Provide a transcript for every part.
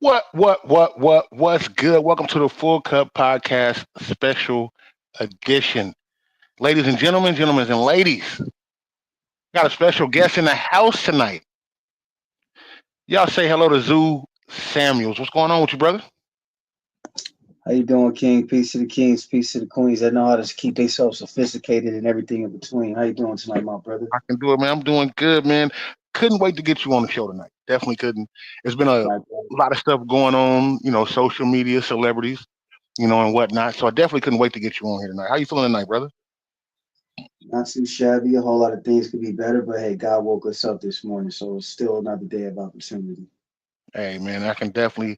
What's good? Welcome to the Full Cup Podcast Special Edition. Ladies and gentlemen and ladies, got a special guest in the house tonight. Y'all say hello to Zoo Samuels. What's going on with you, brother? How you doing, King? Peace to the kings, peace to the queens that know how to keep themselves sophisticated and everything in between. How you doing tonight, my brother? I can do it, man. I'm doing good, man. Couldn't wait to get you on the show tonight. Definitely couldn't. It's been a Likewise. lot of stuff going on, social media, celebrities, and whatnot. So I definitely couldn't wait to get you on here tonight. How you feeling tonight, brother? Not too shabby. A whole lot of things could be better, but hey, God woke us up this morning, so it's still another day of opportunity. Hey man, I can definitely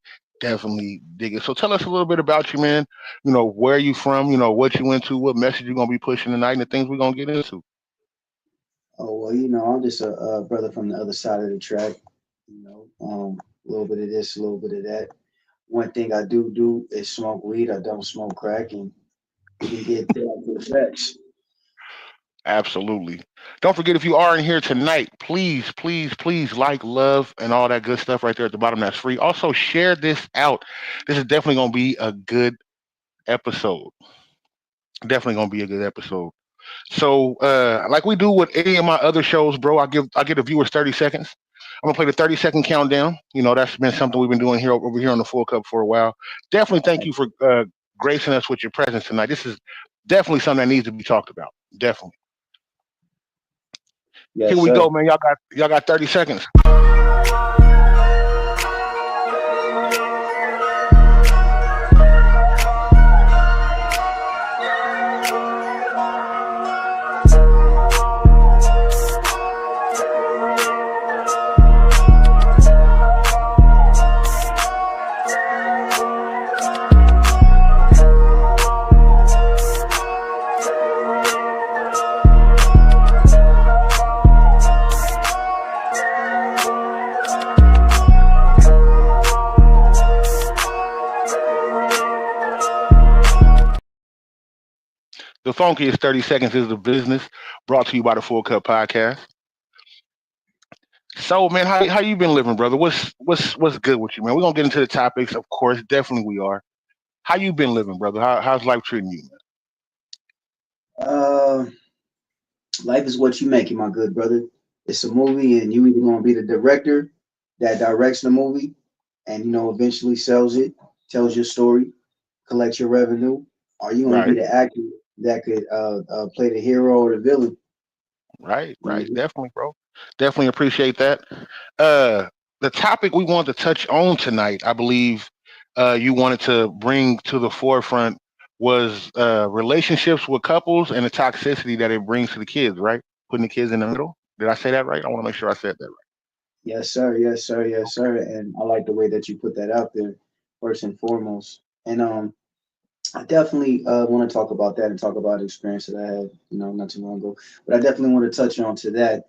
dig it. So tell us a little bit about you, man. Where you from, what you into, what message you're gonna be pushing tonight, and the things we're gonna get into. Oh well, I'm just a brother from the other side of the track. A little bit of this, a little bit of that. One thing I do is smoke weed. I don't smoke crack, and we can get there after the facts. Absolutely. Don't forget, if you are in here tonight, please like, love, and all that good stuff right there at the bottom. That's free. Also, share this out. This is definitely gonna be a good episode. Definitely gonna be a good episode. So, like we do with any of my other shows, bro, I give the viewers 30 seconds. I'm gonna play the 30-second countdown. That's been something we've been doing here over here on the Full Cup for a while. Definitely thank you for gracing us with your presence tonight. This is definitely something that needs to be talked about. Definitely. Here Yes, we sir. go, man. Y'all got 30 seconds. The funkiest 30 seconds is the business, brought to you by the Full Cup Podcast. So, man, how you been living, brother? What's good with you, man? We're gonna get into the topics, of course. Definitely we are. How you been living, brother? How's life treating you, Uh, Life is what you make it, my good brother. It's a movie, and you either gonna be the director that directs the movie, and eventually sells it, tells your story, collects your revenue, or you gonna be man? the actor that could play the hero or the villain. Right. Mhm. Definitely, bro. Definitely appreciate that. Uh, the topic we wanted to touch on tonight, I believe, you wanted to bring to the forefront was relationships with couples and the toxicity that it brings to the kids. Right, putting the kids in the middle. Did I say that right? I want to make sure I said that right. Yes, sir. Yes, sir. Yes, sir. And I like the way that you put that out there, first and foremost. And I definitely want to talk about that and talk about an experience that I had, not too long ago. But I definitely want to touch on to that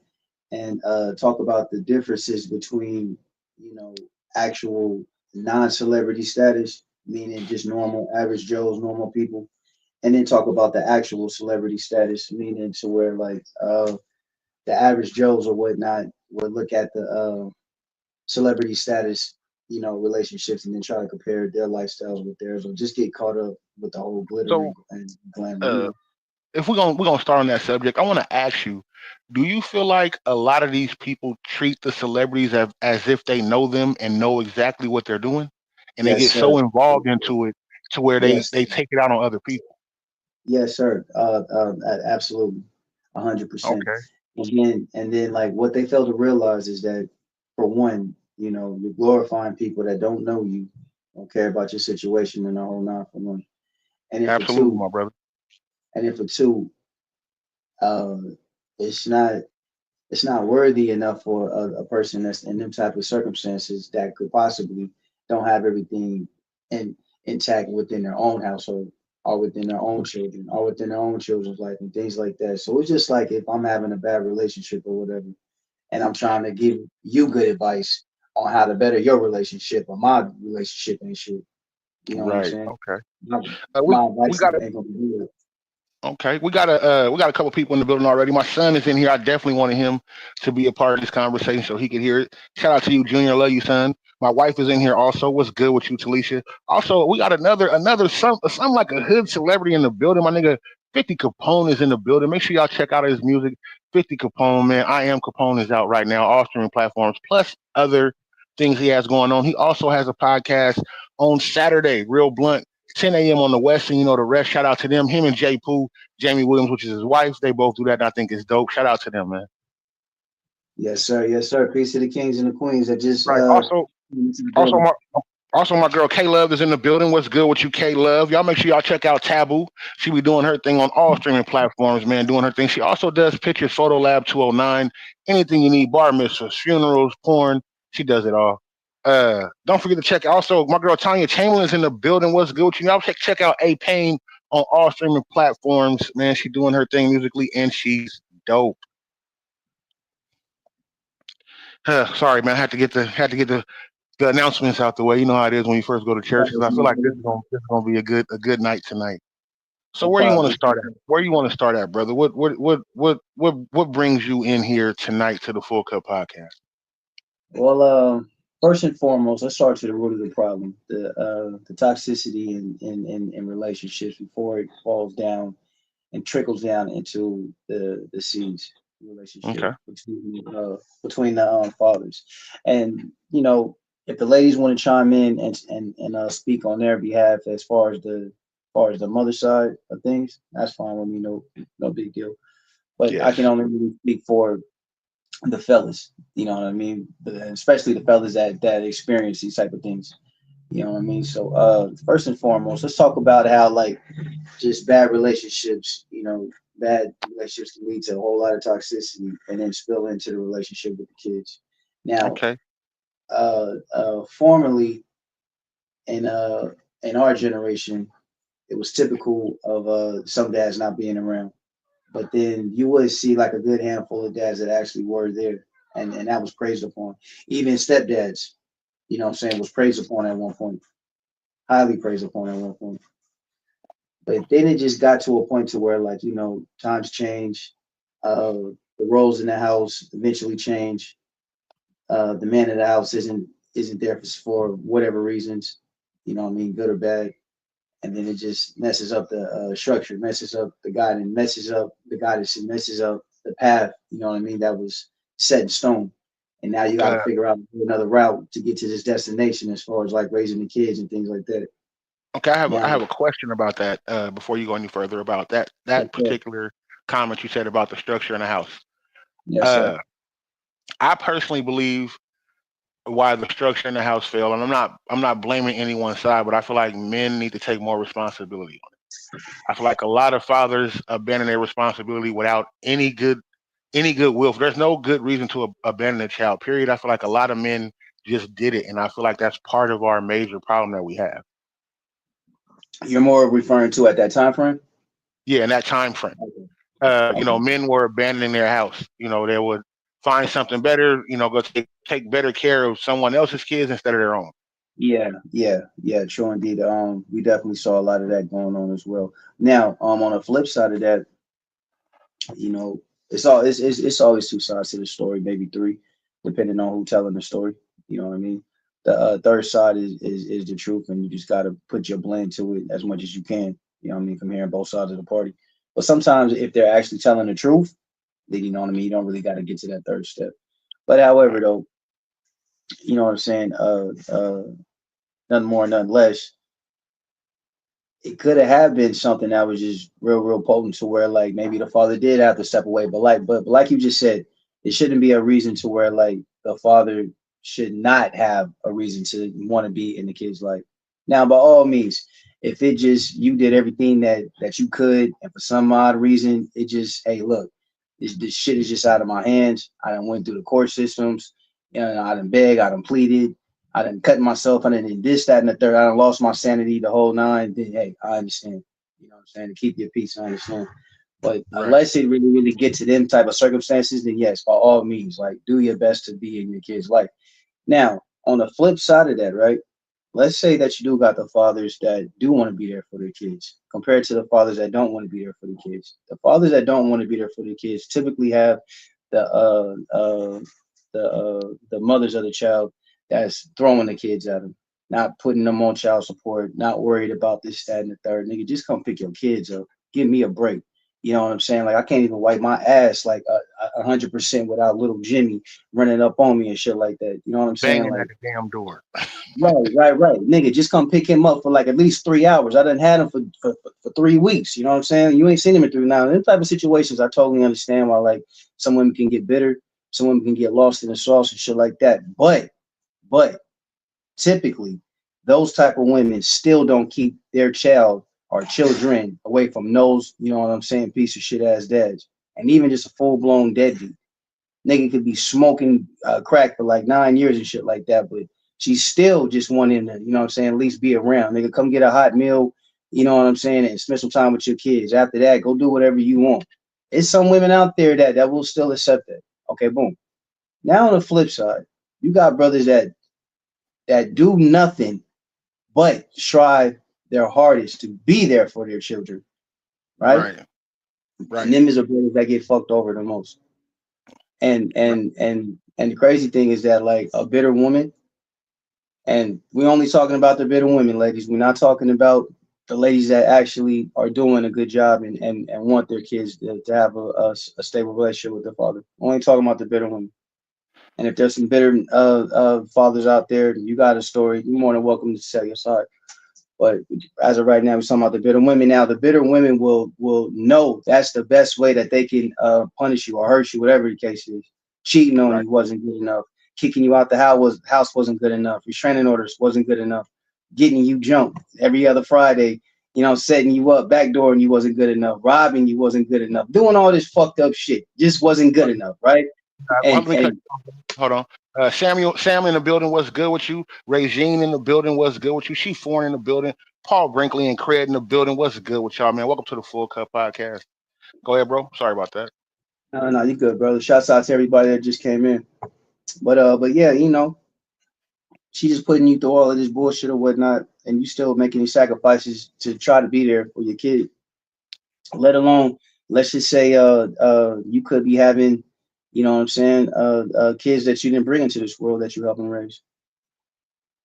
and talk about the differences between, you know, actual non-celebrity status, meaning just normal, average Joes, normal people, and then talk about the actual celebrity status, meaning to where like the average Joes or whatnot would look at the celebrity status, relationships, and then try to compare their lifestyles with theirs, or just get caught up with the whole glitter So, and glamour. uh, if we're gonna start on that subject, I want to ask you: do you feel like a lot of these people treat the celebrities as if they know them and know exactly what they're doing, and they Yes, get sir. so involved into it to where they Yes, they take it out on other people? yes, sir. Absolutely, 100%. Okay, And then, like what they fail to realize is that, for one, you're glorifying people that don't know you, don't care about your situation, and the whole nine for one. And then for absolutely, two, my brother. and then for two, uh, it's not it's not worthy enough for a person that's in them type of circumstances that could possibly don't have everything in intact within their own household or within their own children or within their own children's life and things like that. So it's just like if I'm having a bad relationship or whatever, and I'm trying to give you good advice on how to better your relationship, or my relationship ain't shit. You know what I'm Right. saying? Okay. My, We my we advice got ain't gonna be good. Okay, we got a couple people in the building already. My son is in here. I definitely wanted him to be a part of this conversation so he could hear it. Shout out to you, Junior. Love you, son. My wife is in here also. What's good with you, Talisha? Also, we got another some like a hood celebrity in the building. My nigga 50 Capone is in the building. Make sure y'all check out his music. 50 Capone, man. I am Capone is out right now, all streaming platforms, plus other things he has going on. He also has a podcast on Saturday, Real Blunt, 10 a.m. on the West, and you know the rest. Shout out to them. Him and Jay Pooh, Jamie Williams, which is his wife. They both do that, and I think it's dope. Shout out to them, man. Yes, sir. Yes, sir. Peace to the kings and the queens that just Right. came into the Also building. my Also, my girl K Love is in the building. What's good with you, K Love? Y'all make sure y'all check out Taboo. She be doing her thing on all streaming platforms, man, doing her thing. She also does Pictures Photo Lab 209. Anything you need, bar mitzvahs, funerals, porn. She does it all. Don't forget to check also my girl Tanya Chamberlain's in the building. What's good with you? Y'all check out A Pain on all streaming platforms. Man, she doing her thing musically and she's dope. Sorry, man. I had to get the announcements out the way. You know how it is when you first go to church. Because I feel like this is gonna be a good night tonight. So No where you want to problem. start at? Where you want to start at, brother? What brings you in here tonight to the Full Cup podcast? Well, first and foremost, let's start to the root of the problem, the toxicity in relationships before it falls down and trickles down into the seeds relationship Okay. between the fathers. And if the ladies want to chime in and speak on their behalf as far as the mother side of things, that's fine with me. No big deal. But I can Yes. only really speak for the fellas. You know what I mean? Especially the fellas that experience these type of things. You know what I mean? So first and foremost, let's talk about how like just bad relationships, bad relationships can lead to a whole lot of toxicity and then spill into the relationship with the kids. Now, Okay. formerly in our generation, it was typical of some dads not being around, but then you would see like a good handful of dads that actually were there, and that was praised upon. Even stepdads, what I'm saying, was praised upon at one point, highly praised upon at one point. But then it just got to a point to where, like, times change. The roles in the house eventually change. The man in the house isn't there for whatever reasons, what I mean, good or bad. And then it just messes up the structure, messes up the guidance, messes up the guidance, and messes up the path. You know what I mean? That was set in stone. And now you got to Uh, figure out another route to get to this destination, as far as like raising the kids and things like that. okay. I Now, have a question about that. Before you go any further about that okay. particular comment you said about the structure in the house. Yes, sir. Uh, I personally believe why the structure in the house failed, and I'm not blaming any one side, but I feel like men need to take more responsibility. I feel like a lot of fathers abandon their responsibility without any goodwill. There's no good reason to abandon a child. Period. I feel like a lot of men just did it, and I feel like that's part of our major problem that we have. You're more referring to at that time frame? Yeah, in that time frame, Okay. Okay. men were abandoning their house. They would find something better. Go take better care of someone else's kids instead of their own. Yeah, yeah, yeah, true indeed. We definitely saw a lot of that going on as well. Now, on the flip side of that, it's always two sides to the story, maybe three, depending on who telling the story. You know what I mean? The third side is the truth, and you just got to put your blend to it as much as you can. You know what I mean? From hearing both sides of the party. But sometimes, if they're actually telling the truth, then you know what I mean. You don't really got to get to that third step. But however, Right. though, you know what I'm saying? Nothing more, nothing less. It could have been something that was just real potent to where like maybe the father did have to step away, but like you just said, it shouldn't be a reason to where like the father should not have a reason to want to be in the kid's life. Now, by all means, if it just you did everything that you could, and for some odd reason it just, hey, look, this shit is just out of my hands. I done went through the court systems, I done begged, I done pleaded, I done cut myself, I done did this, that, and the third. I done lost my sanity, the whole nine. Then, hey, I understand. You know what I'm saying? To keep your peace, I understand. But Right. unless it really get to them type of circumstances, then yes, by all means, like do your best to be in your kid's life. Now, on the flip side of that, right? Let's say that you do got the fathers that do want to be there for their kids, compared to the fathers that don't want to be there for the kids. The fathers that don't want to be there for the kids typically have the the mothers of the child that's throwing the kids at them, not putting them on child support, not worried about this, that, and the third. Nigga, just come pick your kids up. Give me a break. You know what I'm saying? Like I can't even wipe my ass like 100% without little Jimmy running up on me and shit like that. You know what I'm saying? Banging at Like the damn door. right. Nigga, just come pick him up for like at least 3 hours. I done had him for 3 weeks. You know what I'm saying? You ain't seen him in 3 now. In them type of situations, I totally understand why like some women can get bitter, some women can get lost in the sauce and shit like that. But typically, those type of women still don't keep their child or children away from those, you know what I'm saying, piece of shit ass dads. And even just a full blown deadbeat. Nigga could be smoking crack for like 9 years and shit like that, but she's still just wanting to, you know what I'm saying, at least be around. Nigga, come get a hot meal, you know what I'm saying, and spend some time with your kids. After that, go do whatever you want. It's some women out there that will still accept that. Okay, boom. Now on the flip side, you got brothers that do nothing but strive their hardest to be there for their children, right? Right. And Right. them is the brothers that get fucked over the most. And Right. and and and the crazy thing is that like a bitter woman, and we're only talking about the bitter women, ladies. We're not talking about the ladies that actually are doing a good job and want their kids to have a stable relationship with their father. We're only talking about the bitter women. And if there's some bitter fathers out there, you got a story, you're more than welcome to tell your side. But as of right now, we're talking about the bitter women. Now, the bitter women will know that's the best way that they can punish you or hurt you, whatever the case is. Cheating on Right. you wasn't good enough. Kicking you out the house wasn't good enough. Restraining orders wasn't good enough. Getting you jumped every other Friday, you know, setting you up, backdooring you wasn't good enough. Robbing you wasn't good enough. Doing all this fucked up shit just wasn't good enough, right? Well, And let me cut. and Hold on. Samuel in the building. What's good with you? Regine in the building. What's good with you? She foreign in the building. Paul Brinkley and Craig in the building. What's good with y'all, man? Welcome to the Full Cup Podcast. Go ahead, bro. Sorry about that. no, you good, brother. Shouts out to everybody that just came in. But yeah, you know, she just putting you through all of this bullshit or whatnot, and you still making these sacrifices to try to be there for your kid. Let alone, let's just say, you could be having, you know what I'm saying, kids that you didn't bring into this world that you helping raise.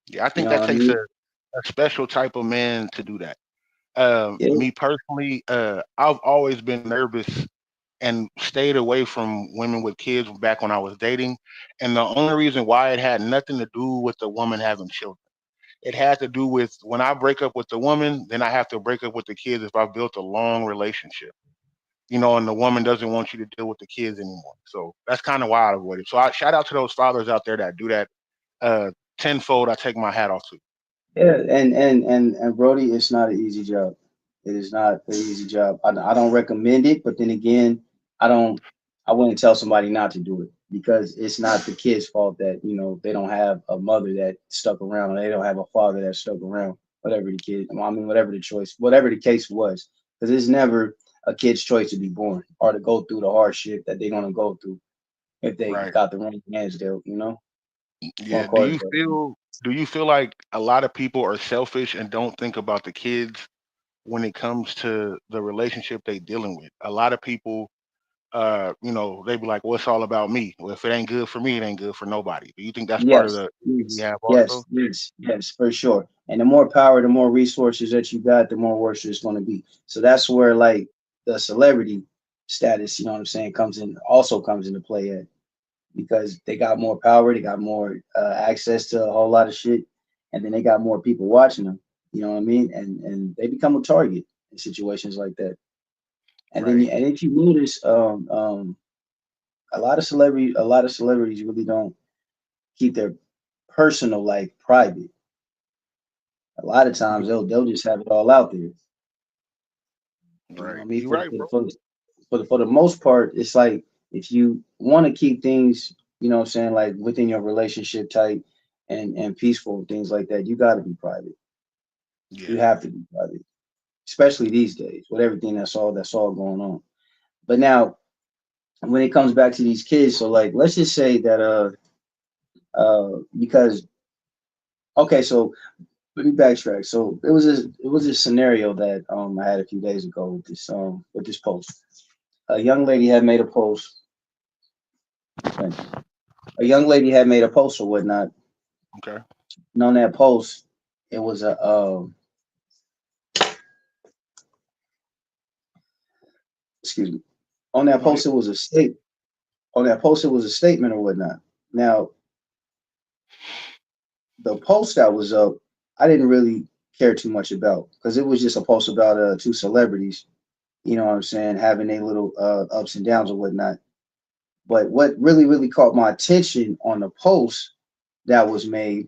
Yeah, I You think know that what I takes mean? a special type of man to do that. Yeah, Me personally, I've always been nervous and stayed away from women with kids back when I was dating. And the only reason why it had nothing to do with the woman having children. It had to do with when I break up with the woman, then I have to break up with the kids if I've built a long relationship. And the woman doesn't want you to deal with the kids anymore. So that's kind of why I avoid it. So I shout out to those fathers out there that do that uh tenfold. I take my hat off to. yeah, and Brody, it's not an easy job. It is not an easy job. I don't recommend it, but then again, I don't. I wouldn't tell somebody not to do it because it's not the kid's fault that they don't have a mother that stuck around, or they don't have a father that stuck around. Whatever the kid, I mean, whatever the choice, whatever the case was, because it's never a kid's choice to be born or to go through the hardship that they're gonna go through if they Right. got the wrong hands dealt. Wrong Yeah. Do cards you dealt. feel do you feel like a lot of people are selfish and don't think about the kids when it comes to the relationship they dealing with? A lot of people they be like, well, it's all about me. Well, if it ain't good for me, it ain't good for nobody. Do you think that's part of Yes, the we yes, have also? yes, for sure. And the more power, the more resources that you got, the more worse it's going to be. So that's where like the celebrity status, you know what I'm saying, comes into play at because they got more power, they got more access to a whole lot of shit, and then they got more people watching them. You know what I mean? And they become a target in situations like that. And then Right. and if you notice, a lot of celebrities really don't keep their personal life private. A lot of You times they'll just have it all out there. You know what right. I mean? You For the, right, for the, bro. for the, for the most part, it's like if you want to keep things, you know what I'm saying, like within your relationship tight and peaceful, things like that, you got to be private. You Yeah. have to be private, especially these days with everything that's all going on. But now, when it comes back to these kids, so like let's just say that because okay, so let me backtrack. So it was a scenario that I had a few days ago with this post. A young lady had made a post. Thank you. A young lady had made a post or whatnot, Okay. And on that post, it was a excuse me. On that No, post, it was a state. On that post, it was a statement or whatnot. Now, the post that was up, I didn't really care too much about because it was just a post about two celebrities. You know what I'm saying, having a little ups and downs or whatnot. But what really caught my attention on the post that was made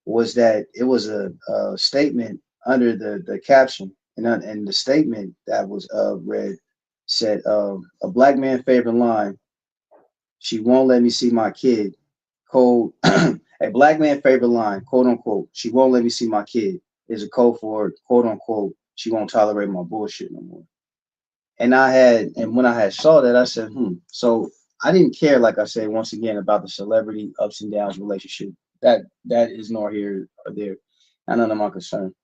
was that it was a statement under the caption, and the statement that was read said, "A black man favorite line: She won't let me see my kid." Code a black man favorite line, quote unquote. She won't let me see my kid is a code for quote unquote. She won't tolerate my bullshit no more. And when I had saw that, I said, hmm. So I didn't care, like I said, once again, about the celebrity ups and downs relationship. That is nor here or there. Not none of my concern.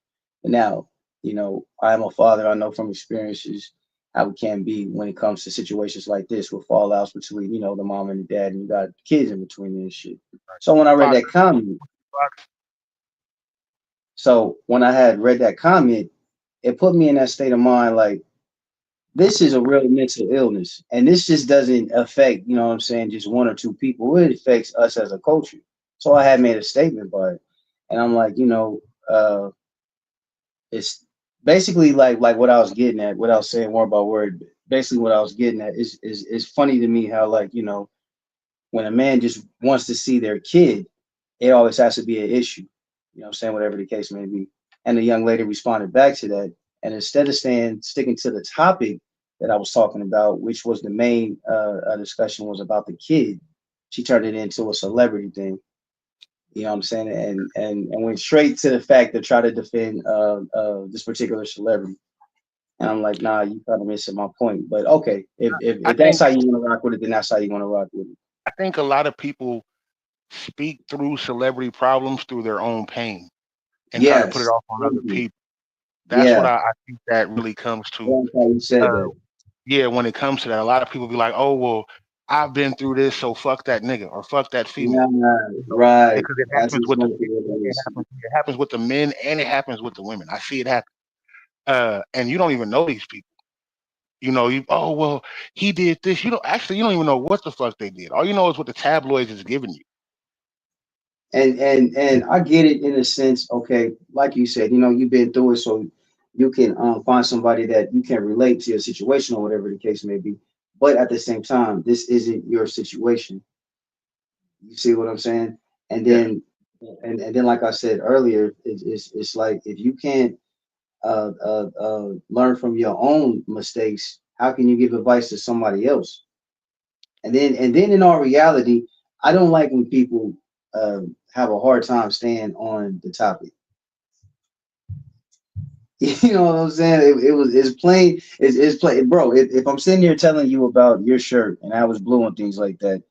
But now, I am a father. I know from experiences how it can be when it comes to situations like this with fallouts between, the mom and the dad, and you got kids in between and shit. So when I read Fox, that comment, Fox. so when I had read that comment, it put me in that state of mind like this is a real mental illness. And this just doesn't affect, what I'm saying, just one or two people. It affects us as a culture. So I had made a statement by it. And I'm like, it's basically like what I was getting at, without saying word by word. Basically, what I was getting at is funny to me how, like, when a man just wants to see their kid, it always has to be an issue. You know what I'm saying? Whatever the case may be. And the young lady responded back to that. And instead of sticking to the topic that I was talking about, which was the main discussion was about the kid, she turned it into a celebrity thing. You know what I'm saying? And went straight to the fact to try to defend this particular celebrity. And I'm like, nah, you kind of missing my point. But okay, I if that's think how you want to rock with it, then that's how you want to rock with it. I think a lot of people speak through celebrity problems through their own pain and try to put it Yes. off on Thank other you. people. That's what Yeah. I think that really comes to. That's how you said Uh, that. yeah, when it comes to that, a lot of people be like, "Oh, well, I've been through this, so fuck that nigga or fuck that female." Yeah, You know, right. because it That's happens with the exactly what it is. it happens with the men and it happens with the women. I see it happen. And you don't even know these people. You know, you oh well, he did this. You don't even know what the fuck they did. All you know is what the tabloids is giving you. And I get it in a sense. Okay, like you said, you've been through it, so you can find somebody that you can relate to your situation or whatever the case may be. But at the same time, this isn't your situation. You see what I'm saying? And Yeah, then and then, like I said earlier, it's like if you can't learn from your own mistakes, how can you give advice to somebody else? And then in our reality, I don't like when people have a hard time staying on the topic. You know what I'm saying? It's plain. It's plain, bro. If I'm sitting here telling you about your shirt and how it's blue and things like that,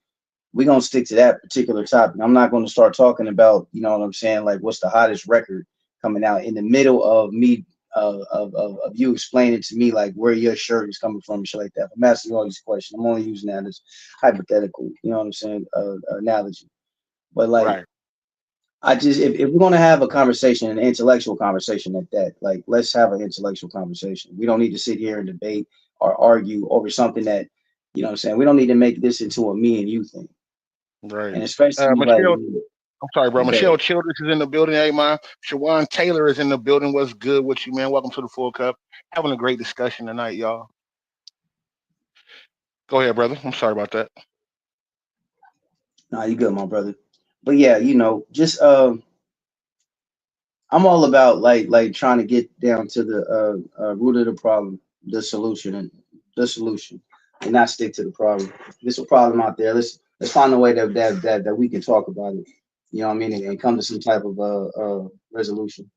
we're gonna stick to that particular topic. I'm not gonna start talking about, you know what I'm saying, like what's the hottest record coming out in the middle of me of you explaining to me like where your shirt is coming from and shit like that. I'm asking you all these questions. I'm only using that as hypothetical, you know what I'm saying, analogy. But like right, I just if we're gonna have a conversation, an intellectual conversation at that, like let's have an intellectual conversation. We don't need to sit here and debate or argue over something that, you know what I'm saying. We don't need to make this into a me and you thing. right. And especially like, Michelle, I'm sorry, bro. go ahead. Michelle Childress is in the building. Hey, man. Shawan Taylor is in the building. What's good with you, man? Welcome to the Full Cup. Having a great discussion tonight, y'all. Go ahead, brother. I'm sorry about that. Nah, you good, my brother. But yeah, just I'm all about like trying to get down to the root of the problem, the solution, and not stick to the problem. If there's a problem out there. Let's find a way that we can talk about it. You know what I mean, and come to some type of resolution.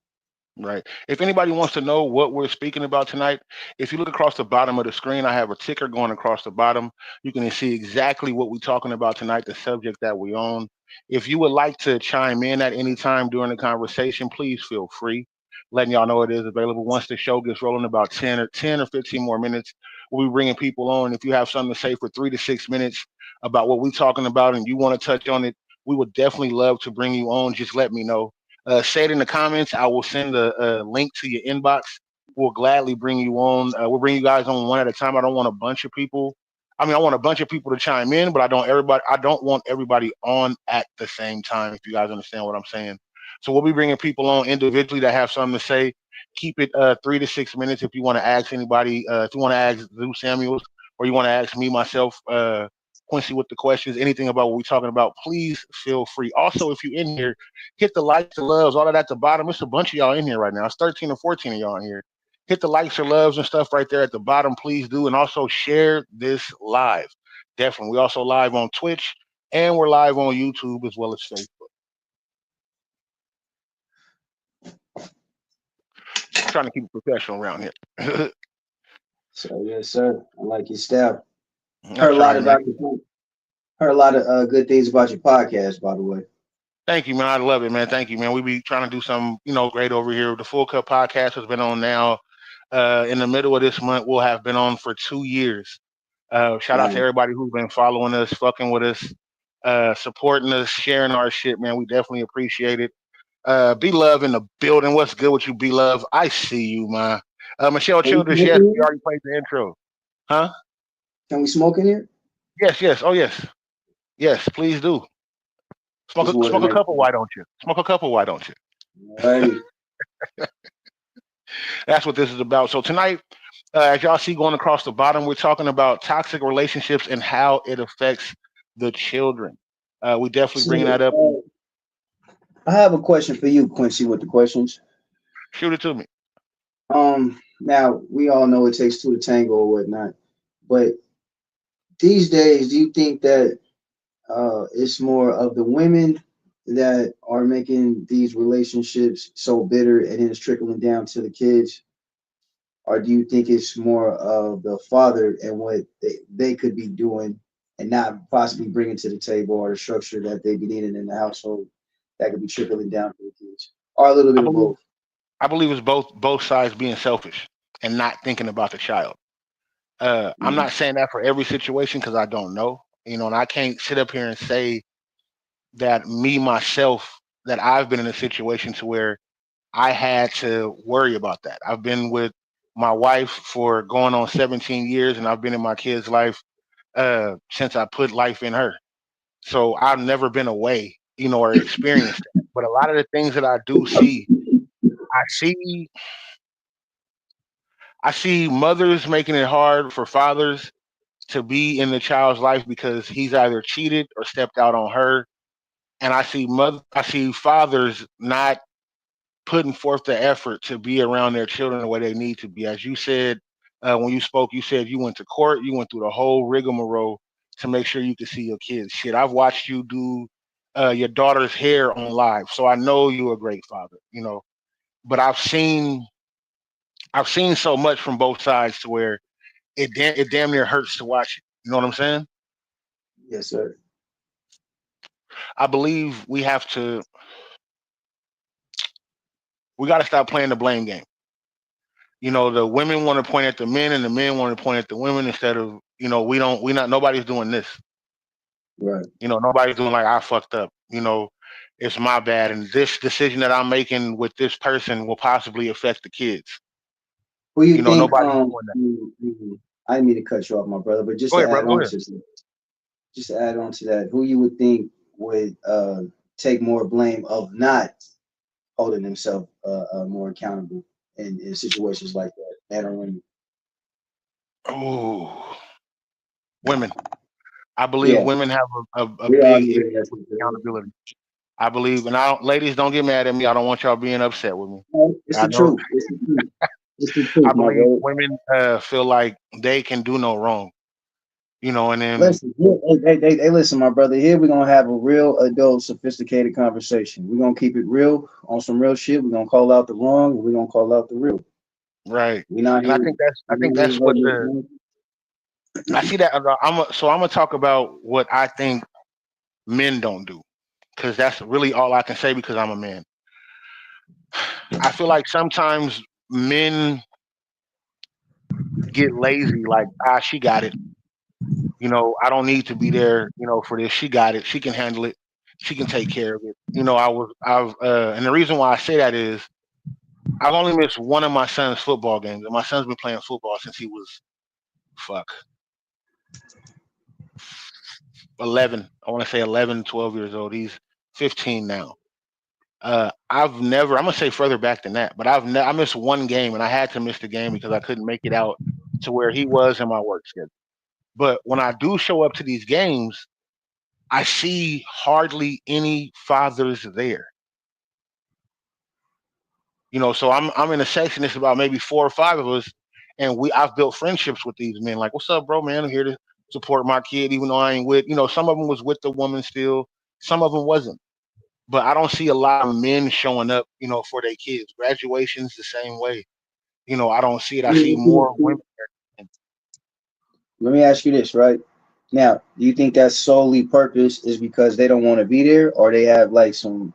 Right. If anybody wants to know what we're speaking about tonight, if you look across the bottom of the screen, I have a ticker going across the bottom. You can see exactly what we're talking about tonight, the subject that we own. If you would like to chime in at any time during the conversation, please feel free. Letting y'all know it is available. Once the show gets rolling, about 10 or 15 more minutes, we'll be bringing people on. If you have something to say for 3 to 6 minutes about what we're talking about and you want to touch on it, we would definitely love to bring you on. Just let me know. Say it in the comments. I will send a link to your inbox. We'll gladly bring you on. We'll bring you guys on one at a time. I don't want a bunch of people. I mean, I want a bunch of people to chime in, but I don't everybody. I don't want everybody on at the same time. If you guys understand what I'm saying. So we'll be bringing people on individually that have something to say. Keep it 3 to 6 minutes. If you want to ask anybody, if you want to ask Lou Samuels, or you want to ask me myself, Quincy, with the questions, anything about what we're talking about, please feel free. Also, if you're in here, hit the likes, the loves, all of that at the bottom. It's a bunch of y'all in here right now. It's 13 or 14 of y'all in here. Hit the likes or loves and stuff right there at the bottom. Please do. And also share this live. Definitely. We also live on Twitch and we're live on YouTube as well as Facebook. Trying to keep it professional around here. So yes, sir. I like your style. Heard a That's all lot right, man. about your heard a lot of good things about your podcast, by the way. Thank you, man. I love it, man. Thank you, man. We be trying to do something, great over here. The Full Cup podcast has been on now. In the middle of this month, we'll have been on for 2 years. Shout out to Nice. everybody who's been following us, fucking with us, supporting us, sharing our shit, man. We definitely appreciate it. Be Love in the building. What's good with you, Be Love? I see you, man. Michelle Can we Childers, smoke yes, in we here? already played the intro. Huh? Can we smoke in here? Yes, yes. Oh, yes. Yes, please do. Just wanted to Smoke a make couple, sure. why don't you? Smoke a couple, why don't you? Alrighty. That's what this is about. So tonight, as y'all see going across the bottom, we're talking about toxic relationships and how it affects the children. We definitely bringing So that up. I have a question for you, Quincy, with the questions. Shoot it to me. Now we all know it takes two to tango or whatnot, but these days, do you think that it's more of the women that are making these relationships so bitter and then it's trickling down to the kids? Or do you think it's more of the father and what they could be doing and not possibly bringing to the table or the structure that they be needing in the household that could be trickling down to the kids? Or a little I bit of believe both. I believe it's both sides being selfish and not thinking about the child. I'm Mhm. not saying that for every situation because I don't know, and I can't sit up here and say that me myself that I've been in a situation to where I had to worry about that. I've been with my wife for going on 17 years, and I've been in my kid's life since I put life in her. So I've never been away, or experienced that. But a lot of the things that I do see, I see, I see mothers making it hard for fathers to be in the child's life because he's either cheated or stepped out on her. And I see fathers not putting forth the effort to be around their children the way they need to be. As you said, when you spoke, you said you went to court, you went through the whole rigmarole to make sure you could see your kids. Shit, I've watched you do your daughter's hair on live, so I know you're a great father. But I've seen so much from both sides to where it damn near hurts to watch it. You know what I'm saying? Yes, sir. I believe we got to stop playing the blame game. The women want to point at the men and the men want to point at the women instead of, we not, nobody's doing this. Right. Nobody's doing like, I fucked up. It's my bad. And this decision that I'm making with this person will possibly affect the kids. Who you think? Nobody's doing that. I didn't mean to cut you off, my brother, but just Go to ahead, bro. add Go on ahead. to just to add on to that, who you would think would take more blame of not holding himself more accountable in situations like that, men or women? Oh, women. I believe Yeah, women have a we all big need issue to that's with accountability. I believe, and ladies, don't get mad at me. I don't want y'all being upset with me. it's I the know. truth. It's the truth. It's the I truth, my believe brother. women feel like they can do no wrong. And then Listen, hey, listen, my brother. Here we're gonna have a real adult, sophisticated conversation. We're gonna keep it real on some real shit. We're gonna call out the wrong, and we're gonna call out the real. right, We're not and I here. think that's I We're think not here that's to what hurt the nobody. I see that. So I'm gonna talk about what I think men don't do because that's really all I can say because I'm a man. I feel like sometimes men get lazy, like she got it. I don't need to be there, for this. She got it. She can handle it. she can take care of it. And the reason why I say that is I've only missed one of my son's football games, and my son's been playing football since he was fuck 11. I want to say 11, 12 years old. He's 15 now. I've never. I'm gonna say further back than that, but I missed one game, and I had to miss the game because I couldn't make it out to where he was in my work schedule. But when I do show up to these games, I see hardly any fathers there. So I'm in a section. It's about maybe four or five of us, and I've built friendships with these men. Like, what's up, bro, man? I'm here to support my kid, even though I ain't with. Some of them was with the woman still, some of them wasn't. But I don't see a lot of men showing up, for their kids. Graduations the same way. I don't see it. I see more women. Let me ask you this, right? Now, do you think that solely purpose is because they don't want to be there, or they have like some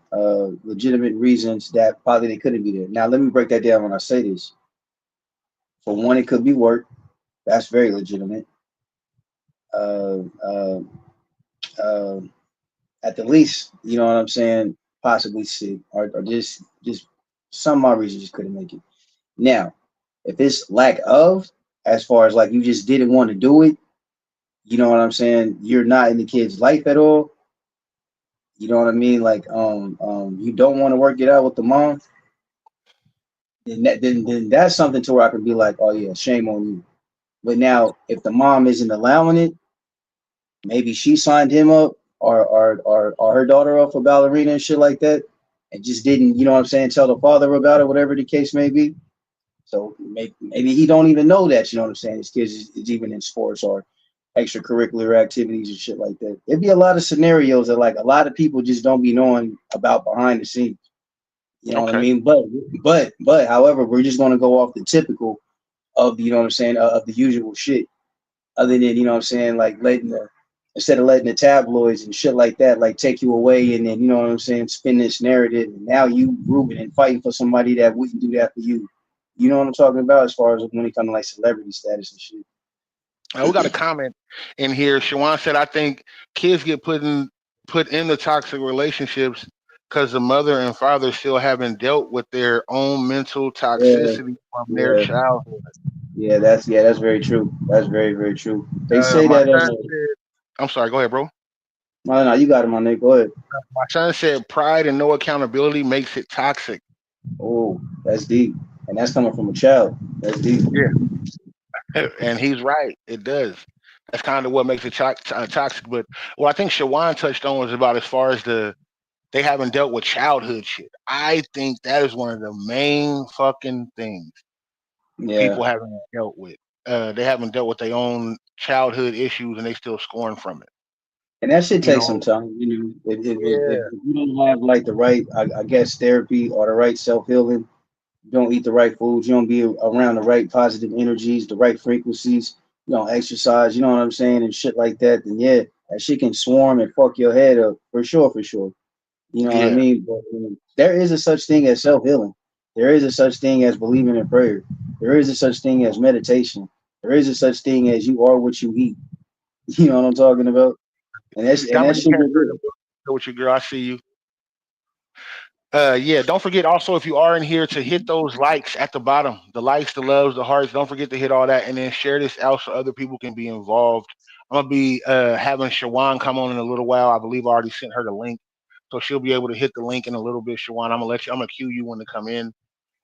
legitimate reasons that probably they couldn't be there? Now, let me break that down when I say this. For one, it could be work. That's very legitimate. Uh, uh, uh, at the least, you know what I'm saying? Possibly sick, or just some odd reason just couldn't make it. Now, if it's lack of, as far as like you just didn't want to do it, you know what I'm saying? You're not in the kid's life at all. You know what I mean? Like, you don't want to work it out with the mom. Then that's something to where I can be like, oh yeah, shame on you. But now, if the mom isn't allowing it, maybe she signed him up or her daughter up for ballerina and shit like that, and just didn't, you know what I'm saying, tell the father about it, whatever the case may be. So maybe he don't even know that, you know what I'm saying, his kids is even in sports or extracurricular activities and shit like that. There'd be a lot of scenarios that like a lot of people just don't be knowing about behind the scenes. You know what I Okay. mean? But however, we're just gonna go off the typical of, you know what I'm saying, of the usual shit. Other than, you know what I'm saying, like letting the instead of letting the tabloids and shit like that like take you away and then, you know what I'm saying, spin this narrative and now you grooving and fighting for somebody that wouldn't do that for you. You know what I'm talking about as far as when it comes to like celebrity status and shit. We got a comment in here. Shawan said, "I think kids get put in the toxic relationships because the mother and father still haven't dealt with their own mental Yeah, toxicity from their yeah, childhood." that's very true. That's very true. They say My that son said, "I'm sorry. Go ahead, bro." no, no, you got it, my nigga. Go ahead. My son said, "Pride and no accountability makes it toxic." Oh, that's deep. And that's coming from a child. That's deep. Yeah, and he's right. It does. That's kind of what makes it toxic. But what I think Shawan touched on was about as far as they haven't dealt with childhood shit. I think that is one of the main fucking things Yeah. people haven't dealt with. They haven't dealt with their own childhood issues, and they still scoring from it. And that shit You takes some know? time. You know, if Yeah, you don't have like the right, I guess, therapy or the right self healing, you don't eat the right foods, you don't be around the right positive energies, the right frequencies, you don't exercise, you know what I'm saying, and shit like that, then yeah, that shit can swarm and fuck your head up for sure, for sure. You know what I yeah. mean? But there is a such thing as self healing. There is a such thing as believing in prayer. There is a such thing as meditation. There is a such thing as you are what you eat. You know what I'm talking about? And that's Dominique super Hester in the good. book. Go with your girl. I see you. Yeah, don't forget also if you are in here to hit those likes at the bottom, the likes, the loves, the hearts. Don't forget to hit all that, and then share this out so other people can be involved. I'm gonna be having Shawan come on in a little while. I believe I already sent her the link, so she'll be able to hit the link in a little bit. Shawan, I'm gonna let you. I'm gonna cue you when to come in,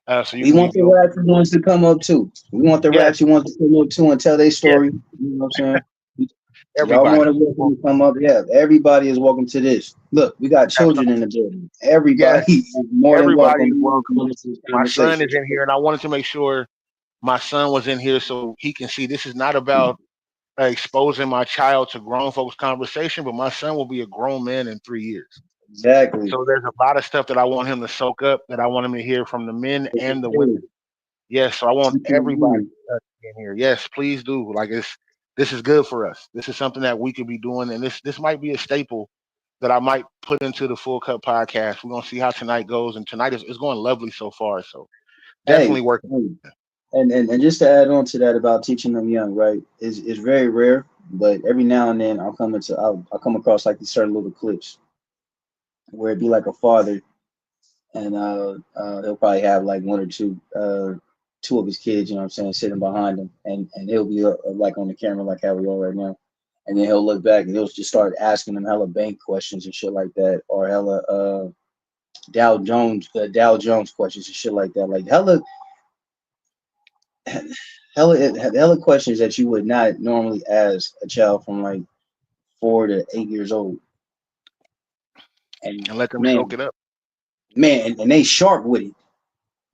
so you We can want give the your ratchet ones to come up too. We want the yes, ratchet ones to come up too and tell their yes, story. You know what I'm saying? Y'all more everybody. than welcome to come up. Yeah, everybody is welcome to this. Look, we got children in the Absolutely. building. Yes, Everybody is more than everybody is welcome to welcome. this My son conversation. is in here, and I wanted to make sure my son was in here so he can see this is not about exposing my child to grown folks conversation, but my son will be a grown man in 3 years. Exactly. So there's a lot of stuff that I want him to soak up, that I want him to hear from the men and the women. Yes, so I want everybody in here. Yes, please do. Like this is good for us. This is something that we could be doing, and this might be a staple that I might put into the Full Cup podcast. We're gonna see how tonight goes, and tonight is going lovely so far. So definitely Hey, working. hey. And just to add on to that about teaching them young, right? Is very rare, but every now and then I'll come across like these certain little clips. where it'd be like a father, and he'll probably have like one or two of his kids, you know what I'm saying, sitting behind him, and he'll be like on the camera like how we are right now, and then he'll look back and he'll just start asking them hella bank questions and shit like that, or hella Dow Jones questions and shit like that, like hella questions that you would not normally ask a child from like 4 to 8 years old, and and let them soak man, it up. and they sharp with it.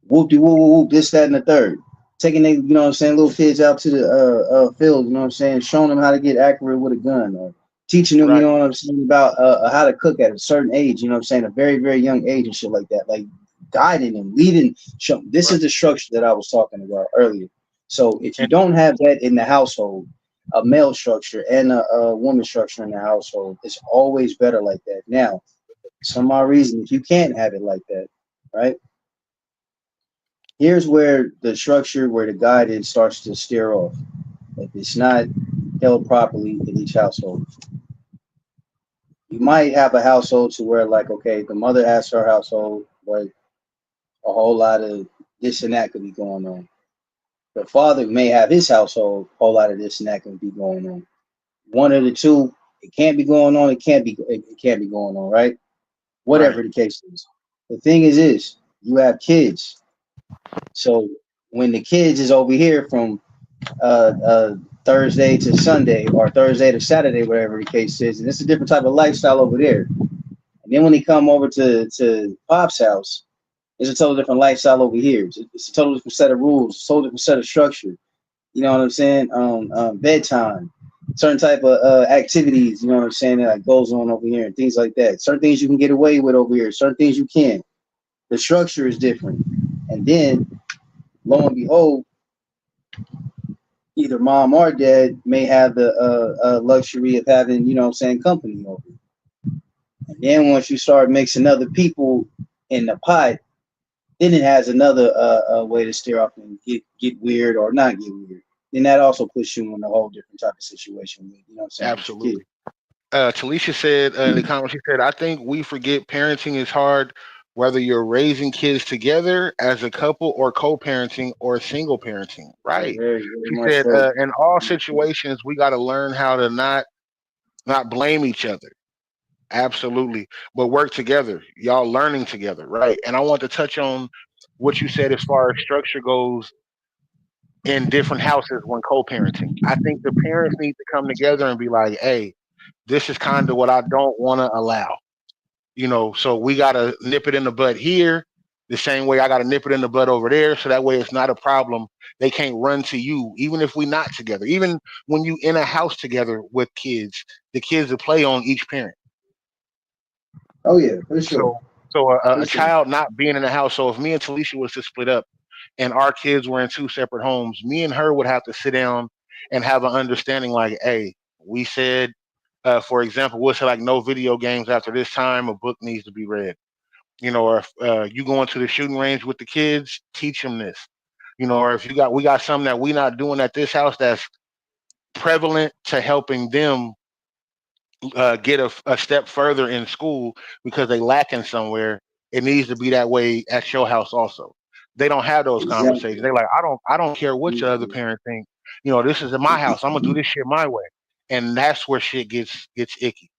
Whoop de whoop whoop whoop, this, that, and the third. Taking they, you know what I'm saying, little kids out to the field, you know what I'm saying, showing them how to get accurate with a gun, or teaching them, you Right. know what I'm saying, about how to cook at a certain age, you know what I'm saying, a very, very young age and shit like that. Like guiding them, leading, this Right. is the structure that I was talking about earlier. So if you And don't have that in the household, a male structure and a woman structure in the household, it's always better like that. Now, some odd reason, if you can't have it like that, right? Here's where the structure, where the guidance starts to steer off. If it's not held properly in each household, you might have a household to where, like, okay, the mother has her household, but a whole lot of this and that could be going on. The father may have his household, a whole lot of this and that can be going on. One of the two, it can't be going on. It can't be going on, right? right. Whatever the case is. The thing is this: you have kids, so when the kids is over here from Thursday to Sunday or Thursday to Saturday, whatever the case is. And it's a different type of lifestyle over there. And then when they come over to Pop's house, it's a total different lifestyle over here. It's a total different set of rules, a total different set of structure. You know what I'm saying? Bedtime, certain type of activities. You know what I'm saying? That like, goes on over here and things like that. Certain things you can get away with over here. Certain things you can't. The structure is different. And then, lo and behold, either mom or dad may have the luxury of having, you know what I'm saying, company over. And then once you start mixing other people in the pot, then it has another way to steer off and get weird or not get weird. Then that also puts you in a whole different type of situation with, you know what I'm saying, with your kid. Absolutely. Talisha said in the comments, she said, I think we forget parenting is hard, whether you're raising kids together as a couple or co parenting or single parenting. Right. Very, very She much said, so. in all situations, we got to learn how to not blame each other. Absolutely. But work together. Y'all learning together. Right. And I want to touch on what you said as far as structure goes in different houses when co-parenting. I think the parents need to come together and be like, "Hey, this is kind of what I don't want to allow." So we got to nip it in the bud here the same way I got to nip it in the bud over there, so that way it's not a problem. They can't run to you even if we not together. Even when you in a house together with kids, the kids will play on each parent. Oh yeah, for sure, So for a sure. child not being in the house. So if me and Talisha was to split up and our kids were in two separate homes, me and her would have to sit down and have an understanding. Like, hey, we said, for example, we'll say like no video games after this time. A book needs to be read. Or if you go into the shooting range with the kids, teach them this. Or if we got something that we not doing at this house that's prevalent to helping them get a step further in school because they lacking somewhere. It needs to be that way at your house also. They don't have those conversations. Exactly. They like, I don't care what your other Mhm. parent think. This is in my house. I'm gonna do this shit my way, and that's where shit gets icky.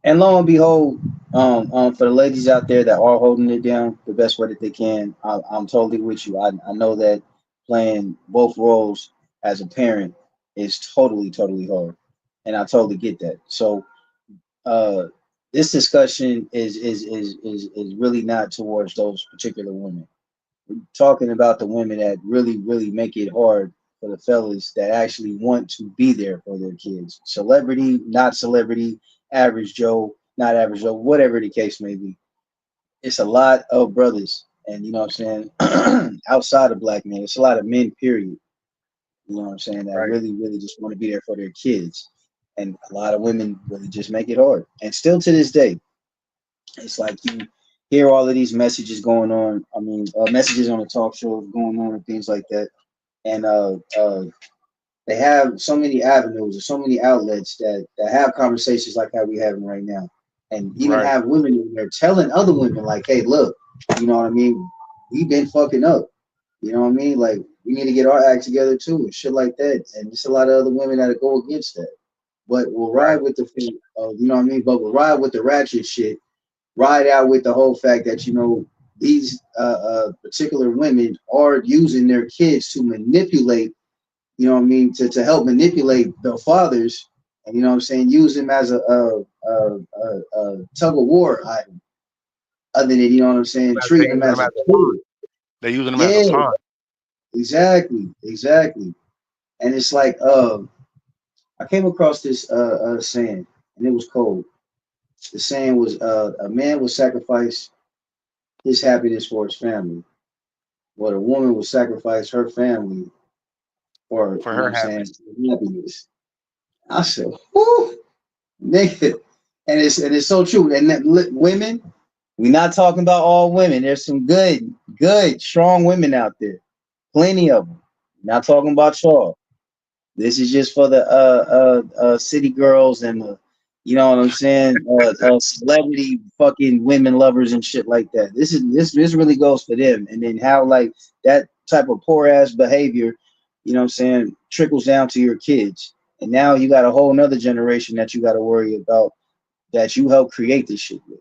And lo and behold, for the ladies out there that are holding it down the best way that they can, I'm totally with you. I know that playing both roles as a parent is totally, totally hard, and I totally get that. So, uh, this discussion is really not towards those particular women. We're talking about the women that really, really make it hard for the fellas that actually want to be there for their kids. Celebrity, not celebrity, average Joe, not average Joe, whatever the case may be. It's a lot of brothers. And you know what I'm saying? Outside of black men, it's a lot of men, period. You know what I'm saying? That Right. really, really just want to be there for their kids. And a lot of women really just make it hard. And still to this day, it's like you hear all of these messages going on. I mean, messages on the talk shows going on and things like that. And they have so many avenues or so many outlets that have conversations like how we having right now. and even Right. have women in there telling other women like, "Hey, look, you know what I mean? We've been fucking up. You know what I mean? Like we need to get our act together too, and shit like that." And there's a lot of other women that go against that, but will Right. ride with the you know what I mean? But will ride with the ratchet shit, ride out with the whole fact that these particular women are using their kids to manipulate, you know what I mean, to help manipulate the fathers, and you know what I'm saying, use them as a tug of war item, other than you know what I'm saying, They're treating them using them as a as a pawn. tool. They're using them as a Yeah, pawn. exactly. And it's like, I came across this saying, and it was cold. The saying was, a man will sacrifice his happiness for his family, but a woman will sacrifice her family for, For you know what her I'm saying, happiness. happiness. I said, whoo, nigga. And it's so true. And women, we're not talking about all women. There's some good, strong women out there. Plenty of them. Not talking about y'all. This is just for the city girls and the, you know what I'm saying, celebrity fucking women lovers and shit like that. This really goes for them. And then how like that type of poor ass behavior, you know what I'm saying, trickles down to your kids. And now you got a whole nother generation that you got to worry about that you helped create this shit with.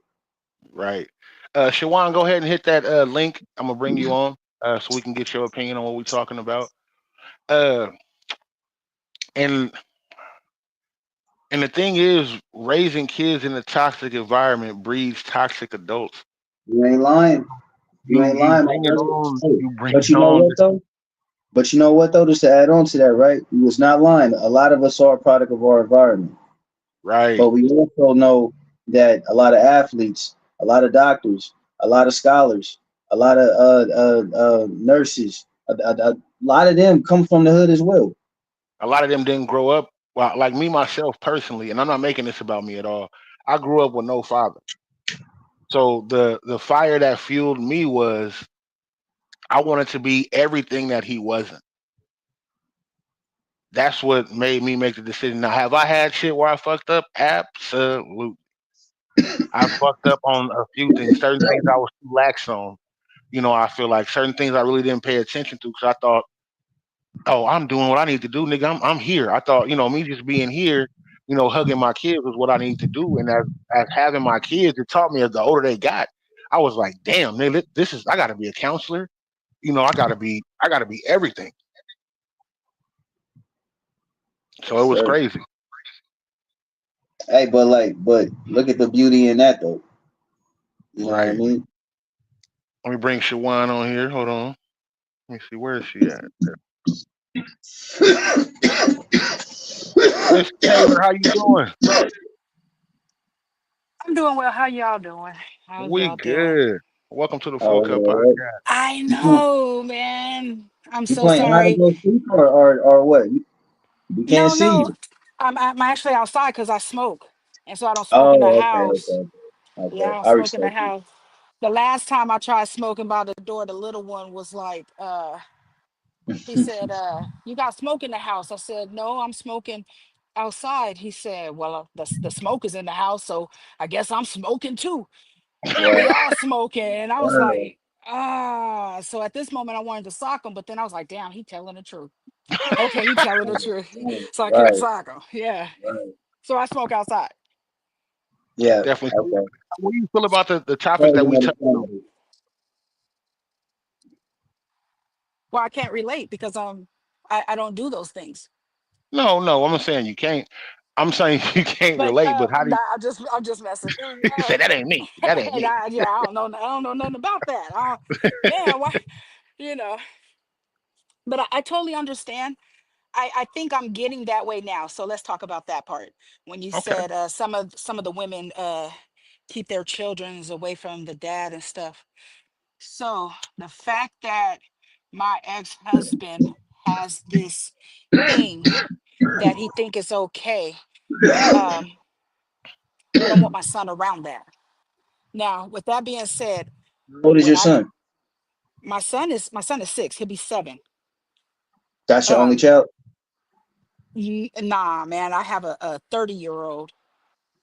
Right. Shawan, go ahead and hit that link. I'm gonna bring you on so we can get your opinion on what we're talking about. Uh, and and the thing is, raising kids in a toxic environment breeds toxic adults. You ain't lying. You You ain't you lying, my bring it brother. on. Hey, You bring but it you know on. what though? But you know what though? Just to add on to that, right? He was not lying. A lot of us are a product of our environment. Right. But we also know that a lot of athletes, a lot of doctors, a lot of scholars, a lot of nurses, a lot of them come from the hood as well. A lot of them didn't grow up. Well, like me myself personally, and I'm not making this about me at all. I grew up with no father. So the fire that fueled me was I wanted to be everything that he wasn't. That's what made me make the decision. Now, have I had shit where I fucked up? Absolutely. I fucked up on a few things. Certain things I was too lax on. I feel like certain things I really didn't pay attention to because I thought, oh, I'm doing what I need to do, nigga. I'm here. I thought, me just being here, hugging my kids was what I need to do. And as having my kids, it taught me as the older they got, I was like, damn, nigga, this is I gotta be a counselor. I gotta be everything. So Yes, it was sir. crazy. Hey, but look at the beauty in that though. You know what I Right. mean? Let me bring Shawan on here. Hold on. Let me see, where is she at? Miss Taylor, how you doing? I'm doing well. How y'all doing? How's We y'all day? good. Welcome to the Full Oh, Cup all Podcast. I right. know, man. I'm You so playing hide and sorry. go seek or what? We can't No, see no. you. I'm actually outside because I smoke, and so I don't smoke in the Oh, okay, house. okay, Yeah, I okay. don't I smoke in the respect you. house. The last time I tried smoking by the door, the little one was like, he said, "You got smoke in the house." I said, "No, I'm smoking outside." He said, "Well, the smoke is in the house, so I guess I'm smoking too." We Right, all smoking. And I was right. like, so at this moment I wanted to sock him, but then I was like, damn, he telling the truth. Okay, he telling the truth. So I can't Right, sock him. Yeah. right. So I smoke outside. Yeah, Definitely. So, okay. what do you feel about the topics that Totally we touched on? understandable. Well, I can't relate because I don't do those things. No, no, I'm not saying you can't. I'm saying you can't But relate. But how do nah, I'm just messing. you say that ain't me? That ain't me. Yeah, I don't know nothing about that. Man, why you know, but I totally understand. I think I'm getting that way now. So let's talk about that part. When you Okay. said some of the women keep their childrens away from the dad and stuff. So the fact that my ex-husband has this thing that he think is okay, um, I don't want my son around that. Now, with that being said, How old is when your I g- son? my son is 6, he'll be 7. That's your only Um, child? nah, man, I have a 30-year-old.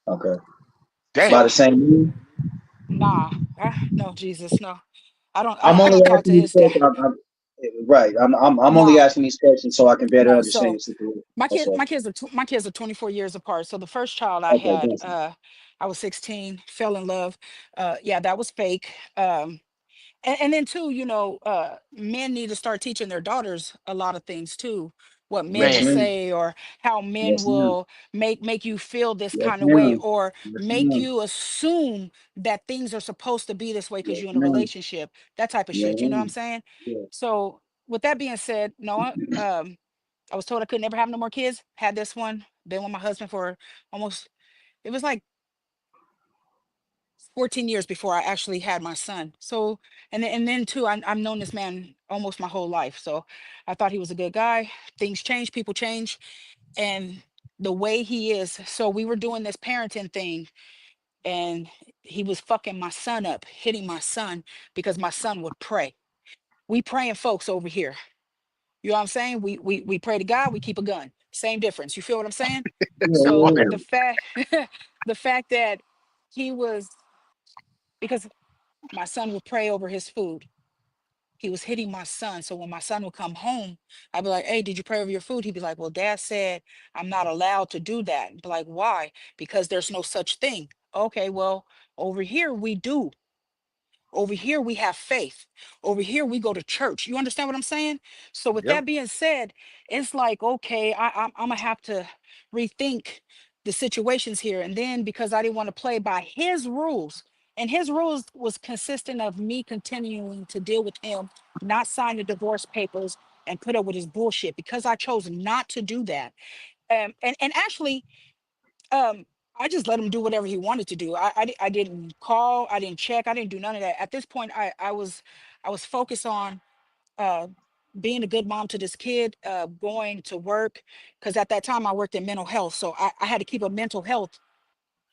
Okay. by the Damn. So same name? nah, no, Jesus, no. I'm I only don't talk to asking these his dad. questions. Right. I'm only Nah, asking these questions so I can better no. understand So your situation. my That's kid all. my kids are 24 years apart. So the first child I Okay, had, gotcha. I was 16, fell in love. Yeah, that was fake. And then too, men need to start teaching their daughters a lot of things too, what men Yes, will Man. ma'am. say, or how men Yes, ma'am. will make you feel this Yes, kind of way, ma'am. or Yes, make ma'am. you assume that things are supposed to be this way because Yes, you're in a ma'am. relationship, that type of Yes, shit, you know what I'm ma'am. saying? Yeah. So with that being said, Noah, I was told I could never have no more kids. Had this one, been with my husband for almost, it was like 14 years before I actually had my son. So, and then too, I've known this man almost my whole life. So I thought he was a good guy. Things change, people change, and the way he is. So we were doing this parenting thing, and he was fucking my son up, hitting my son because my son would pray. We praying folks over here. You know what I'm saying? We pray to God, we keep a gun. Same difference. You feel what I'm saying? Yeah, So yeah, Wow. the fact the fact that he was, because my son would pray over his food. He was hitting my son. So when my son would come home, I'd be like, "Hey, did you pray over your food?" He'd be like, "Well, dad said I'm not allowed to do that." I'd be like, "Why?" "Because there's no such thing." "Okay, well, over here we do. Over here, we have faith. Over here, we go to church." You understand what I'm saying? So, with Yep. that being said, it's like, okay, I'm gonna have to rethink the situations here. And then because I didn't want to play by his rules, and his rules was consistent of me continuing to deal with him, not sign the divorce papers, and put up with his bullshit. Because I chose not to do that, and actually, um, I just let him do whatever he wanted to do. I didn't call, I didn't check, I didn't do none of that. At this point, I was focused on uh being a good mom to this kid, going to work, because at that time I worked in mental health. So I had to keep a mental health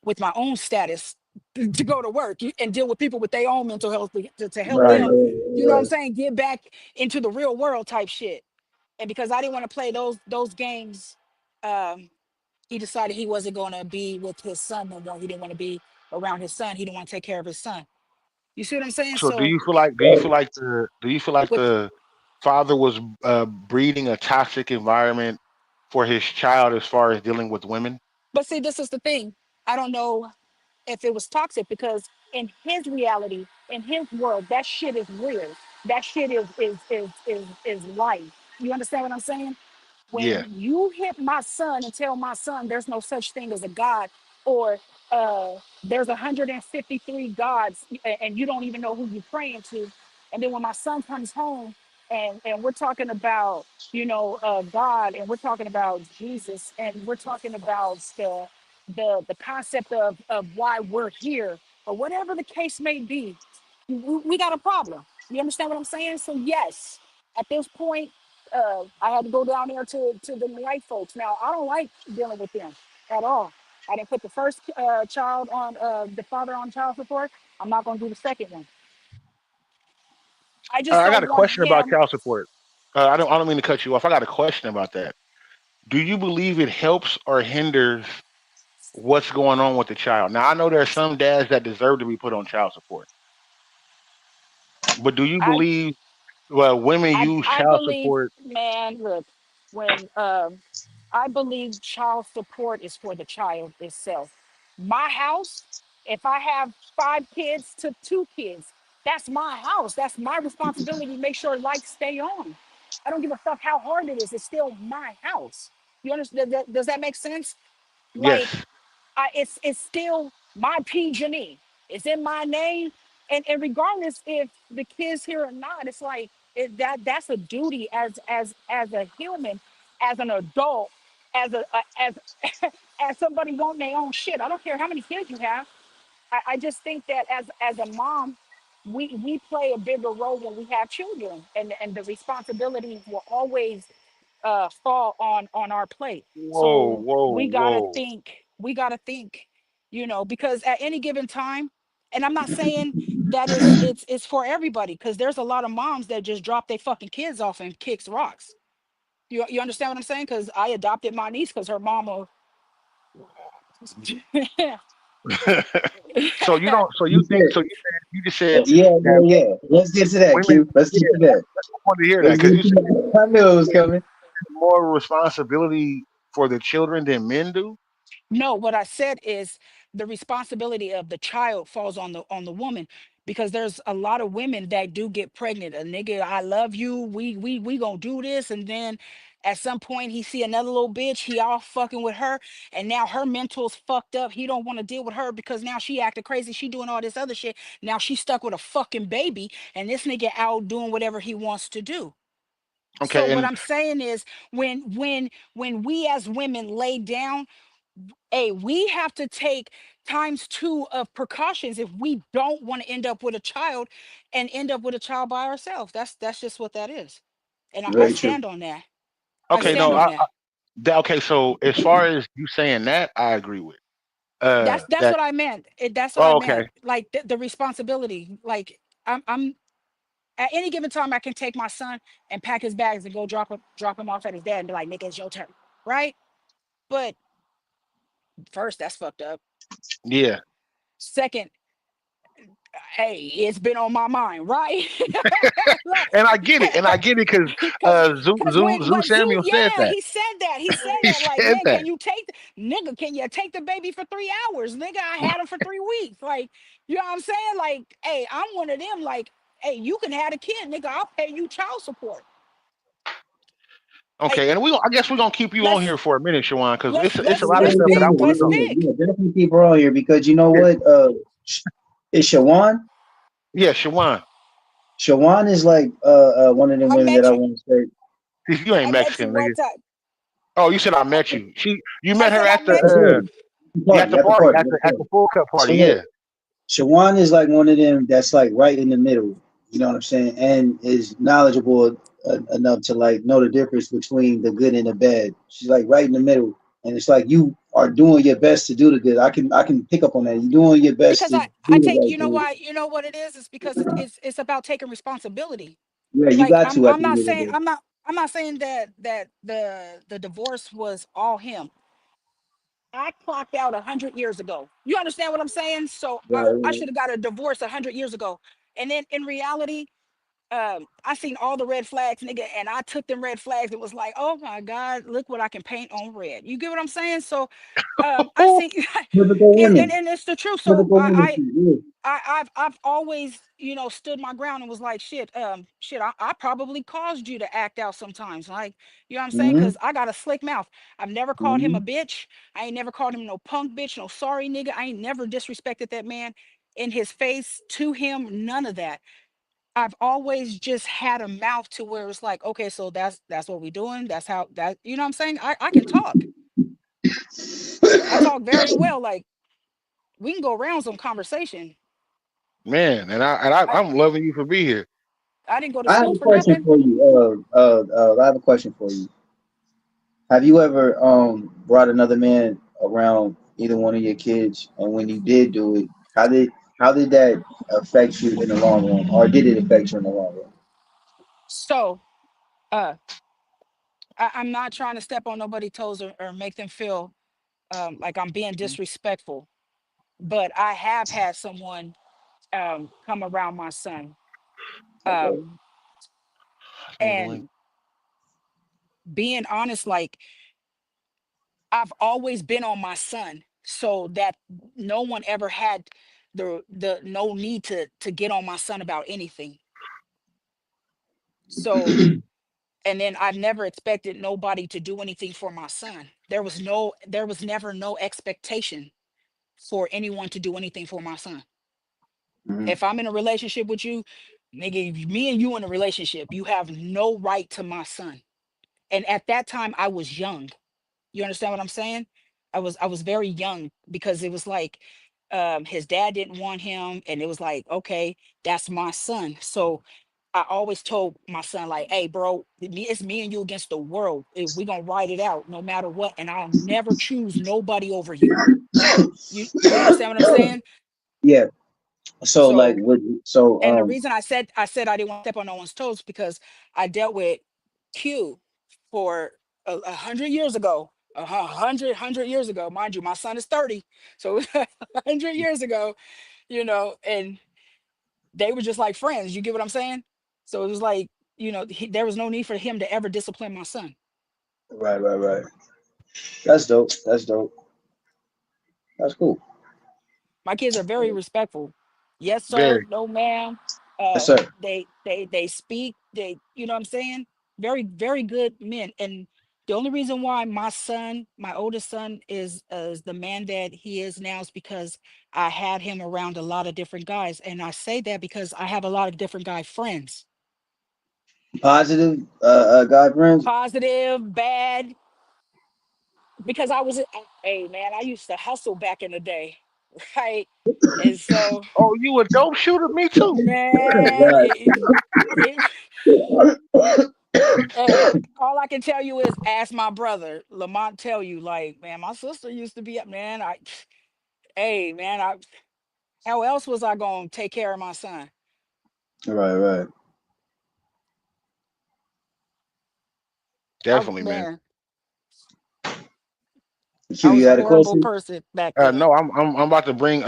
with my own status to go to work and deal with people with their own mental health to help right, Right. them, you know what I'm right, saying, get back into the real world type shit. And because I didn't want to play those games, um, he decided he wasn't going to be with his son no more. He didn't want to be around his son. He didn't want to take care of his son. You see what I'm saying? So So right. do you feel like with, the father was breeding a toxic environment for his child as far as dealing with women? but see, this is the thing. I don't know if it was toxic because in his reality, in his world, that shit is real. That shit is life. You understand what I'm saying? Yeah. When you hit my son and tell my son there's no such thing as a God, or there's 153 gods, and you don't even know who you're praying to. And then when my son comes home, and we're talking about, God, and we're talking about Jesus, and we're talking about the concept of why we're here, or whatever the case may be, we got a problem. You understand what I'm saying? So yes, at this point, I had to go down there to the white folks. Now I don't like dealing with them at all. I didn't put the first child on, the father on child support. I'm not going to do the second one. I just I got don't a want question about him. child support. I don't mean to cut you off. I got a question about that. Do you believe it helps or hinders what's going on with the child? Now I know there are some dads that deserve to be put on child support, but do you I believe well women I use I child believe, support? man, look, when I believe child support is for the child itself. My house, if I have 5 kids to 2 kids, that's my house. That's my responsibility to make sure lights stay on. I don't give a fuck how hard it is. It's still my house. You understand? Does that make sense? Like, Yes. it's still my PG&E. It's in my name, and regardless if the kids here or not, it's like that's a duty as a human, as an adult, as as somebody wanting their own shit. I don't care how many kids you have. I just think that as a mom, we play a bigger role when we have children, and the responsibility will always fall on our plate. Whoa, So whoa, whoa. we gotta think, because at any given time, and I'm not saying that it's for everybody, because there's a lot of moms that just drop their fucking kids off and kicks rocks. You understand what I'm saying? Because I adopted my niece because her mama So you don't. So You you think? So said, you just said yeah, that yeah, yeah. Let's get to that, women. Q. Let's Yeah, get to that. I want to hear that Let's because get to that. I knew it you was said coming. more responsibility for the children than men do. No, what I said is the responsibility of the child falls on the woman, because there's a lot of women that do get pregnant. A nigga, I love you. We gonna do this, and then at some point he see another little bitch. He all fucking with her, and now her mental's fucked up. He don't want to deal with her because now she acting crazy. She doing all this other shit. Now she's stuck with a fucking baby, and this nigga out doing whatever he wants to do. So Okay, what and I'm saying is, when we as women lay down, hey, we have to take times two of precautions if we don't want to end up with a child and end up with a child by ourselves. That's just what that is. And I Very true. stand on that. I okay, Very stand no, true. on that. okay. So as far as you saying that, I agree with. That's That. what I meant. That's what I Oh, okay. meant. Like the responsibility. Like I'm at any given time I can take my son and pack his bags and go drop him off at his dad and be like, nigga, it's your turn. Right? But first, that's fucked up. Yeah, Second, hey, it's been on my mind, right? Like, and I get it, and I get it because because Zoo when Zoo, Samuel said yeah, that. he said that. He said He that. Like, said man, that. nigga, can you take the baby for 3 hours? Nigga, I had him for 3 weeks. Like, you know what I'm saying? Like, hey, I'm one of them. Like, hey, you can have a kid, nigga. I'll pay you child support. Hey, Okay, and I guess we're gonna keep you on here let's for a minute, Shawan, because let's it's a let's lot of let's stuff that I pick. want to Let's know. pick. Yeah, definitely keep her on here because you know Yeah, what? Sh- is Shawan? yeah, Shawan, Shawan is like one of the I women that met I you. want to say. you ain't I met you Mexican, one nigga. time. Oh, you said I I, met you. You I met her said I at the met I you. did. yeah, at the At the party party, at the at the party. full cup So party. look, Yeah. Shawan is like one of them that's like right in the middle. You know what I'm saying? And is knowledgeable enough to like know the difference between the good and the bad. She's like right in the middle, and it's like you are doing your best to do the good. I can pick up on that. You're doing your best Because to do I the take, right you know thing. why, you know what it is? It's because it's about taking responsibility. Yeah, you Like got to at I'm the end not of the saying day. I'm not saying that the divorce was all him. I clocked out 100 years ago. You understand what I'm saying? So I Right, should have got a divorce 100 years ago. And then in reality, I seen all the red flags, nigga, and I took them red flags. It was like, oh my God, look what I can paint on red. You get what I'm saying? So I see, typical women. and it's the truth. So Typical women. Yeah. I've always, stood my ground and was like, shit, I probably caused you to act out sometimes. Like, you know what I'm saying? Mm-hmm. Because I got a slick mouth. I've never called him a Mm-hmm. bitch. I ain't never called him no punk bitch, no sorry nigga. I ain't never disrespected that man in his face, to him, none of that. I've always just had a mouth to where it's like, okay, so that's what we doing. That's how that, you know what I'm saying? I can talk. I talk very well. Like, we can go around some conversation. Man, I, I'm loving you for being here. I didn't go to I have school a for question nothing. for you. I have a question for you. Have you ever brought another man around either one of your kids, and when you did do it, how did that affect you in the long run, or did it affect you in the long run? So uh I'm not trying to step on nobody's toes, or make them feel like I'm being disrespectful, but I have had someone come around my son. Okay. Um Send me the link. and being honest, like, I've always been on my son, so that no one ever had the no need to get on my son about anything. So, and then I've never expected nobody to do anything for my son. There was never no expectation for anyone to do anything for my son. Mhm. If I'm in a relationship with you, nigga, if me and you in a relationship, you have no right to my son. And at that time I was young. You understand what I'm saying? I was very young, because it was like, his dad didn't want him, and it was like, okay, that's my son. So I always told my son, like, hey bro, it's me and you against the world. If we gonna ride it out no matter what, and I'll never choose nobody over you. You understand what I'm saying? Yeah. So like, So, would so and the reason I said I didn't want to step on no one's toes, because I dealt with Q for 100 years ago. hundred years ago, mind you. My son is 30, so 100 years ago, and they were just like friends. You get what I'm saying? So it was like, there was no need for him to ever discipline my son. Right, right, right. That's dope. That's dope. That's cool. My kids are very respectful. Yes, sir. Very. No, ma'am. Yes, sir. They speak. You know what I'm saying? Very, very good men. And the only reason why my son, my oldest son, is the man that he is now is because I had him around a lot of different guys. And I say that because I have a lot of different guy friends, Positive, guy friends. positive, bad. Because hey man, I used to hustle back in the day, right? And so, Oh, you a dope shooter? Me too. man, Right. it hey, all I can tell you is ask my brother Lamont. Tell you, like, man, my sister used to be up, man. Hey man, how else was I gonna take care of my son? Right, right. Definitely, man. Man, I Q, was you a had a horrible question? person back then. No, I'm about to bring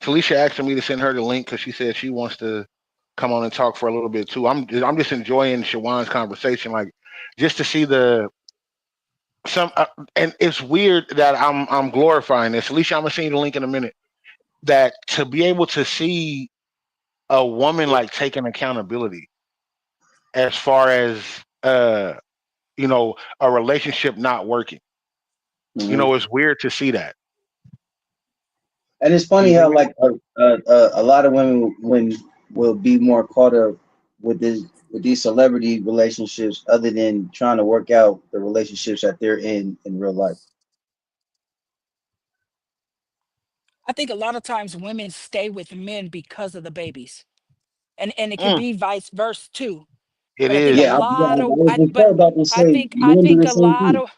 Talisha asking me to send her the link because she said she wants to come on and talk for a little bit too. I'm just enjoying Shawan's conversation, like just to see the some and it's weird that I'm glorifying this. Talisha, I'm gonna send you the link in a minute. That to be able to see a woman like taking accountability as far as a relationship not working. Hmm. It's weird to see that. And it's You funny dig how me? like a lot of women when will be more caught up with this with these celebrity relationships other than trying to work out the relationships that they're in real life. I think a lot of times women stay with men because of the babies, and it could Mm, be vice versa too. it But I think a is. Yeah, lot I of was I just but about to I say think I men do think the a same lot thing. of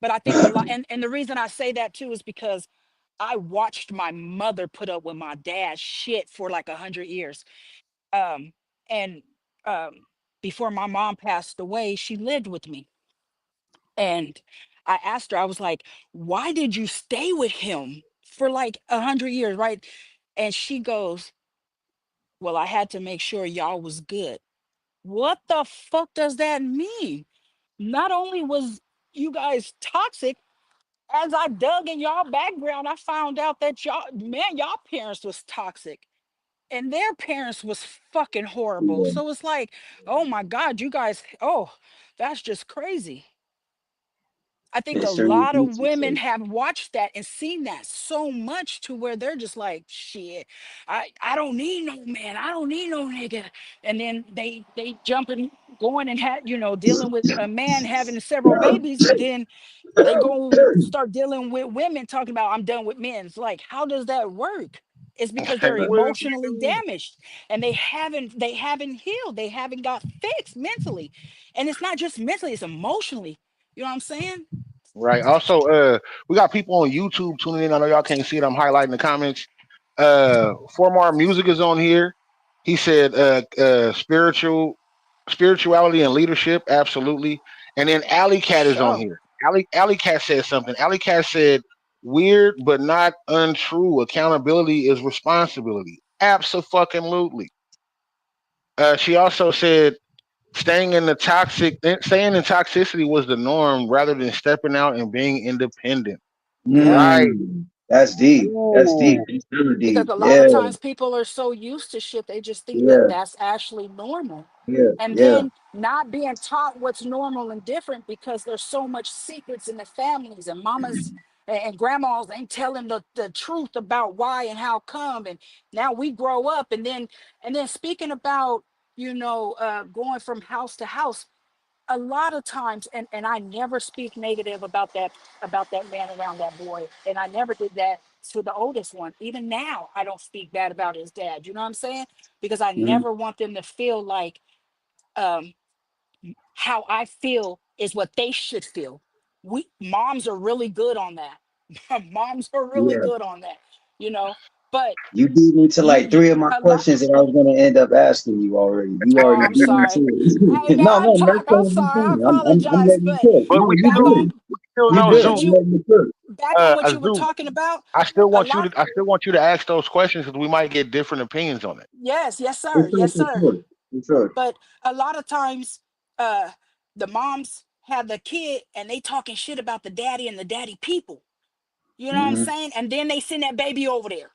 but I think a lot, and the reason I say that too is because I watched my mother put up with my dad shit for like 100 years. Um and um Before my mom passed away, she lived with me. And I asked her, I was like, why did you stay with him for like 100 years, right? And she goes, well, I had to make sure y'all was good. What the fuck does that mean? Not only was you guys toxic, as I dug in y'all background, I found out that y'all parents was toxic and their parents was fucking horrible. Yeah, So it's like, oh my God, you guys, oh, that's just crazy. I think a extremely lot of women decent. have watched that and seen that so much to where they're just like, shit, I don't need no man. I don't need no nigga. And then they jumping, going and dealing with a man having several babies, and then they go start dealing with women talking about I'm done with men. It's like, how does that work? It's because they're What is emotionally you? damaged and they haven't healed. They haven't got fixed mentally. And it's not just mentally, it's emotionally. You know what I'm saying? Right. Also, we got people on YouTube tuning in. I know y'all can't see it. I'm highlighting the comments. Formar Music is on here. He said, spirituality and leadership, absolutely. And then Alley For Cat is on sure. here. Alley Cat said something. Alley Cat said, weird but not untrue. Accountability is responsibility. Absolutely. She also said, staying in toxicity was the norm rather than stepping out and being independent. Yep. Right. That's deep. That's deep. Ooh. That's really Because deep. a lot Yeah, of times people are so used to shit, they just think that yeah, that's actually normal. yeah, And yeah. then not being taught what's normal and different because there's so much secrets in the families, and mamas and grandmas ain't telling the truth about why and how come. And now we grow up, and then speaking about, going from house to house, a lot of times, and I never speak negative about that man around that boy, and I never did that to the oldest one. Even now I don't speak bad about his dad, you know what I'm saying? Because I Hmm. never want them to feel like um how I feel is what they should feel. We moms are really good on that. Moms are really Yeah. good on that, you know but You beat me to like you three of my a lot. questions that I was going to end up asking you already. You Oh, already I'm beat me sorry. to Hey it. man, No, no, that's I'm totally sorry, I fine. I'm apologize, letting you but cook. But No, we you back still on good. still You know back on good. what Zoo. You you know, you good. back on what you were Zoo. talking about. I still A want you lot. to. I still want you to ask those questions because we might get different opinions on it. Yes, yes, For sir. sure, Yes, for sir. sure. For sure. But a lot of times, uh, the moms have the kid and they talking shit about the daddy and the daddy people. You know what I'm Hmm. saying? And then they send that baby over there.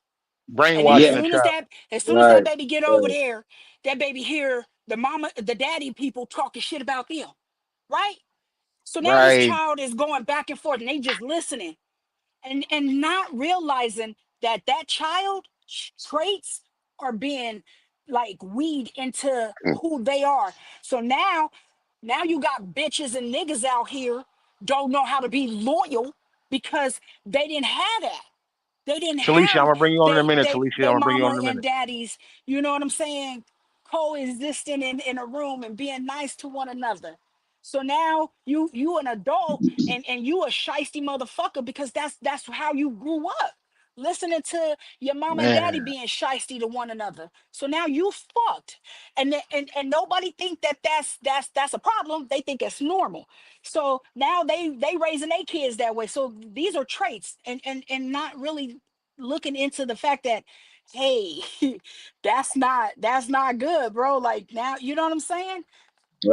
And then Brainwashing Yeah. the child. as soon as that Right. baby get over Right. there, that baby hear the mama, the daddy people talking shit about them, right? So now this Right. child is going back and forth, and they just listening and not realizing that that child traits are being like weed into who they are. So now you got bitches and niggas out here don't know how to be loyal because they didn't have that. They didn't Talisha, I'm have gonna bring you on in a minute. Talisha, I'm they gonna bring you on mama in a and minute. daddies, you know what I'm saying, coexisting in a room and being nice to one another. So now you an adult and you a shisty motherfucker because that's how you grew up. Listening to your mom and daddy Man, being shisty to one another. So now you fucked. And nobody think that that's a problem. They think it's normal. So now they raising their kids that way. So these are traits and not really looking into the fact that, hey, that's not good, bro. Like now, you know what I'm saying?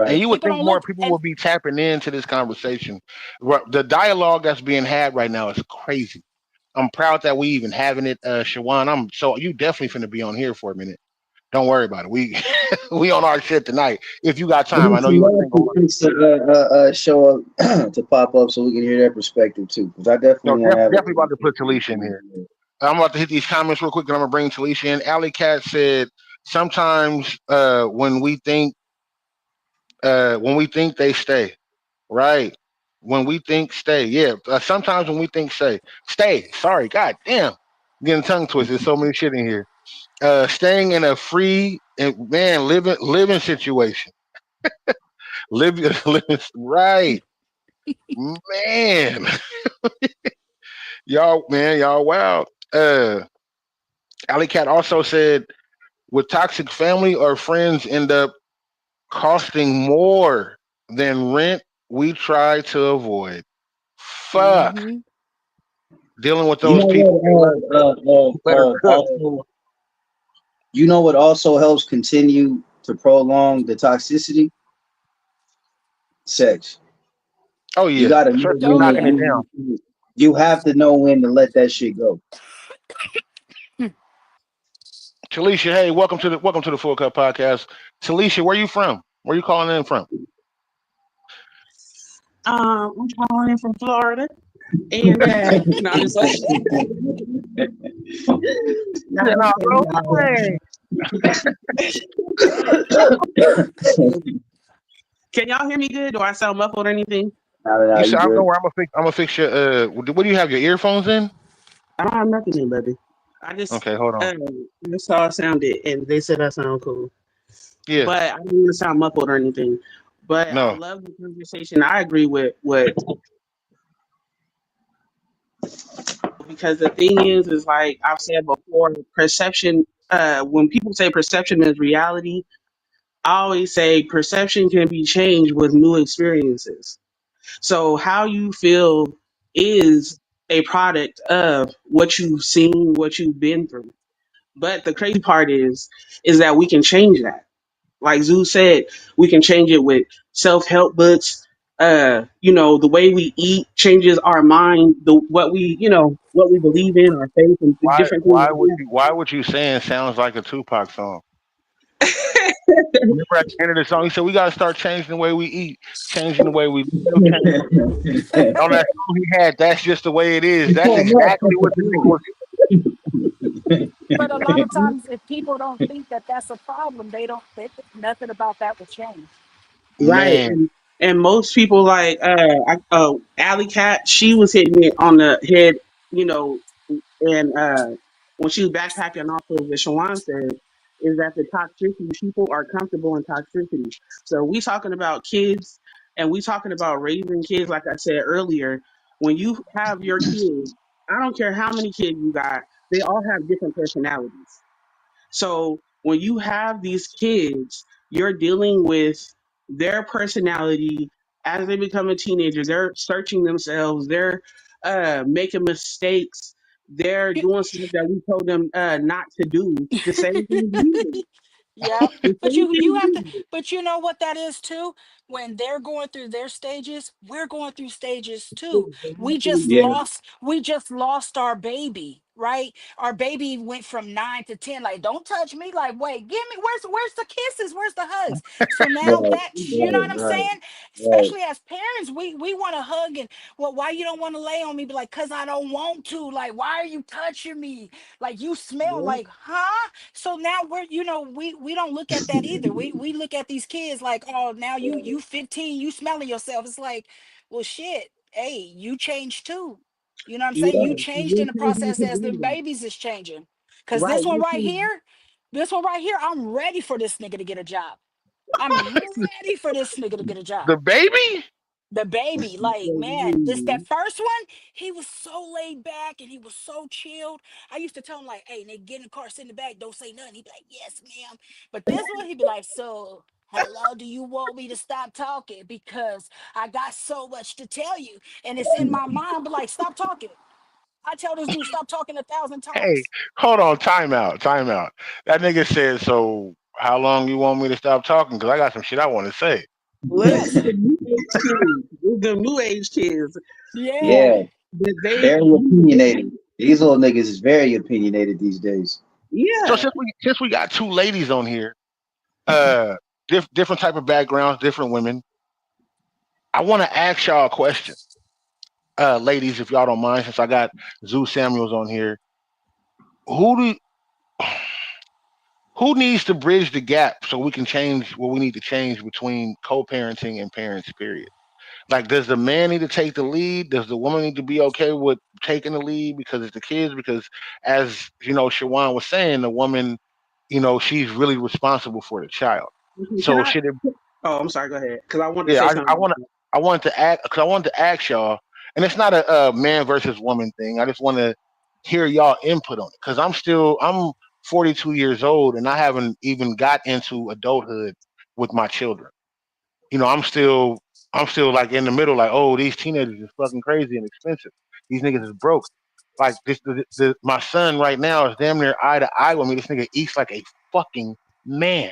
and Right. you would People think don't more look people and would be tapping into this conversation. The dialogue that's being had right now is crazy. I'm proud that we even having it, Shawan. I'm so you definitely finna be on here for a minute. Don't worry about it. We we on our shit tonight. If you got I time, I need know some you a more single. freaks to show up to pop up so we can hear their perspective too. Because I No, definitely want to have a definitely about to put conversation with Talisha in here. them. I'm about to hit these comments real quick, and I'm gonna bring Talisha in. Alley Cat said sometimes when we think they stay. Right. When we think stay. Yeah. Sometimes when we think stay. Sorry. God damn. I'm getting tongue twisted. There's so many shit in here. Staying in a free and man living situation. Living living right. Man. Y'all wow. Alley Cat also said with toxic family or friends end up costing more than rent we try to avoid. Fuck. mm-hmm. Dealing with You those know people, you better what? cook. Also, you know what also helps continue to prolong the toxicity? Sex. Oh You yeah, gotta know especially when Oh to knocking yeah. it down. you have to know when to let that shit go. Talisha, hey, welcome to the Full Cup Podcast. Talisha, where you from? Where you calling in from? I'm calling in from Florida, and no, I'm just like, no, Yeah, I'm no, kidding. no way. Can y'all hear me good? Do I sound muffled or anything? No, You you said I don't know good. where I'm gonna fix your. What do you have your earphones in? I don't have nothing in, baby. I just Okay, hold on. uh, that's how I sounded, and they said I sound cool, Yeah, but I don't want to sound muffled or anything. But I no. love the conversation. I agree with what because the thing is like I've said before, perception. When people say perception is reality, I always say perception can be changed with new experiences. So how you feel is a product of what you've seen, what you've been through. But the crazy part is that we can change that. Like Zeus said, we can change it with self-help books. The way we eat changes our mind, the what we, what we believe in, our faith and different things like Why would you saying sounds like a Tupac song? that. Remember at the end of the song, he said we gotta start changing the way we eat, changing the way we live, change. On that song he had, that's just the way it is. That's exactly what the nigga was. But a lot of times, if people don't think that that's a problem, they think nothing about that will change. Right. Man, And most people like Alley Cat, she was hitting it on the head, you know, and when she was backpacking off of what Shawan said, is that the toxicity people are comfortable in toxicity. So we talking about kids and we talking about raising kids, like I said earlier, when you have your kids, I don't care how many kids you got, they all have different personalities. So when you have these kids, you're dealing with their personality as they become a teenager, they're searching themselves, they're making mistakes, they're doing stuff that we told them not to do. The same thing we did. Yep. The But same you thing have we to, did. but you know what that is too? When they're going through their stages, we're going through stages too. Yeah. We just lost our baby, right? Our baby went from 9 to 10. Like, don't touch me. Like, wait, give me where's the kisses? Where's the hugs? So now Right. that's, you know Right. what I'm Right. saying? Right. Especially as parents, we want to hug and, well, why you don't want to lay on me? Be like, cause I don't want to. Like, why are you touching me? Like, you smell Yeah. like, huh? So now we're, we don't look at that either. We look at these kids like, oh, now you 15, you smelling yourself. It's like, well, shit. Hey, you changed too. You know what I'm saying? Yeah. You changed We're in the changing process as the together. babies is changing. Cause Right. this one right here, I'm ready for this nigga to get a job. I'm ready for this nigga to get a job. The baby? The baby, like, man, this that first one, he was so laid back and he was so chilled. I used to tell him like, hey, nigga, get in the car, sit in the back, don't say nothing. He'd be like, yes, ma'am. But this one, he'd be like, so hello, do you want me to stop talking? Because I got so much to tell you. And it's in my mind, but like, stop talking. I tell this dude, stop talking 1,000 Hey, times. hold on, time out, time out. That nigga said, so how long you want me to stop talking? Because I got some shit I want to say. Look, it's Yes. the new age kids. It's the new age kids. But Yeah. Yeah. but Very opinionated. These little niggas is very opinionated these days. So yeah. since we got two ladies on here, uh, different type of backgrounds, different women, I want to ask y'all a question, ladies, if y'all don't mind, since I got Zeus Samuels on here. Who do who needs to bridge the gap so we can change what we need to change between co-parenting and parents? Period. Like, does the man need to take the lead? Does the woman need to be okay with taking the lead because it's the kids? Because, as Shawan was saying, the woman, she's really responsible for the child. Okay, can So I? should it? Oh, I'm sorry. Go ahead. Because I wanted to Yeah, say I something. want to. I wanted to ask because I wanted to ask y'all, and it's not a man versus woman thing. I just want to hear y'all input on it because I'm 42 years old and I haven't even got into adulthood with my children. I'm still like in the middle, like, oh, these teenagers is fucking crazy and expensive. These niggas is broke. Like my son right now is damn near eye to eye with me. This nigga eats like a fucking man.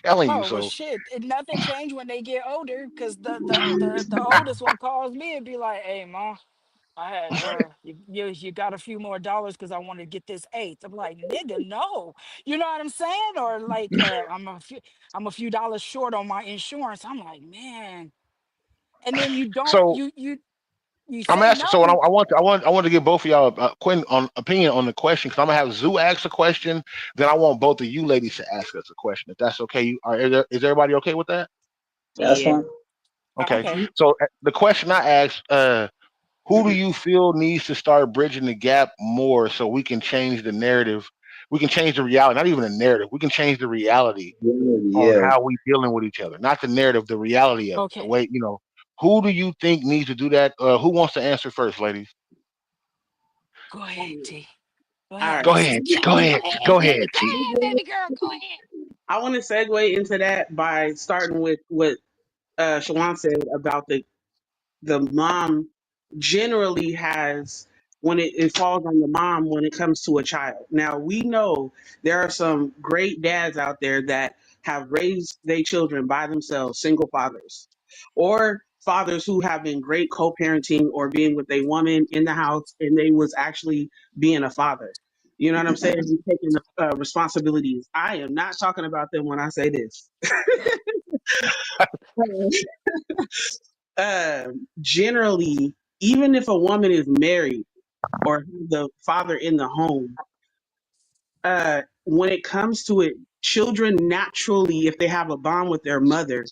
Telling you Oh well, so. shit. Nothing changed when they get older, because the oldest one calls me and be like, "Hey, ma, I had you got a few more dollars because I wanted to get this eighth." I'm like, "Nigga, no." You know what I'm saying? Or like, I'm a few dollars short on my insurance. I'm like, man. And then you don't So you I'm say asking. So what no. I want to give both of y'all Quinn on opinion on the question because I'm gonna have Zoo ask a question. Then I want both of you ladies to ask us a question. If that's okay, is everybody okay with that? That's Yeah. fine. Okay. Okay. So the question I asked, who do you feel needs to start bridging the gap more so we can change the narrative? We can change the reality, not even the narrative. We can change the reality Yeah. on Yeah. how we dealing with each other, not the narrative, the reality of it. The Okay. way. Who do you think needs to do that? Who wants to answer first, ladies? Go ahead, All T. Go ahead, Go right. Mrs. ahead. Go Go ahead. ahead, Go baby. ahead, Go T. ahead, baby girl. Go ahead. I want to segue into that by starting with what Shawan said about the mom generally has when it falls on the mom when it comes to a child. Now we know there are some great dads out there that have raised their children by themselves, single fathers, or fathers who have been great co-parenting or being with a woman in the house and they was actually being a father. You know what I'm saying? And taking the responsibilities. I am not talking about them when I say this. Generally, even if a woman is married or the father in the home, when it comes to it, children naturally, if they have a bond with their mother,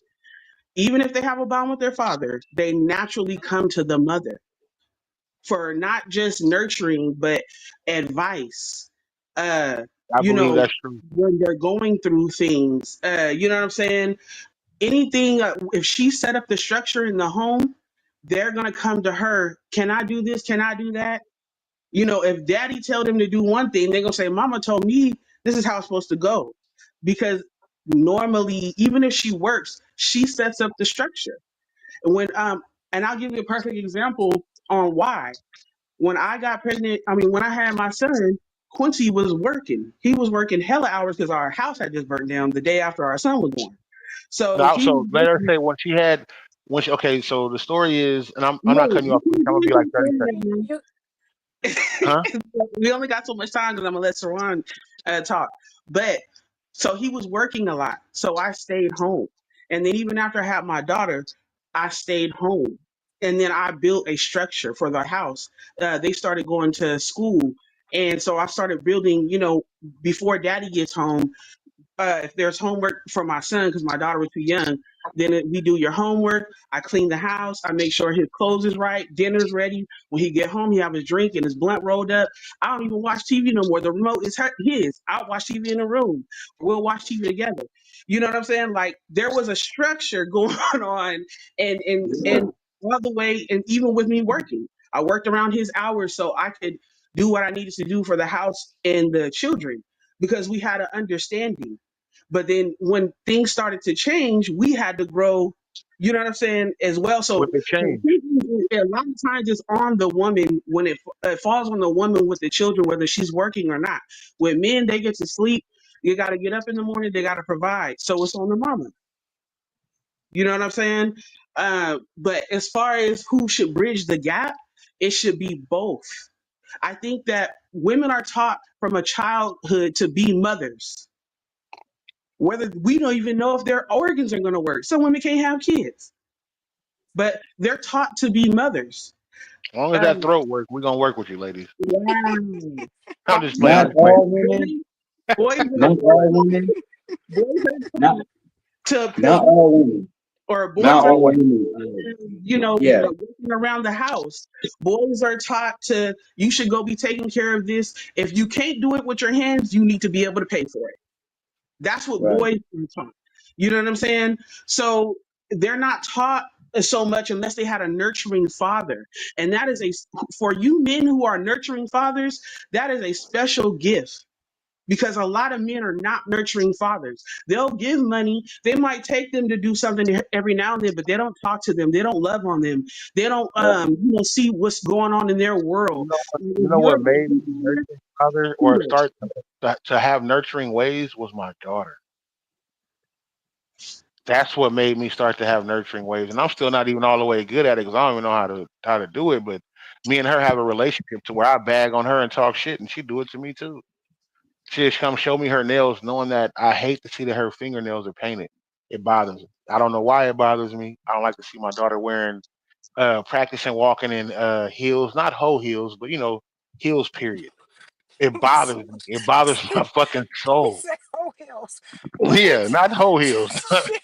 even if they have a bond with their father, they naturally come to the mother for not just nurturing, but advice. Uh, I you believe know, that's true. when they're going through things, you know what I'm saying? Anything, if she set up the structure in the home, they're going to come to her. Can I do this? Can I do that? You know, if daddy tell them to do one thing, they're going to say, mama told me this is how it's supposed to go. Because normally, even if she works, she sets up the structure. And I'll give you a perfect example on why. When I got pregnant, I mean, when I had my son, Quincy was working. He was working hella hours because our house had just burnt down the day after our son was born. So Now, he was so let her working. say when she had when she okay. So the story is, and I'm No, not cutting you we off. can I'm go gonna be into like the 30 story seconds. right You Huh? we only got so much time because I'm gonna let Saran talk. But so he was working a lot, so I stayed home. And then even after I had my daughter, I stayed home. And then I built a structure for the house. They started going to school, and so I started building. Before Daddy gets home, if there's homework for my son because my daughter was too young, then we do your homework. I clean the house. I make sure his clothes is right, dinner's ready. When he get home, he have his drink and his blunt rolled up. I don't even watch TV no more. The remote is his. I'll watch TV in the room. We'll watch TV together. You know what I'm saying? Like there was a structure going on, and Yeah. all the way, and even with me working, I worked around his hours so I could do what I needed to do for the house and the children because we had an understanding. But then when things started to change, we had to grow, you know what I'm saying, as well. So, With the so change. a lot of times it's on the woman when it falls on the woman with the children, whether she's working or not. With men, they get to sleep. You got to get up in the morning. They got to provide. So it's on the mama. You know what I'm saying? But as far as who should bridge the gap, it should be both. I think that women are taught from a childhood to be mothers, whether we don't even know if their organs are going to work. Some women can't have kids, but they're taught to be mothers. As long as that Um, throat works, we're gonna work with you, ladies. wow. I'm just playing. I'm Not just playing. Boys, all women. boys are Not taught, all women. boys are Not taught to not all provide, women. or Not boys are All all women. women. Yeah. working around the house. Boys are taught to, you should go be taking care of this. If you can't do it with your hands, you need to be able to pay for it. That's what Right. boys are taught. You know what I'm saying? So they're not taught so much unless they had a nurturing father. And that is for you men who are nurturing fathers, that is a special gift because a lot of men are not nurturing fathers. They'll give money. They might take them to do something every now and then, but they don't talk to them. They don't love on them. They don't Right. see what's going on in their You world. know what? If You know you're what a made good me nurturing father or father, start to have nurturing ways was my daughter. That's what made me start to have nurturing ways, and I'm still not even all the way good at it because I don't even know how to do it. But me and her have a relationship to where I bag on her and talk shit, and she do it to me too. She just come show me her nails, knowing that I hate to see that her fingernails are painted. It bothers me. I don't know why it bothers me. I don't like to see my daughter wearing practicing walking in heels, not whole heels, but heels. Period. It bothers so, me. It bothers my fucking he soul. said, "Oh hills, Yeah, what? not whole heels. Shit,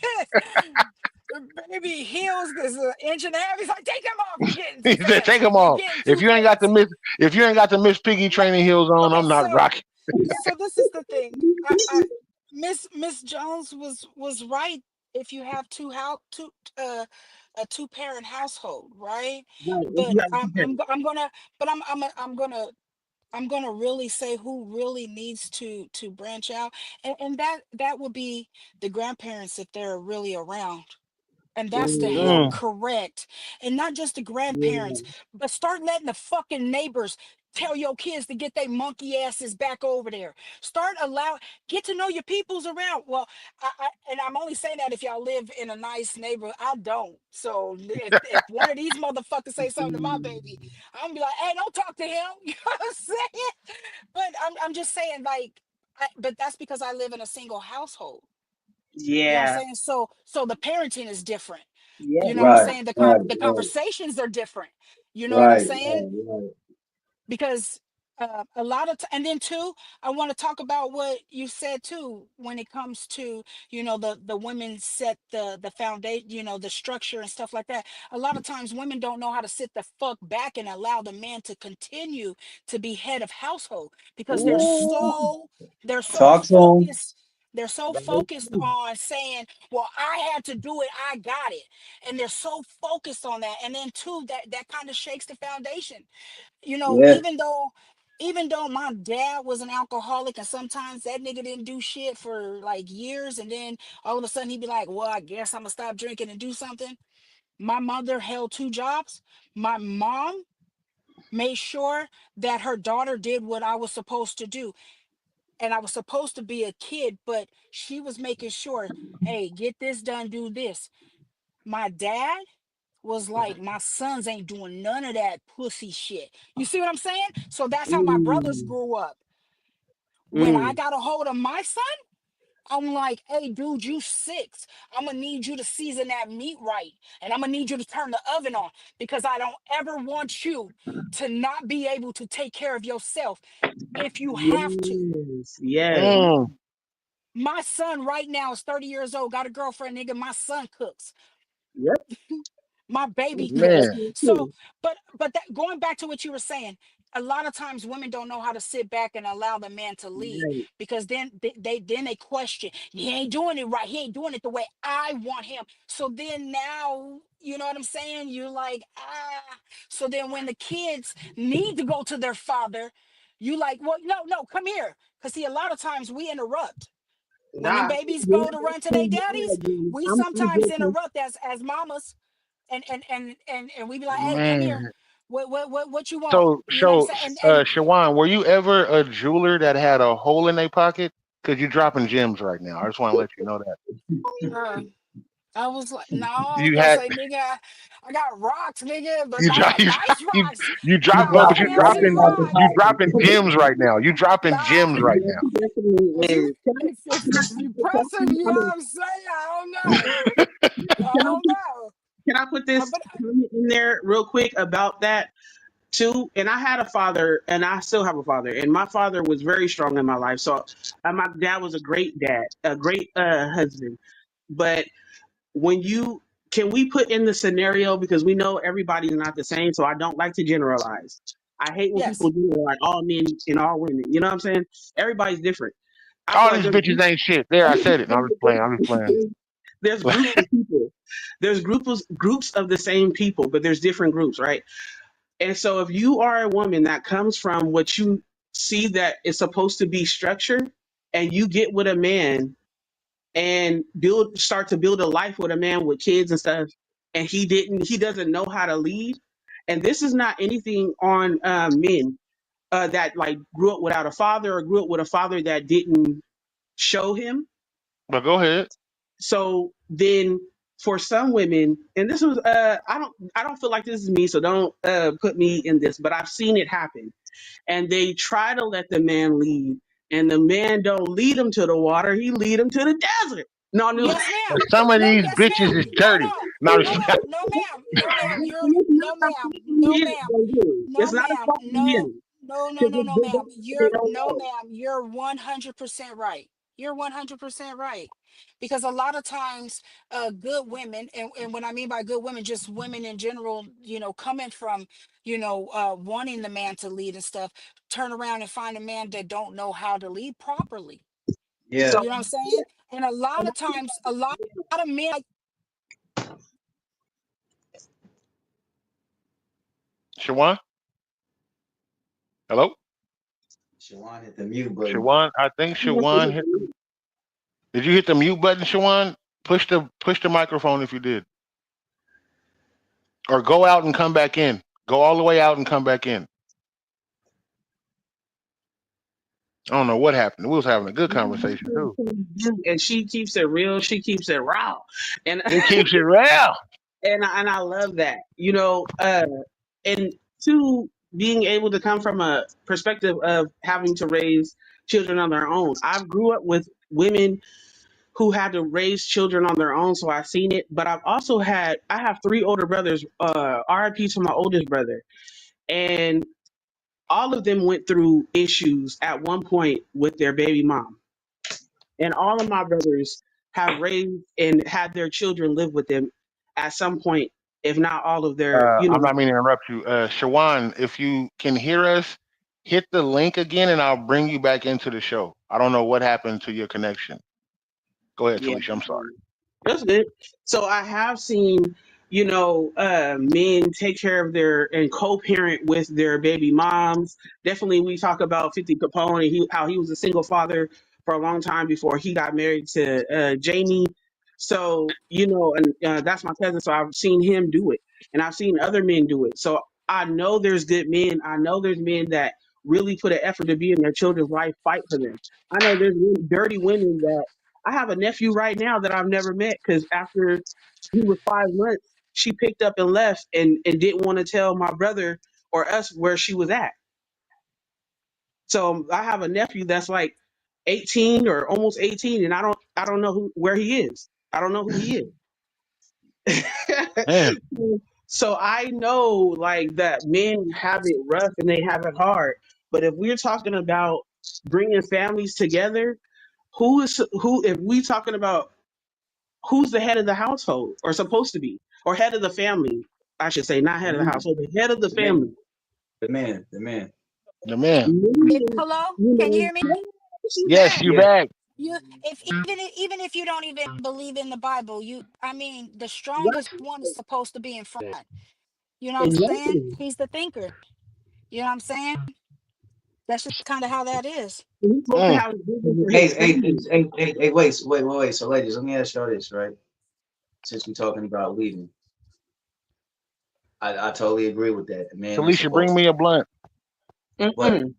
baby heels is an inch and a half." He's like, "Take them off. You're getting He too said, fast. take them You're off. getting If too you ain't got the fancy." miss, if you ain't got the Miss Piggy No, training heels on, okay. I'm not rocking. So this is the thing. Miss Jones was right. If you have a two parent household, right? right, if But you have a parent. I'm gonna, but I'm gonna really say who really needs to branch out, and that would be the grandparents if they're really around, and that's the Mm, help Mm. correct. And not just the grandparents, yeah, but start letting the fucking neighbors tell your kids to get their monkey asses back over there. Start allow Get to know your peoples around. Well, and I'm only saying that if y'all live in a nice neighborhood. I don't. So if one of these motherfuckers say something to my baby, I'm gonna be like, hey, don't talk to him. You know what I'm saying? But I'm just saying, like, but that's because I live in a single household. You know what I'm yeah, saying? So the parenting is different. You know yeah. what I'm Right. saying? Right. The Right. conversations are different. You know what I'm Right. saying? Right. Because a lot of and then too, I want to talk about what you said too when it comes to, the women set the foundation, the structure and stuff like that. A lot of times women don't know how to sit the fuck back and allow the man to continue to be head of household because Ooh. they're so Talk to 'em. focused. They're so focused on saying, well, I had to do it, I got it. And they're so focused on that. And then too, that kind of shakes the foundation, Yeah. even though, Even though my dad was an alcoholic and sometimes that nigga didn't do shit for like years, and then all of a sudden he'd be like, well, I guess I'm gonna stop drinking and do something. My mother held two jobs. My mom made sure that her daughter did what I was supposed to do. And I was supposed to be a kid, but she was making sure, hey, get this done, do this. My dad was like, my sons ain't doing none of that pussy shit. You see what I'm saying? So that's how my brothers Mm, grew up. When I mm, got a hold of my son, I'm like, hey, dude, you six. I'm gonna need you to season that meat right. And I'm gonna need you to turn the oven on because I don't ever want you to not be able to take care of yourself if you have to. yes, yes. Mm, My son right now is 30 years old, got a girlfriend, nigga. My son cooks. Yep. My baby That's cooks. man. me So, too. but that, going back to what you were saying, a lot of times women don't know how to sit back and allow the man to lead Right. because then they question, he ain't doing it right, he ain't doing it the way I want him. So then now, you know what I'm saying, you're like, ah. So then when the kids need to go to their father, you like, well, no, come here. Because see, a lot of times we interrupt when them Nah, babies you're go not to gonna run to their prove my daddies. idea. We I'm sometimes guilty. interrupt as mamas, and we be like, hey, come here. Man. What you want? So, You know what I'm saying? Shawan, were you ever a jeweler that had a hole in their pocket? Because you're dropping gems right now. I just want to let you know that. Uh, I was like, no, I was You gonna had say, nigga, I got rocks, nigga, but you I drop got nice rocks. you I drop got no, Wow, but wow, fancy out the you rocks. dropping pocket. gems right now. You dropping Nah, gems right Yes, now. he definitely if you, is. if it's impressive, you know what I'm saying? I don't know. I Can I don't know. can I put this But comment in there real quick about that too? And I had a father, and I still have a father, and my father was very strong in my life. So my dad was a great dad, a great husband. But when you can we put in the scenario because we know everybody's not the same, so I don't like to generalize. I hate when people yes, do like all men and all women. You know what I'm saying? Everybody's different. I feel All like these bitches ain't shit. There, I said it. No, I'm just playing. I'm just playing. there's groups of people. There's groups of the same people, but there's different groups, right? And so if you are a woman that comes from what you see that is supposed to be structure, and you get with a man and start to build a life with a man with kids and stuff, and he doesn't know how to lead. And this is not anything on men that like grew up without a father or grew up with a father that didn't show him. But go ahead. So then for some women, and this was I don't feel like this is me, so don't put me in this, but I've seen it happen. And they try to let the man lead, and the man don't lead them to the water, he lead them to the desert. No, no. yes, And ma'am. some of No, these yes, bitches ma'am. is No, dirty. no, No, I'm no, just no, no, ma'am. No, ma'am. You're It's no, not a ma'am. fault on No, him ma'am. or him. No, It's not a ma'am. fault on No, him no, because ma'am. they You're don't no, know. ma'am. You're 100% right. You're 100% right. Because a lot of times, good women, and what I mean by good women, just women in general, coming from, wanting the man to lead and stuff, turn around and find a man that don't know how to lead properly. So Yeah, You know what I'm saying? And a lot of times, a lot of men like, Shawan. Hello, Shawan hit the mute button. Shawan. I think Shawan hit the. Did you hit the mute button, Shawan? Push the microphone if you did, or go out and come back in. Go all the way out and come back in. I don't know what happened. We was having a good conversation too. and she keeps it real, she keeps it raw. And He keeps it real. and I love that. And two, being able to come from a perspective of having to raise children on their own. I grew up with women who had to raise children on their own, so I've seen it. But I have three older brothers, RIP to my oldest brother. And all of them went through issues at one point with their baby mom. And all of my brothers have raised and had their children live with them at some point, if not all of their, I'm not meaning to interrupt you. Shawan, if you can hear us, hit the link again and I'll bring you back into the show. I don't know what happened to your connection. Go ahead, yeah, Talisha. I'm sorry. that's good. So I have seen. men take care of their and co-parent with their baby moms. Definitely, we talk about 50 Capone and how he was a single father for a long time before he got married to Jamie. So, and that's my cousin. So I've seen him do it, and I've seen other men do it. So I know there's good men. I know there's men that really put an effort to be in their children's life, fight for them. I know there's dirty women that I have a nephew right now that I've never met because after he was 5 months, she picked up and left and didn't want to tell my brother or us where she was at. So I have a nephew that's like 18 or almost 18, and I don't know where he is. I don't know who he is. Man, So I know like that men have it rough and they have it hard. But if we're talking about bringing families together, who if we talking about who's the head of the household or supposed to be or head of the family, I should say, not The head of the man, household, the head of the the man, family. the man, the man. the man. Hello, can you You hear me? know, she's Yes, back. you Yeah, back. You, if even if you don't even believe in the Bible, I mean, the strongest Right. one is supposed to be in front. You know what I'm saying? Exactly. He's the thinker. You know what I'm saying? That's just kind of how that is. And he's supposed to Mm. have a vision for hey, his hey, hey, family. hey, hey, hey, wait. So, ladies, let me ask y'all this, right? Since we're talking about leading, I totally agree with that. The man is Talisha, bring supposed me to, a blunt. but Mm-mm.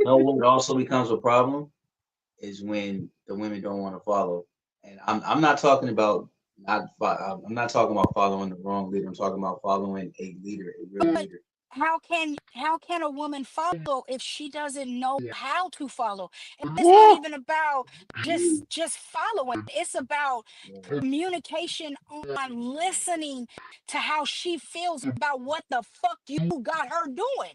what also becomes a problem is when the women don't want to follow. And I'm not talking about I'm not talking about following the wrong leader. I'm talking about following a leader, a real But leader. how can a woman follow if she doesn't know how to follow? And it's not Woo. even about just following. It's about communication on listening to how she feels about what the fuck you got her doing.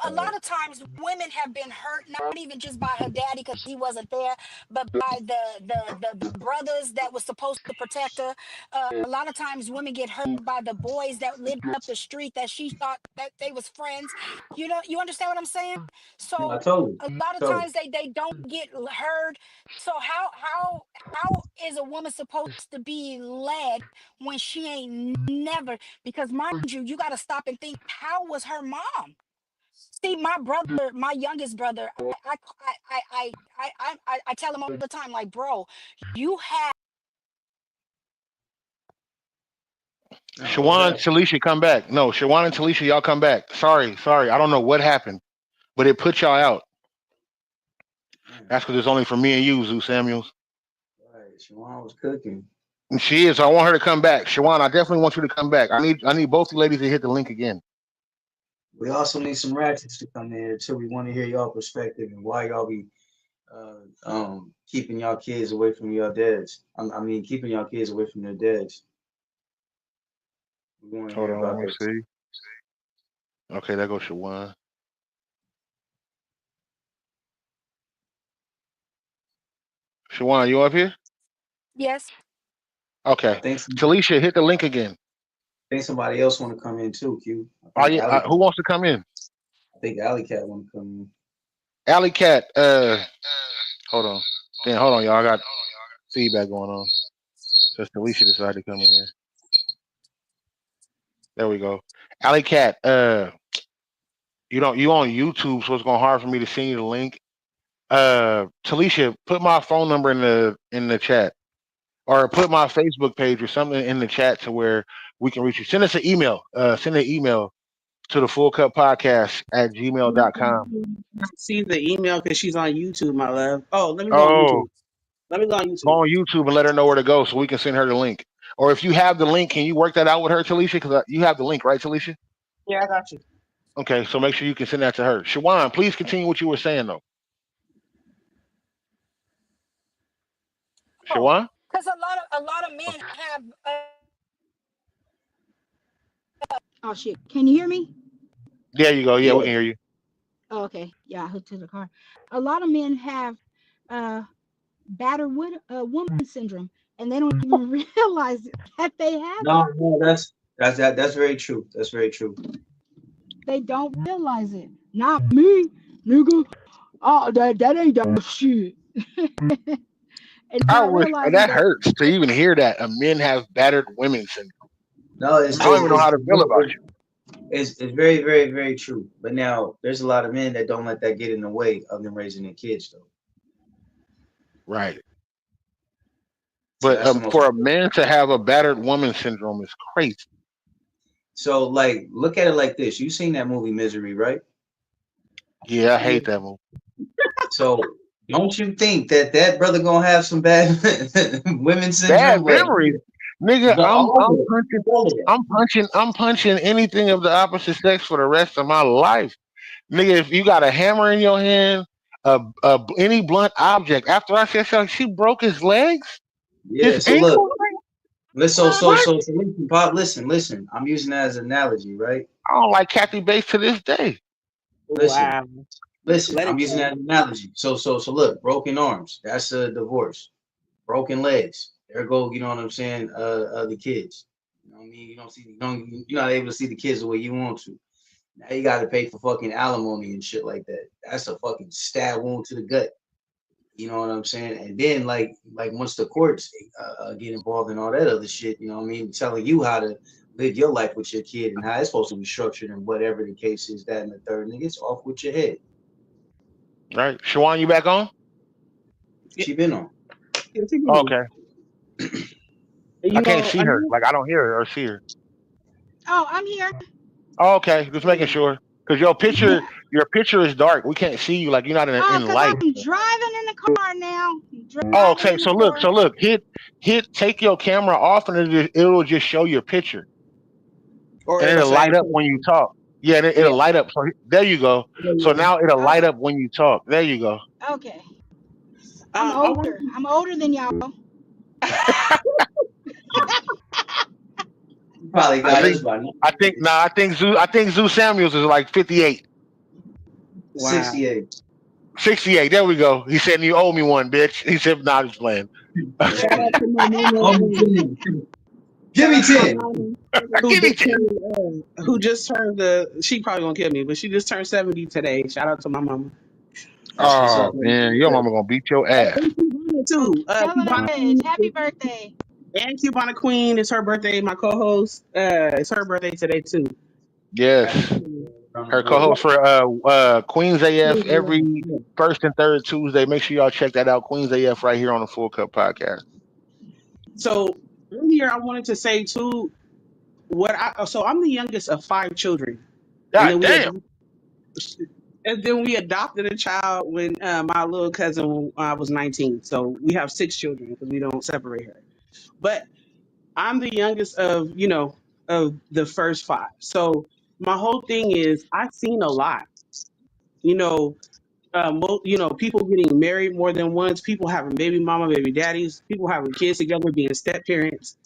A lot of times women have been hurt not even just by her daddy because he wasn't there, but by the brothers that was supposed to protect her. A lot of times women get hurt by the boys that lived up the street that she thought that they was friends. You understand what I'm saying? No, I So totally, a lot of totally. times they don't get heard. So how is a woman supposed to be led when she ain't never? Because mind you, you got to stop and think, how was her mom? See, my brother, my youngest brother, I tell him all the time, like, bro, you have No, what's Shawan, that? Talisha, come back. No, Shawan and Talisha, y'all come back. Sorry. I don't know what happened, but it put y'all out. Man, That's because it's only for me and you, Zoo Samuels. right. Shawan was cooking. And she is. I want her to come back. Shawan, I definitely want you to come back. I need both you ladies to hit the link again. We also need some ratchets to come in here too. We want to hear y'all perspective and why y'all be keeping y'all kids away from your dads. I mean, keeping y'all kids away from their dads. We want to Hold hear on, let about me that too. see. Okay, there goes Shawan. Shawan, you up here? yes, I Okay. think Talisha, hit the link again. somebody else want to come in too. Q. Are you, who wants to come in? I think Alley Cat want to come in. Alley Cat. Hold on. Damn, hold on, y'all. I got feedback going on. Since Talisha decided to come in here. There we go. Alley Cat. You on YouTube, so it's gonna hard for me to send you the link. Talisha, put my phone number in the chat, or put my Facebook page or something in the chat to where we can reach you. Send us an email. Send an email to the Full Cup Podcast at gmail.com. See the email because she's on YouTube, my love. Oh, let me go on Oh, YouTube. Let me go on go YouTube. on YouTube and let her know where to go so we can send her the link. Or if you have the link, can you work that out with her, Talisha? Because you have the link, right, Talisha? Yeah, I got you. Okay, so make sure you can send that to her. Shawan, please continue what you were saying, though. oh, Shawan? because a lot of men have. Oh shit! Can you hear me? There you go. Yeah, we Yeah. can hear you. Oh, okay, yeah, I hooked to the car. A lot of men have uh battered woman syndrome, and they don't even realize that they have No, it. no, that's very true. That's very true. They don't realize it. Not me, nigga. Oh, that ain't that shit. and I not wish realizing that that. hurts to even hear that men have battered women syndrome. No, I don't even know how to feel about it's very, very, very true. But now there's a lot of men that don't let that get in the way of them raising their kids, though. you. Right. So But that's the most for a important. man to have a battered woman syndrome is crazy. So, like, look at it like this. You seen that movie Misery, right? Yeah, I hate that movie. So, don't you think that that brother gonna have some bad women Bad syndrome? Like, memories, nigga. the all of it, all of it. I'm punching anything of the opposite sex for the rest of my life, nigga. If you got a hammer in your hand, any blunt object. After I said something, she broke his legs, Yeah. his So look, ankles. listen. Huh? Listen, Pop. Listen, listen. I'm using that as an analogy, right? I don't like Kathy Bates to this day. Listen, Wow. listen. Let I'm it using go. that as an analogy. So look. Broken arms. That's a divorce. Broken legs. There go. You know what I'm saying? The kids. You know what I mean? You don't see. You're not able to see the kids the way you want to. Now you got to pay for fucking alimony and shit like that. That's a fucking stab wound to the gut. You know what I'm saying? And then like once the courts get involved in all that other shit, you know what I mean, telling you how to live your life with your kid and how it's supposed to be structured and whatever the case is, that and the third, nigga, it's off with your head. Right, Shawan, you back on? Yeah, She been on. continue. Okay, I You can't know, see her. Like I don't hear her or see her. Oh, I'm here. Oh, okay, just making sure because your picture is dark. We can't see you. Like you're not Oh, in because light. I'm driving in the car now. I'm Oh, driving okay. in the car. So look, take your camera off, and it'll just show your picture, or and it'll it'll say, light up when you talk. Yeah, and yeah, it'll light up. So there you go. there So you now it'll light Okay. up when you talk. There you go. Okay. go. I'm I want older. I'm older than y'all. You probably I got think us by now. I think Zoo Samuels is like 58, wow. 68. 68. There we go. He said you owe me one, bitch. He said, "Nah, I'm just playing." Shout out to my mama, Oh, give shout me out to my 10. mama Give me 10. who just turned the. She probably gonna kill me, but she just turned 70 today. Shout out to my mama. That's what's Oh up. man, your mama gonna beat your ass. And Cubana Oh, too. tell her Cubana age. Queen Happy birthday. and Cubana Queen. It's her birthday. My co-host. It's her birthday today too. Happy Yes, birthday around the her board. co-host for Queens AF every Yeah. first and third Tuesday. Make sure y'all check that out. Queens AF right here on the Full Cup Podcast. So earlier, I wanted to say too. So I'm the youngest of five children, and God then we damn. adopted, a child when my little cousin when I was 19. So we have six children because we don't separate her. But I'm the youngest of of the first five. So my whole thing is I've seen a lot. You know, people getting married more than once, people having baby mama, baby daddies, people having kids together, being step parents,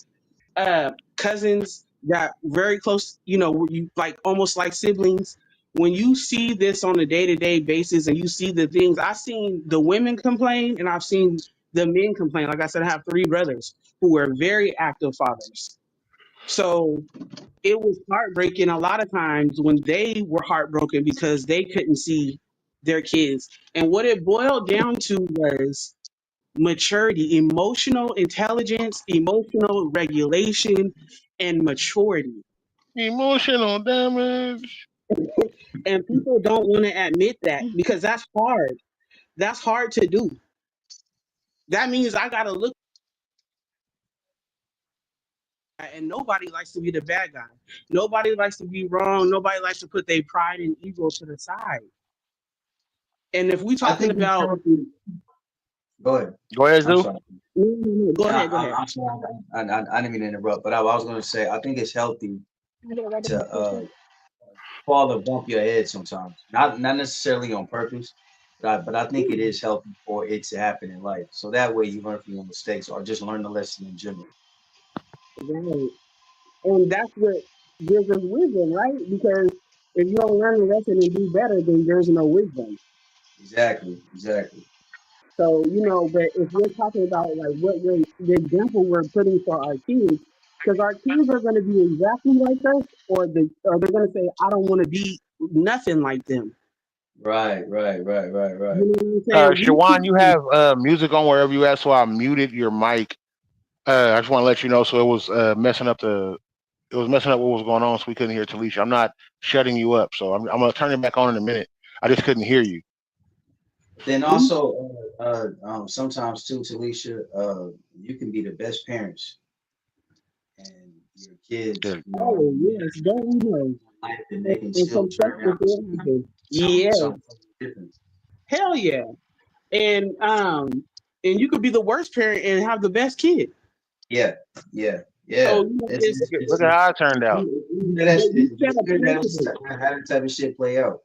cousins that very close, you like almost like siblings. When you see this on a day to day basis and you see the things, I've seen the women complain and I've seen the men complain. Like I said, I have three brothers who are very active fathers. So it was heartbreaking a lot of times when they were heartbroken because they couldn't see their kids. And what it boiled down to was maturity, emotional intelligence, emotional regulation, and maturity. Emotional damage. And people don't want to admit that because that's hard. That's hard to do. That means I got to look at, and nobody likes to be the bad guy. Nobody likes to be wrong. Nobody likes to put their pride and ego to the side. And if we I talking think it's about, healthy. Go ahead. Go ahead, I'm Zoo. sorry. no, no, no, go ahead, go ahead. I'm sorry. I didn't mean to interrupt, but I was going to say I think it's healthy to fall or bump your head sometimes. Not necessarily on purpose, but I think it is healthy for it to happen in life. So that way you learn from your mistakes or just learn the lesson in general. Right. And that's what gives us wisdom, right? Because if you don't learn the lesson and do better, then there's no wisdom. Exactly. Exactly. So, but if we're talking about like the example we're putting for our kids, because our kids are going to be exactly like us, or they're going to say, I don't want to be nothing like them. Right. You know what I'm saying? We Shawan, you can, have music on wherever you at, so I muted your mic. I just want to let you know, so it was messing up it was messing up what was going on, so we couldn't hear Talisha. I'm not shutting you up, so I'm gonna turn it back on in a minute. I just couldn't hear you. But then also, sometimes too, Talisha, you can be the best parents, and your kids, Yeah. oh, yes, don't we know? life, and they can And still some stuff turn will out to still be happen. Yeah, something totally different. hell yeah. And you could be the worst parent and have the best kid. Yeah, yeah. So you know, Look at how it turned out. you set It's a weird precedent. how that type of shit play out.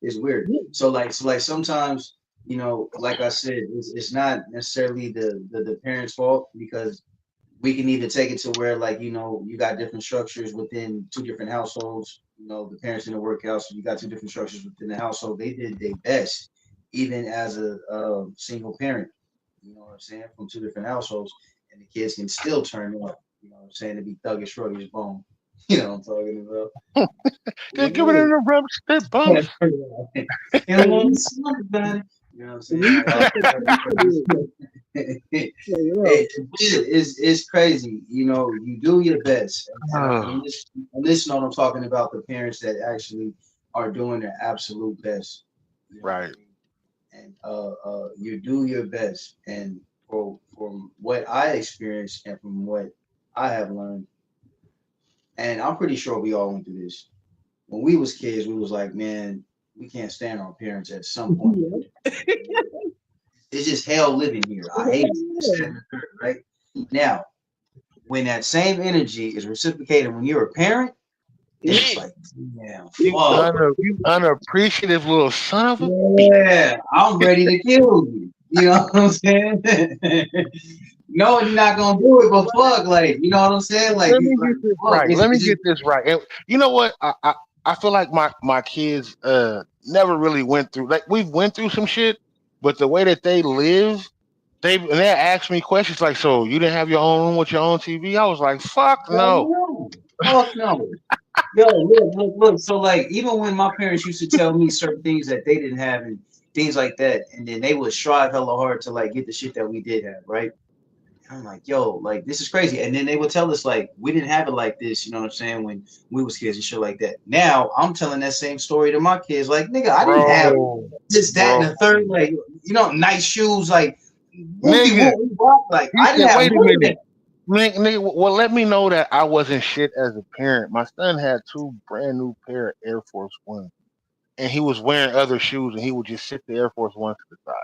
It's weird. Yeah, So like sometimes, like I said, it's not necessarily the parents' fault, because we can either take it to where, like, you got different structures within two different households. The parents in the workhouse, so you got two different structures within the household. They did their best, even as a single parent. You know what I'm saying? From two different households, and the kids can still turn up. You know what I'm saying? To be thuggish, ruggish, bone. You know what I'm talking about? Just give it in the rubber spit bumps. And one son about it. You know what I'm saying? we Like all set that the other precedent. stuff. So, It's crazy. You do your best, and Oh, on this note, I'm talking about the parents that actually are doing their absolute best. You know what right. I mean? And you do your best. And from what I experienced and from what I have learned, and I'm pretty sure we all went through this. When we was kids, we was like, man, we can't stand our parents at some point. yeah. It's just hell living here. I hate it. This, that, and the third, right? Now, when that same energy is reciprocated when you're a parent, it's just Man, like, damn, You fuck. you unappreciative little son of a bitch. Yeah, I'm ready to kill you. You know what I'm saying? No, you're not gonna do it, but fuck, like, you know what I'm saying? Like, Let me like get this fuck. right. It's, Let me it's just get this right. And you know what? I feel like my kids never really went through, like, we've went through some shit, but the way that they live, they ask me questions like, so you didn't have your own room with your own TV? I was like, fuck hell no. no. Fuck no. Yo, look. So like, even when my parents used to tell me certain things that they didn't have and things like that, and then they would strive hella hard to like get the shit that we did have, right? I'm like, yo, like this is crazy. And then they would tell us like we didn't have it like this, you know what I'm saying, when we was kids and shit like that. Now I'm telling that same story to my kids, like, nigga, I didn't have Bro, this, that, and bro. the third, like, nice shoes, like whoopty Nigga, whoop whoop, like he I said, didn't have wait a none of minute. that. Nigga, well, let me know that I wasn't shit as a parent. My son had two brand new pair of Air Force Ones, and he was wearing other shoes, and he would just sit the Air Force Ones to the side.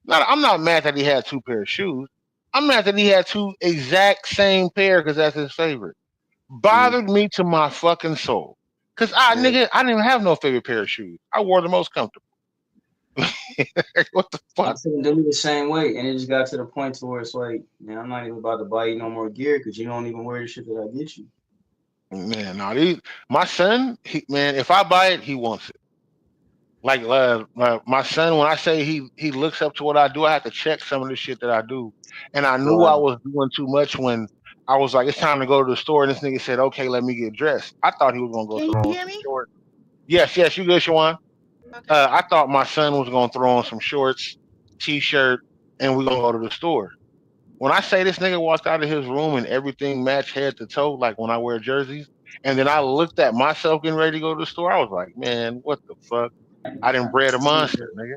Not, I'm not mad that he had two pair of shoes. I'm mad that he had two exact same pair because that's his favorite. Mhm. Bothered me to my fucking soul. Cause Yeah. I didn't even have no favorite pair of shoes. I wore the most comfortable. What the I fuck, couldn't do it the same way, and it just got to the point to where it's like, man, I'm not even about to buy you no more gear because you don't even wear the shit that I get you. man? No, my son, man, if I buy it, he wants it. Like my son, when I say he looks up to what I do, I have to check some of the shit that I do, and I knew I Right. was doing too much when I was like, it's time to go to the store, and this nigga said, okay, let me get dressed. I thought he was gonna go Can you throw on hear some me? shorts. Yes, yes, you good, Shawan? Okay. I thought my son was gonna throw on some shorts, t-shirt, and we're gonna go to the store. When I say this nigga walked out of his room and everything matched head to toe, like when I wear jerseys, and then I looked at myself getting ready to go to the store, I was like, man, what the fuck? I didn't bred a monster, nigga.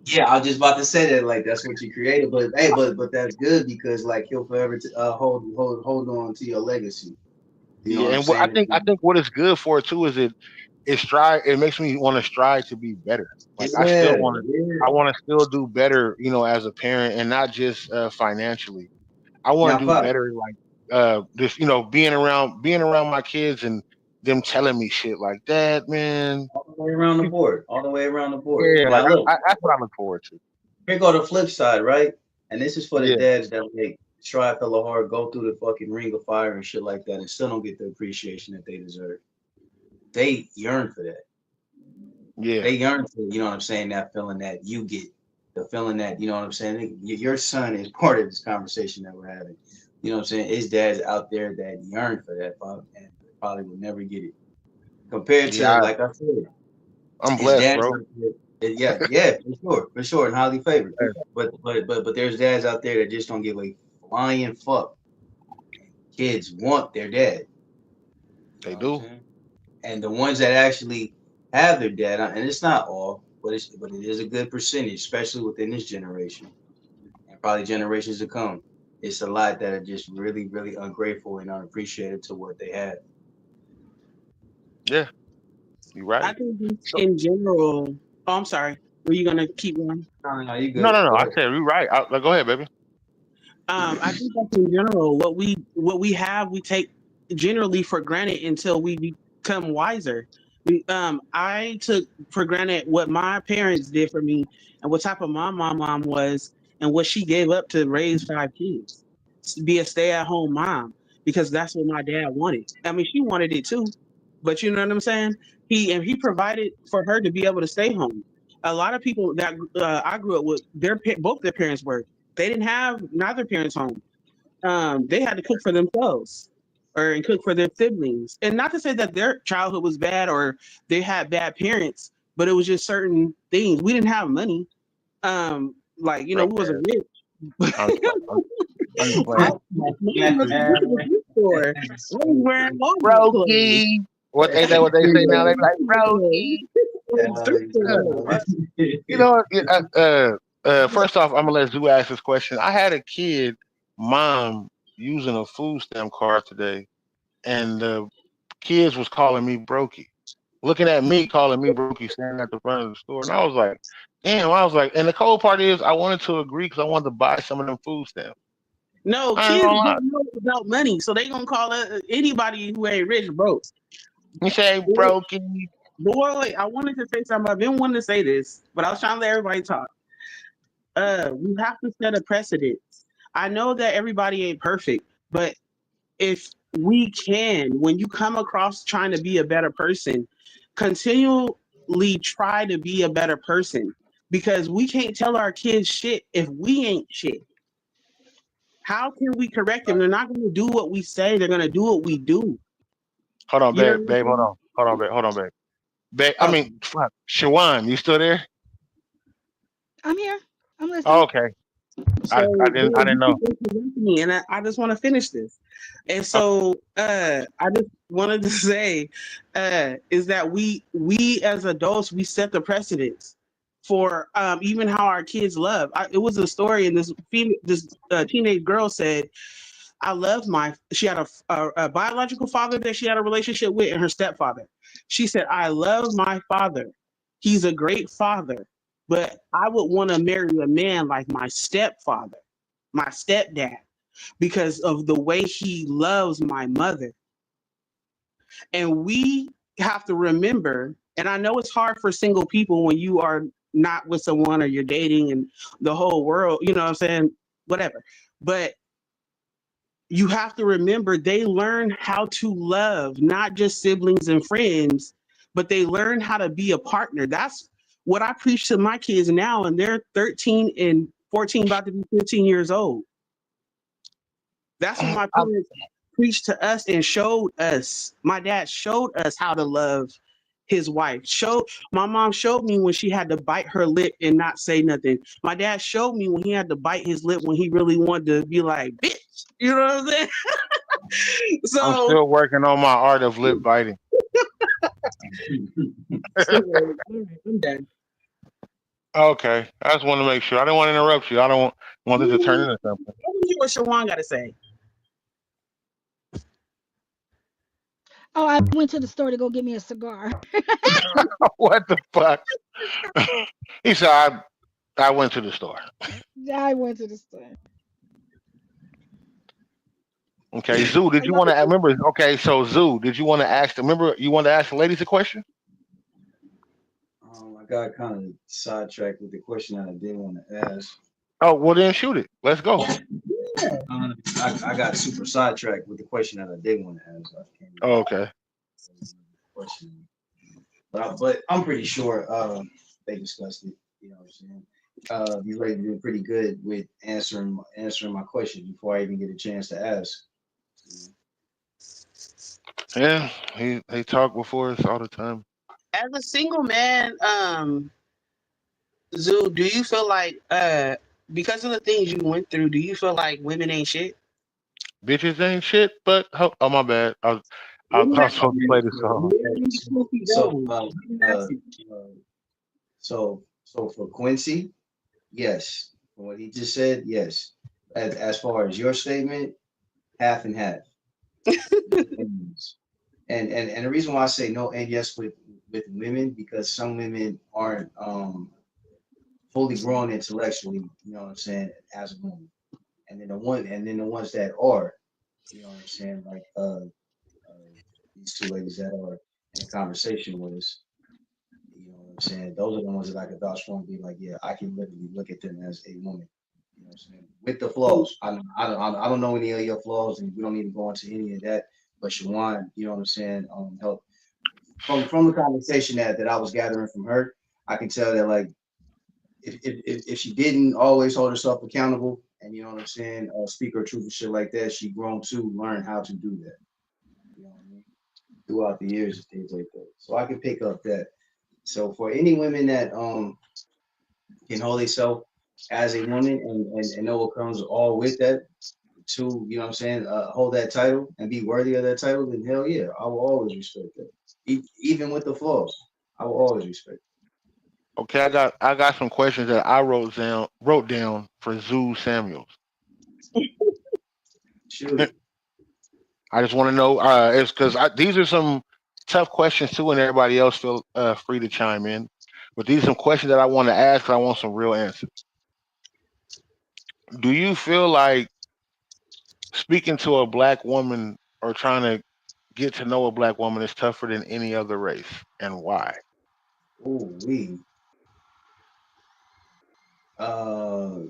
Yeah, I was just about to say that, like that's what you created, but hey, but that's good because like he'll forever hold on to your legacy. You know Yeah, what I'm and what I saying? think I think what it's good for too is it makes me want to strive to be better. Like Yeah, yeah. I want to still do better, as a parent and not just financially. I want Now, to do Pop, better, like just being around my kids and them telling me shit like that, man. all the way around the board, all the way around the board. Yeah, Like, look, that's what I look forward to. here go the flip side, right? And this is for the Yeah, dads that like strive hella hard, go through the fucking ring of fire and shit like that, and still don't get the appreciation that they deserve. They yearn for that. yeah, They yearn for, you know what I'm saying, that feeling that you get, the feeling that, you know what I'm saying, your son is part of this conversation that we're having. You know what I'm saying? His dad's out there that yearn for that, and probably will never get it. Compared to, yeah. like I said, I'm his blessed, dad's bro. out there. Yeah, yeah, for sure, and highly favored. But there's dads out there that just don't give a flying fuck. Kids want their dad. You They know what I'm do. saying? And the ones that actually have their dad, and it's not all, but it is a good percentage, especially within this generation and probably generations to come. It's a lot that are just really, really ungrateful and unappreciative to what they have. Yeah, you're I right. think just So in general. Oh, I'm sorry. Were you gonna keep going? No, no, you no, good. no, no. Go I ahead. said you're right. Go ahead, baby. I think that in general, what we have, we take generally for granted until we become wiser. I took for granted what my parents did for me and what type of mom my mom was and what she gave up to raise 5 kids, to be a stay-at-home mom because that's what my dad wanted. I mean, she wanted it too, but you know what I'm saying. He provided for her to be able to stay home. A lot of people that I grew up with, both their parents worked. They didn't have neither parents home. They had to cook for themselves or and cook for their siblings. And not to say that their childhood was bad or they had bad parents, but it was just certain things. We didn't have money. Like Broke we wasn't ass. rich. I'm just playing. I'm just I, playing. mine wasn't going to the thrift store. I was wearing Walmart clothes. Brokey. What ain't that what they say now? They be like brokey. Thrift store Uh, clothes. You know, first off, I'm gonna let Zoo ask this question. I had a kid, mom, using a food stamp card today, and the kids was calling me brokey, looking at me, calling me brokey, standing at the front of the store, and I was like, damn. I was like, and the cold part is, I wanted to agree because I wanted to buy some of them food stamps. No, I ain't kids gonna lie. don't know about money, so they gonna call anybody who ain't rich broke. You say brokey. Boy, wait, I wanted to say something. I've been wanting to say this, but I was trying to let everybody talk. We have to set a precedent. I know that everybody ain't perfect, but if we can, when you come across trying to be a better person, continually try to be a better person because we can't tell our kids shit if we ain't shit. How can we correct them? They're not going to do what we say. They're going to do what we do. Hold on, You know babe, what I'm babe, hold saying? on, hold on, babe, hold on, babe. Babe, I Okay. mean, fuck, Shawan, you still there? I'm here. I'm Oh, listening. okay. So, I Bill, didn't you know. keep interrupting me, and I just want to finish this. And so, I just wanted to say, is that we as adults we set the precedence for even how our kids love. It was a story, and this teenage girl said, "I love my." She had a biological father that she had a relationship with, and her stepfather. She said, "I love my father. He's a great father, but I would want to marry a man like my stepfather, my stepdad, because of the way he loves my mother." And we have to remember, and I know it's hard for single people when you are not with someone or you're dating and the whole world, you know what I'm saying? Whatever. But you have to remember they learn how to love not just siblings and friends, but they learn how to be a partner. That's what I preach to my kids now, and they're 13 and 14, about to be 15 years old. That's what my I, parents preached to us and showed us. My dad showed us how to love his wife. Showed My mom showed me when she had to bite her lip and not say nothing. My dad showed me when he had to bite his lip when he really wanted to be like, bitch. You know what I'm saying? I'm So, still working on my art of lip biting. so I'm done. Okay, I just want to make sure. I don't want to interrupt you. I don't want this to turn into something. I want to hear what Shawan got to say. Oh, I went to the store to go get me a cigar. What the fuck? He said, I went to the store. I went to the store. Okay, Zoo, did A you lot want of to remember? Okay, so Zoo, did you want to ask? Remember, you wanted to ask the ladies a question? I got kind of sidetracked with the question that I did want to ask. Oh, well then shoot it. Let's go. people. I got super sidetracked with the question that I did want to ask. I can't Oh, remember okay. the question, but I'm pretty sure they discussed it. You know what I'm saying? You already been pretty good with answering my question before I even get a chance to ask. You Yeah, he talk before us all the time. As a single man, Zoo, do you feel like because of the things you went through, do you feel like women ain't shit? Bitches ain't shit, but oh my bad. Let me I was ask supposed to you. play this song. Let me keep So, going. Let me ask you. uh, so for Quincy, yes. From what he just said, yes. As far as your statement, half and half. No and yes. And the reason why I say no and yes with women because some women aren't fully grown intellectually. You know what I'm saying? As a woman, and then the ones that are, you know what I'm saying? Like these two ladies that are in a conversation with us. You know what I'm saying? Those are the ones that I can vouch for and be like, yeah, I can literally look at them as a woman. You know what I'm saying? With the flaws. I don't know any of your flaws, and we don't need to go into any of that. But Shawan, you know what I'm saying? Help from the conversation that I was gathering from her, I can tell that like if she didn't always hold herself accountable, and you know what I'm saying, speak her truth and shit like that, she grown to learn how to do that. You know what I mean? Throughout the years and things like that. So I can pick up that. So for any women that can hold themselves as a woman and know what comes all with that to, you know what I'm saying, hold that title and be worthy of that title, then hell yeah, I will always respect that. Even with the flaws, I will always respect Okay, I got some questions that I wrote down for Zoo Samuels. it. Shoot it. I just want to know it's because these are some tough questions too, and everybody else feel free to chime in. But these are some questions that I want to ask. I want some real answers. Do you feel like speaking to a black woman or trying to get to know a black woman is tougher than any other race, and why? Oh, we. Uh,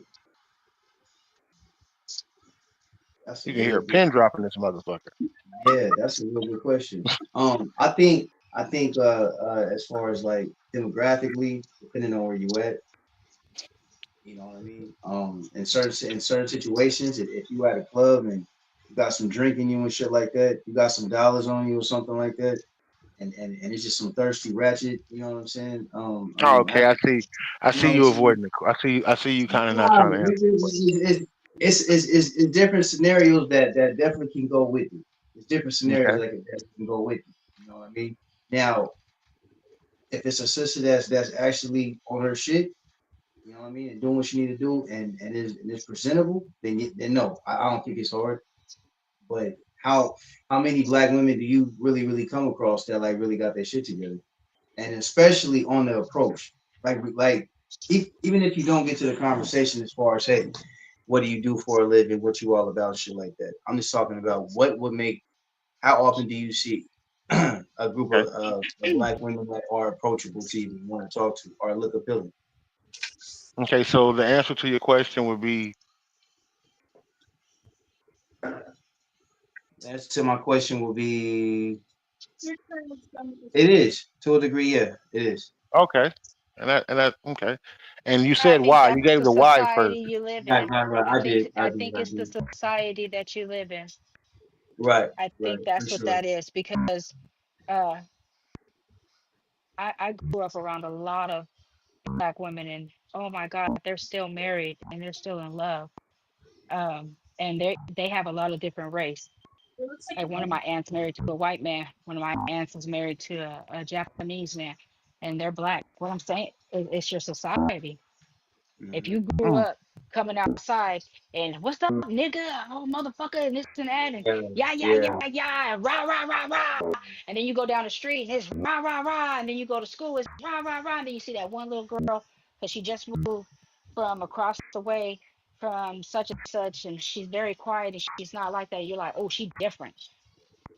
that's a You can hear real a good. pin drop in this motherfucker. Yeah, that's a real good question. I think as far as like demographically, depending on where you at, you know what I mean. In certain situations, if you at a club and you got some drink in you and shit like that, you got some dollars on you or something like that, and it's just some thirsty ratchet. You know what I'm saying? Oh, okay, I see. I You know see what I'm you saying? avoiding the. I see you kind of not Nah, trying to answer the question. it's different scenarios that definitely can go with it. It's different scenarios Okay. that can go with it. You know what I mean? Now, if it's a sister that's actually on her shit, you know what I mean, and doing what she need to do, and is presentable, then no, I don't think it's hard. But how many black women do you really come across that like really got their shit together, and especially on the approach, like even if you don't get to the conversation as far as hey, what do you do for a living, what you all about, shit like that. I'm just talking about what would make. How often do you see a group Okay. of black women that are approachable to you, want to talk to, or look appealing? Okay. So the answer to your question would be The answer to my question will be it is to a degree, yeah, it is. okay, and that okay. And you I said think why? You that's gave the the why society first. you live Right, in. right, right. I think I it's the did. society that you live in. Right, I right, think for that's what sure. that is because uh I grew up around a lot of black women and oh my God, they're still married and they're still in love. And they have a lot of different race. Like one of my aunts married to a white man, one of my aunts was married to a Japanese man, and they're black. What I'm saying is it's your society. If Mm-hmm. you grew Mm, up coming outside and what's up, nigga, oh motherfucker, and this and that, and Yeah, yeah, yeah, yeah, yeah, yeah, rah, rah, rah, rah. And then you go down the street and it's rah, rah, rah. And then you go to school, it's rah, rah, rah. And then you see that one little girl, because she just moved from across the way from such and such, and she's very quiet and she's not like that. You're like, oh, she different.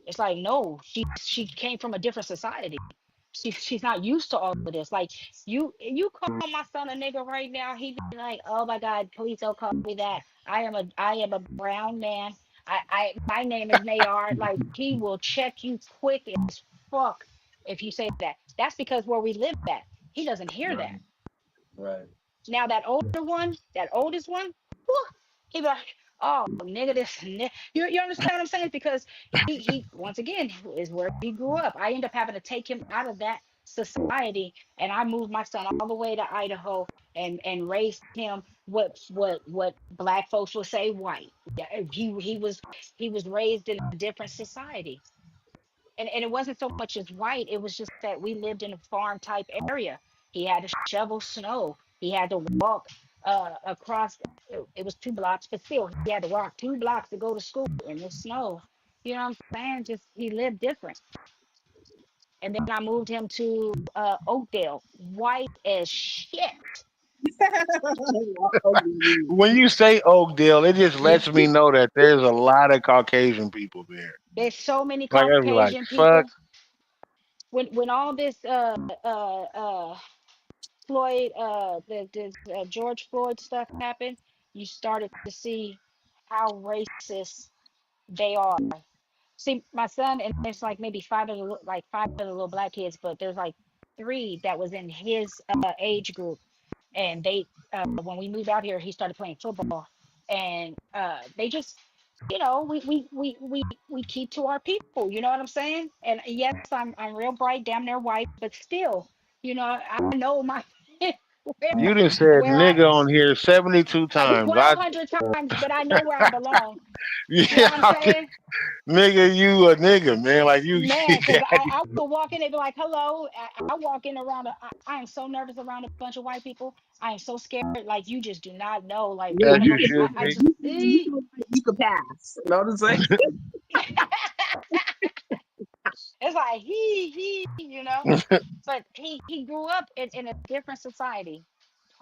It's like, no, she came from a different society. She's not used to all of this. Like you call my son a nigga right now, he'd be like, oh my God, please don't call me that. I am a brown man. I my name is Nayar. Like he will check you quick as fuck if you say that. That's because where we live at, he doesn't hear right, that. right. Now that older one, that oldest one, whew, he be like, oh nigga, you understand what I'm saying? Because he once again is where he grew up. I end up having to take him out of that society, and I moved my son all the way to Idaho. and raised him what black folks would say white. Yeah, he was raised in a different society. And it wasn't so much as white, it was just that we lived in a farm type area. He had to shovel snow. He had to walk across, it was 2 blocks, but still he had to walk 2 blocks to go to school in the snow. You know what I'm saying? Just he lived different. And then I moved him to Oakdale, white as shit. When you say Oakdale, it just lets me know that there's a lot of Caucasian people there. There's so many Like I'd be like, Caucasian fuck. people. When all this Floyd, George Floyd stuff happened, you started to see how racist they are. See, my son, and there's like maybe five of the little black kids, but there's like three that was in his age group, and they when we moved out here, he started playing football, and they just, we keep to our people. You know what I'm saying? And yes, I'm real bright, damn near white, but still, I know my where You done said where I nigga on here 72 times. 1,200 times, but I know where I belong. You know Yeah, what I'm saying? nigga, you a nigga, man. Like you, Man, because I will walk in, they be like, hello. I walk in around, I am so nervous around a bunch of white people. I am so scared. Like, you just do not know. Like, Yeah, as one of you them, should I be. just, you could pass. You know what I'm saying? it's like, but he grew up in a different society,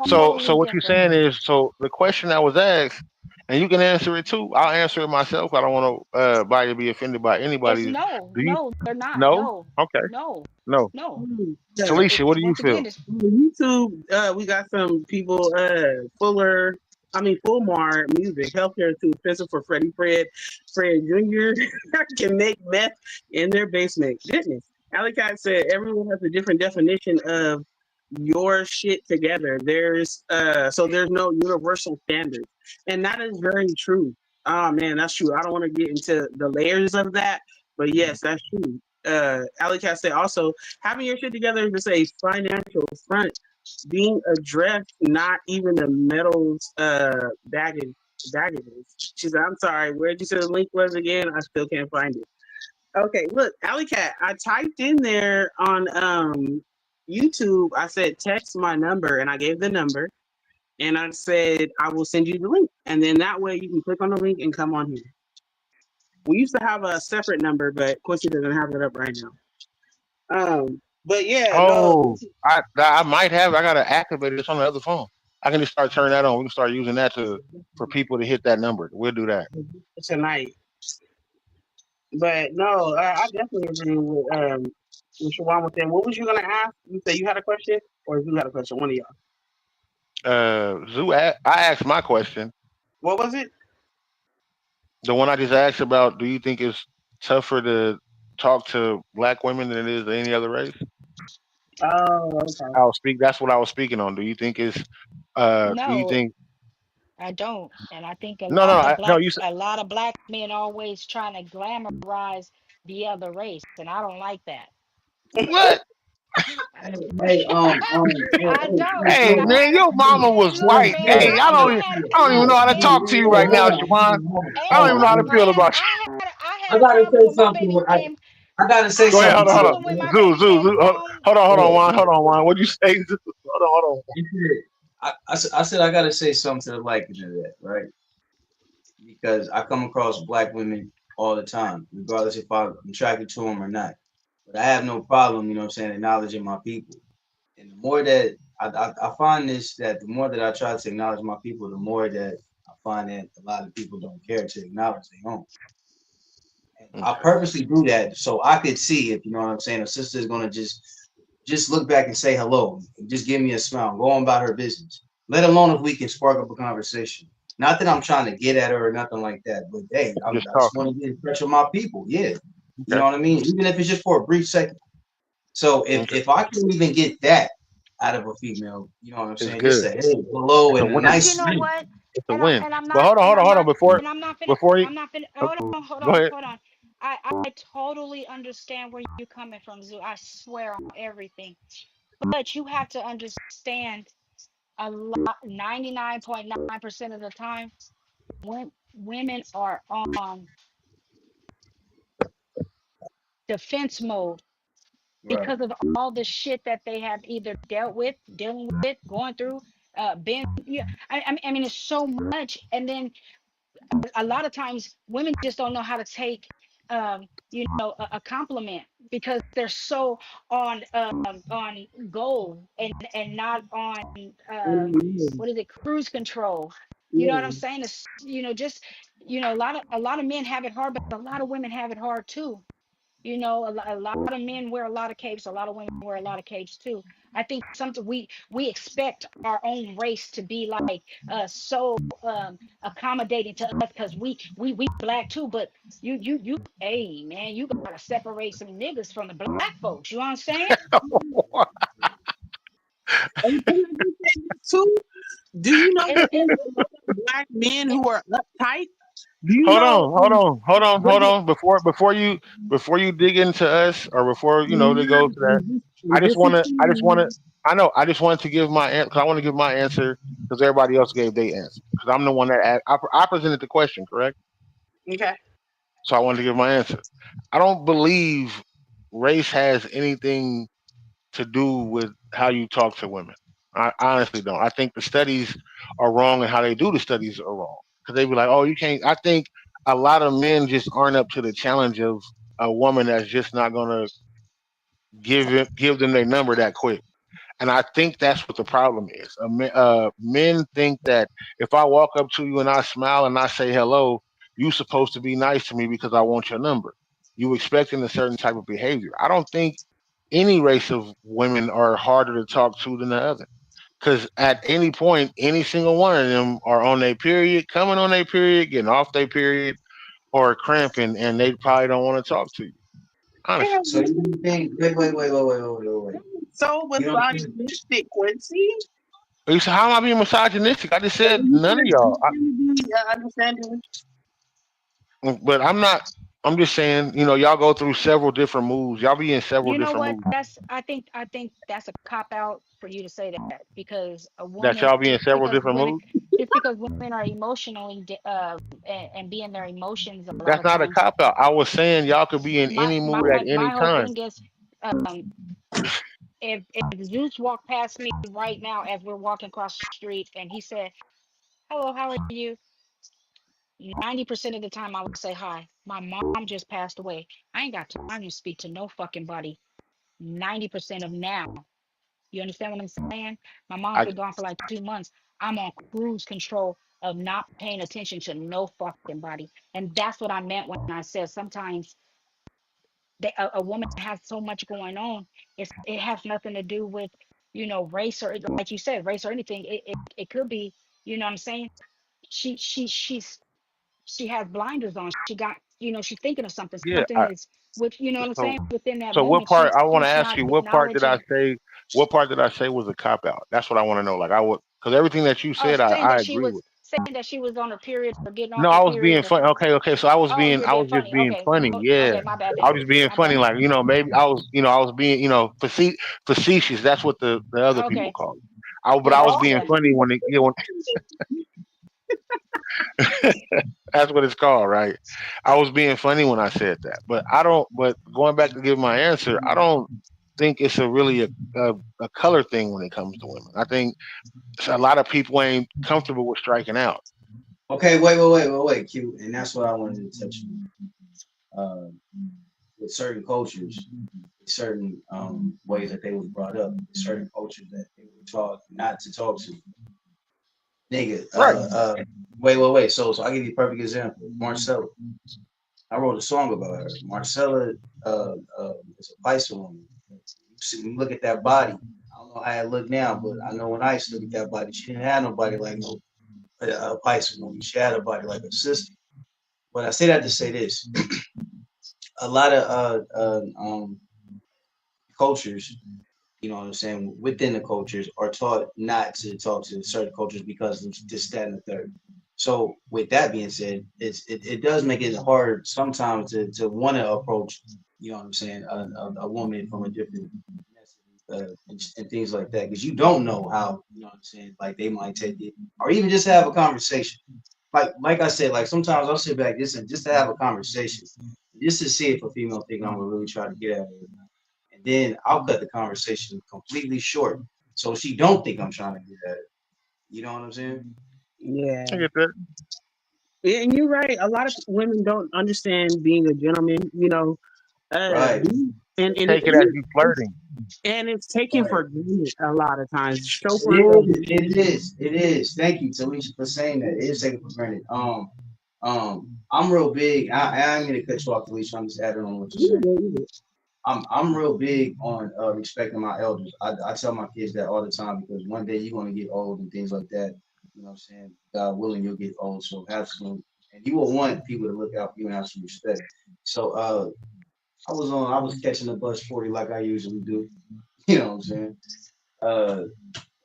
So totally what you're different. saying is, so the question I was asked, and you can answer it too. I'll answer it myself. I don't want to body be offended by It's anybody. no, Do you? no, they're not. No. No, Okay. no, No. no. Yeah. Talisha, what do you Once feel? again, it's On YouTube, we got some people, Fulmar music, healthcare is too expensive for Fred Jr. can make meth in their basement. Goodness. Alicat said everyone has a different definition of your shit together. There's no universal standard. And that is very true. Oh man, that's true. I don't want to get into the layers of that, but yes, that's true. Alicat said also having your shit together is a financial front being addressed, not even the metals baggages. She said, I'm sorry, where'd you say the link was again? I still can't find it. Okay, look, Alley Cat, I typed in there on YouTube, I said text my number and I gave the number and I said I will send you the link. And then that way you can click on the link and come on here. We used to have a separate number, but Quincy doesn't have it up right now. But yeah, no, Oh, I might have. I gotta activate it. It's on the other phone. I can just start turning that on. We can start using that to for people to hit that number. We'll do that. tonight. But no, I definitely agree with Shawan was saying. What was you gonna ask? You said you had a question, or you had a question? One of y'all. I asked my question. What was it? The one I just asked about. Do you think it's tougher to talk to black women than it is to any other race? Oh, okay. I'll speak. That's what I was speaking on. Do you think it's? Do you no, think? I don't. And I think No, no, no. You said a lot of black men always trying to glamorize the other race, and I don't like that. what? Hey, I don't. Hey, man, your mama Hey, was look, white. man, Hey, I don't even know how to talk to you right now, Siobhan. I don't even know how to feel about you. I I had a gotta problem say when my something. baby came. I gotta say Go ahead, something to hold you. When my on. Zoo, baby zoo, came zoo. home. Hold on, Yeah. Juan. Hold on, Juan. What'd you say? Zoo? Hold on. You said, I said I gotta say something to the liking of that, right? Because I come across black women all the time, regardless if I'm attracted to them or not. But I have no problem, acknowledging my people. And the more that I find this, that the more that I try to acknowledge my people, the more that I find that a lot of people don't care to acknowledge their own. And I Okay. purposely do that so I could see if, a sister is gonna just look back and say hello and just give me a smile, go on about her business. Let alone if we can spark up a conversation. Not that I'm trying to get at her or nothing like that, but hey, Just I just talking. want to get in touch with my people. Yeah, you know Okay. what I mean. Even if it's just for a brief second. So Okay. if I can even get that out of a female, you know what I'm It's saying? Just good. say hey, hello, It's a and a But win. you nice know smile. what? It's a win. But And I'm hold on not, before and before you I'm not finna. uh, Hold go on, ahead. hold on. I totally understand where you're coming from, Zoo. I swear on everything. But you have to understand. A lot, 99.9% of the time, women are on defense mode Right. because of all the shit that they have either dealt with, dealing with, going through, been. Yeah, I mean, it's so much, and then a lot of times women just don't know how to take a compliment because they're so on goal and not on what is it, cruise control. You know what I'm Yeah. saying? It's, just a lot of men have it hard, but a lot of women have it hard too. A lot of men wear a lot of capes. A lot of women wear a lot of capes too. I think something we expect our own race to be like so accommodating to us because we black too. But hey man, you gotta separate some niggas from the black folks. You understand? And can I just say this too? Do you know It's that there's a lot of black men who are uptight? Do you Hold know on, hold on, hold on, what hold the on. Before you dig into us, or before they go to that, I I'm just just want to. I just want to. explaining. I know. I just wanted to give my answer because I want to give my answer because everybody else gave their answer. Because I'm the one that I presented the question, correct? Okay. So I wanted to give my answer. I don't believe race has anything to do with how you talk to women. I honestly don't. I think the studies are wrong and how they do the studies are wrong because they be like, "Oh, you can't." I think a lot of men just aren't up to the challenge of a woman that's just not gonna give them their number that quick. And I think that's what the problem is. Men think that if I walk up to you and I smile and I say hello, you supposed to be nice to me because I want your number. You expecting a certain type of behavior. I don't think any race of women are harder to talk to than the other. Because at any point, any single one of them are on their period, coming on their period, getting off their period, or cramping, and they probably don't want to talk to you. Yeah, Honestly. So you don't think? Wait. so You don't think? misogynistic, Quincy. You say, how am I being misogynistic? I just So said you none of said y'all. you trying to be understanding. But I'm not. I'm just saying. Y'all go through several different moves. Y'all be in several You know different what? moves. I think that's a cop out for you to say that because a That woman y'all be in just several because different women moves. just because women are emotionally and be in their emotions a lot That's of not a times. cop out. I was saying y'all could be in My any my mood at any my whole time. thing is um if Zeus walked past me right now as we're walking across the street and he said, "Hello, how are you?" 90% of the time I would say hi. My mom just passed away. I ain't got time to speak to no fucking body. 90% of now. You understand what I'm saying? My mom's I been gone for like 2 months. I'm on cruise control of not paying attention to no fucking body. And that's what I meant when I said sometimes a woman has so much going on. It has nothing to do with, race or like you said, race or anything. It could be, you know what I'm saying? She has blinders on. She got, she's thinking of something. yeah. Something is with, you know what I'm So saying? Within that so what moment, part I want to she's ask not you? What part did I acknowledging. say? What part did I say was a cop out? That's what I want to know. Like I would because everything that you Oh, said, I agree with. saying that she was on her period or getting No, off I her was being period. Or, funny. Okay, okay. So oh, you were I being was just funny. being Okay, funny. Yeah, okay, my bad I then. was just being My funny. bad. Like maybe I was being facetious. That's what the other people Okay, call it. But I yeah, was Oh, being yeah. funny when that's what it's called, right? I was being funny when I said that. But I don't. But going back to give my answer, I don't think it's a color thing when it comes to women. I think a lot of people ain't comfortable with striking out. Okay, wait, Q, and that's what I wanted to touch on. With certain cultures, certain ways that they was brought up, certain cultures that they were taught not to talk to. Nigga, Right. wait. So I'll give you a perfect example. Marcella. I wrote a song about her. Marcella is a Pisces woman. You see, when you look at that body. I don't know how it look now, but I know when I used to look at that body, she didn't have nobody like no Pisces woman. She had a body like a sister. But I say that to say this: a lot of cultures, you know what I'm saying, within the cultures are taught not to talk to certain cultures because of this, that, and the third. So with that being said, it does make it hard sometimes to want to approach, you know what I'm saying, a woman from a different ethnicity and things like that, because you don't know how, you know what I'm saying, like they might take it, or even just have a conversation. Like I said, like sometimes I'll sit back just to have a conversation, just to see if a female think I'm gonna really try to get at her or not. And then I'll cut the conversation completely short, so she don't think I'm trying to get at her. You know what I'm saying? Yeah. I get that. Yeah, and you're right. A lot of women don't understand being a gentleman. Right, And Take it as you flirting. it's taken right. for granted a lot of times. So It for is. It is. It is. Thank you, Talisha, for saying that. It is taken for granted. I'm real big. I'm gonna cut you off, Talisha. I'm just adding on what you're saying. I'm real big on respecting my elders. I tell my kids that all the time because one day you're gonna get old and things like that. You know what I'm saying? God willing, you'll get old. So have some, and you will want people to look out for you and have some respect. So I was catching the bus 40 like I usually do. You know what I'm saying? Uh,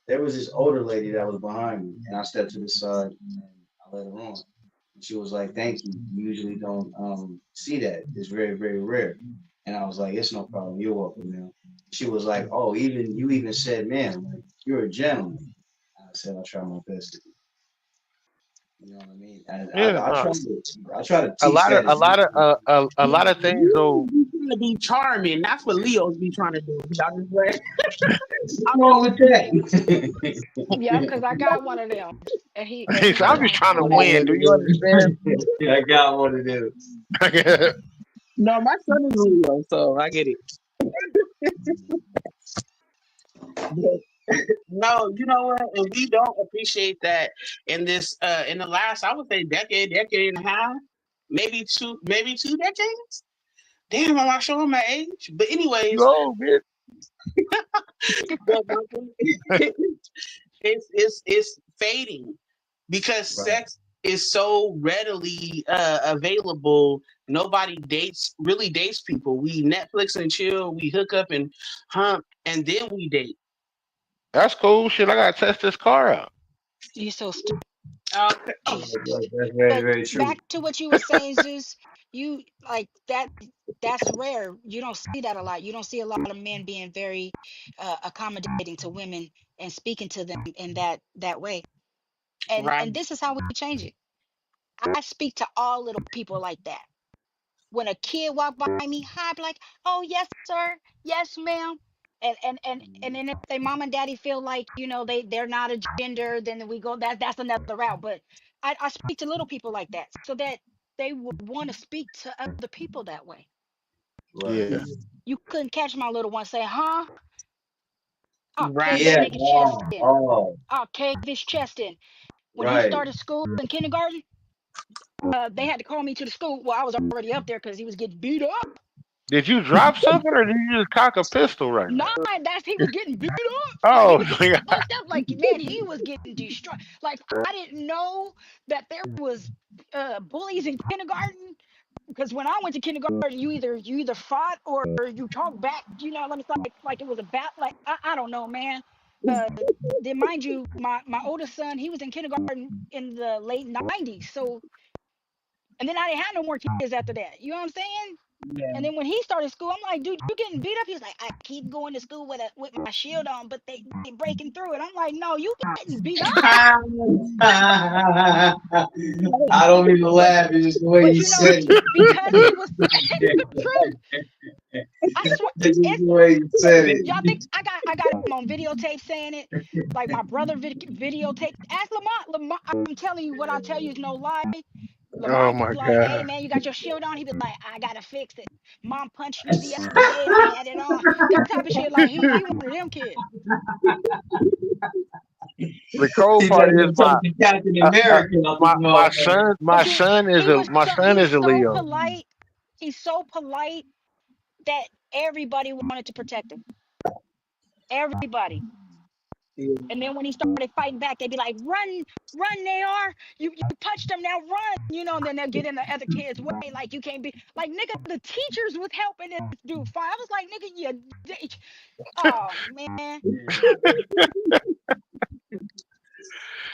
there was this older lady that was behind me, and I stepped to the side and I let her on. And she was like, "Thank you. You usually don't see that. It's very, very rare." And I was like, "It's no problem. You're welcome, man." She was like, "Oh, even you even said, man, like you're a gentleman." I said, "I try my best to be." You know what I mean? And Yeah, I try to a teach lot of that a as lot of a Yeah, lot of things Leos though. be trying to be charming. That's what Leos be trying to do. Y'all just like, what's wrong with Yeah, that? because I got one of them, and he So I'm know just I'm trying to got for that. one win. Do to you understand? do. I got one to do. no, my son is a Leo, so I get it. But no, you know what? And we don't appreciate that in this in the last, I would say, decade and a half, maybe 2 decades. Damn, am I showing my age? But anyways, No, bitch. but my thing- it's fading because Right, sex is so readily available. Nobody dates people. We Netflix and chill. We hook up and hump, and then we date. That's cool. Shit, I gotta test this car out. You so stupid. Okay. right, Jesus. right. That's very, But very true. back to what you were saying, Zeus, you like that. That's rare. You don't see that a lot. You don't see a lot of men being very accommodating to women and speaking to them in that way. Right. And this is how we change it. I speak to all little people like that. When a kid walk by me, I be like, "Oh yes, sir, yes, ma'am." And then if they mom and daddy feel like they're not a gender, then we go that's another route. But I speak to little people like that so that they would want to speak to other people that way. Right. Yeah, You couldn't catch my little one say, "Huh? I'll cave Right. that Yeah. nigga chest in. Oh, I'll cave his chest in." When he right. started school in kindergarten, they had to call me to the school. Well, I was already up there because he was getting beat up. did you drop something or did you just cock a pistol right Nah, now? that's he was getting beat up. Like he Oh, was getting fucked up. Like man, he was getting destroyed. Like I didn't know that there was bullies in kindergarten because when I went to kindergarten, you either fought or you talked back. Let me like it was a bat. Like I don't know, man. Uh, then mind you, my oldest son, he was in kindergarten in the late '90s. So and then I didn't have no more kids after that. You know what I'm saying? And then when he started school, I'm like, dude, you getting beat up? He was like, I keep going to school with my shield on, but they breaking through it. I'm like, no, you getting beat up. I don't even laugh. It's just the way But you said because he was it's it. the truth. I swear It's just it's the way you said it. y'all think I got him on videotape saying it. Like my brother videotape. Ask Lamont. Lamont, I'm telling you what I tell you is no lie. oh Lamont my be like, hey god. man, you got your shield on? He be like, I gotta fix it. Mom punched me the other day and I had it on. That type of shit. Like he one of them kids. The cold He better part is go talk to Captain uh, uh, America out this my motherfucker. son But dude, my son he's is a so Leo. polite. He's so polite that everybody wanted to protect him. Everybody. And then when he started fighting back, they'd be like, run, run, they are. You touched them, now run. And then they'll get in the other kid's way. Like, you can't be. Like, nigga, the teachers was helping this dude fight. I was like, nigga, oh, man.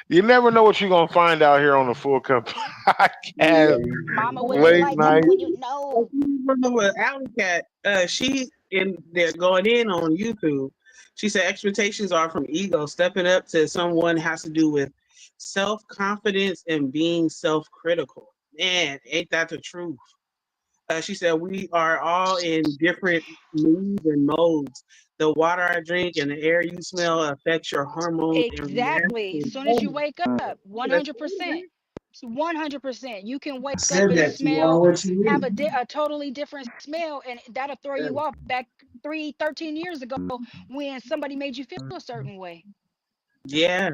You never know what you're gonna find out here on the Full Cup podcast Mama wouldn't late like it night. when you If know. you remember with Alley Cat, she in there going in on YouTube. She said expectations are from ego. Stepping up to someone has to do with self confidence and being self critical. Man, ain't that the truth? She said we are all in different moods and modes. The water I drink and the air you smell affects your hormones and Exactly. As reactions. soon as Oh, you wake up, that's 100%. 100%. You can wake I up said and that you are smell, what you have eat. a totally different smell, and that'll throw you off back 13 years ago when somebody made you feel a certain way. yeah,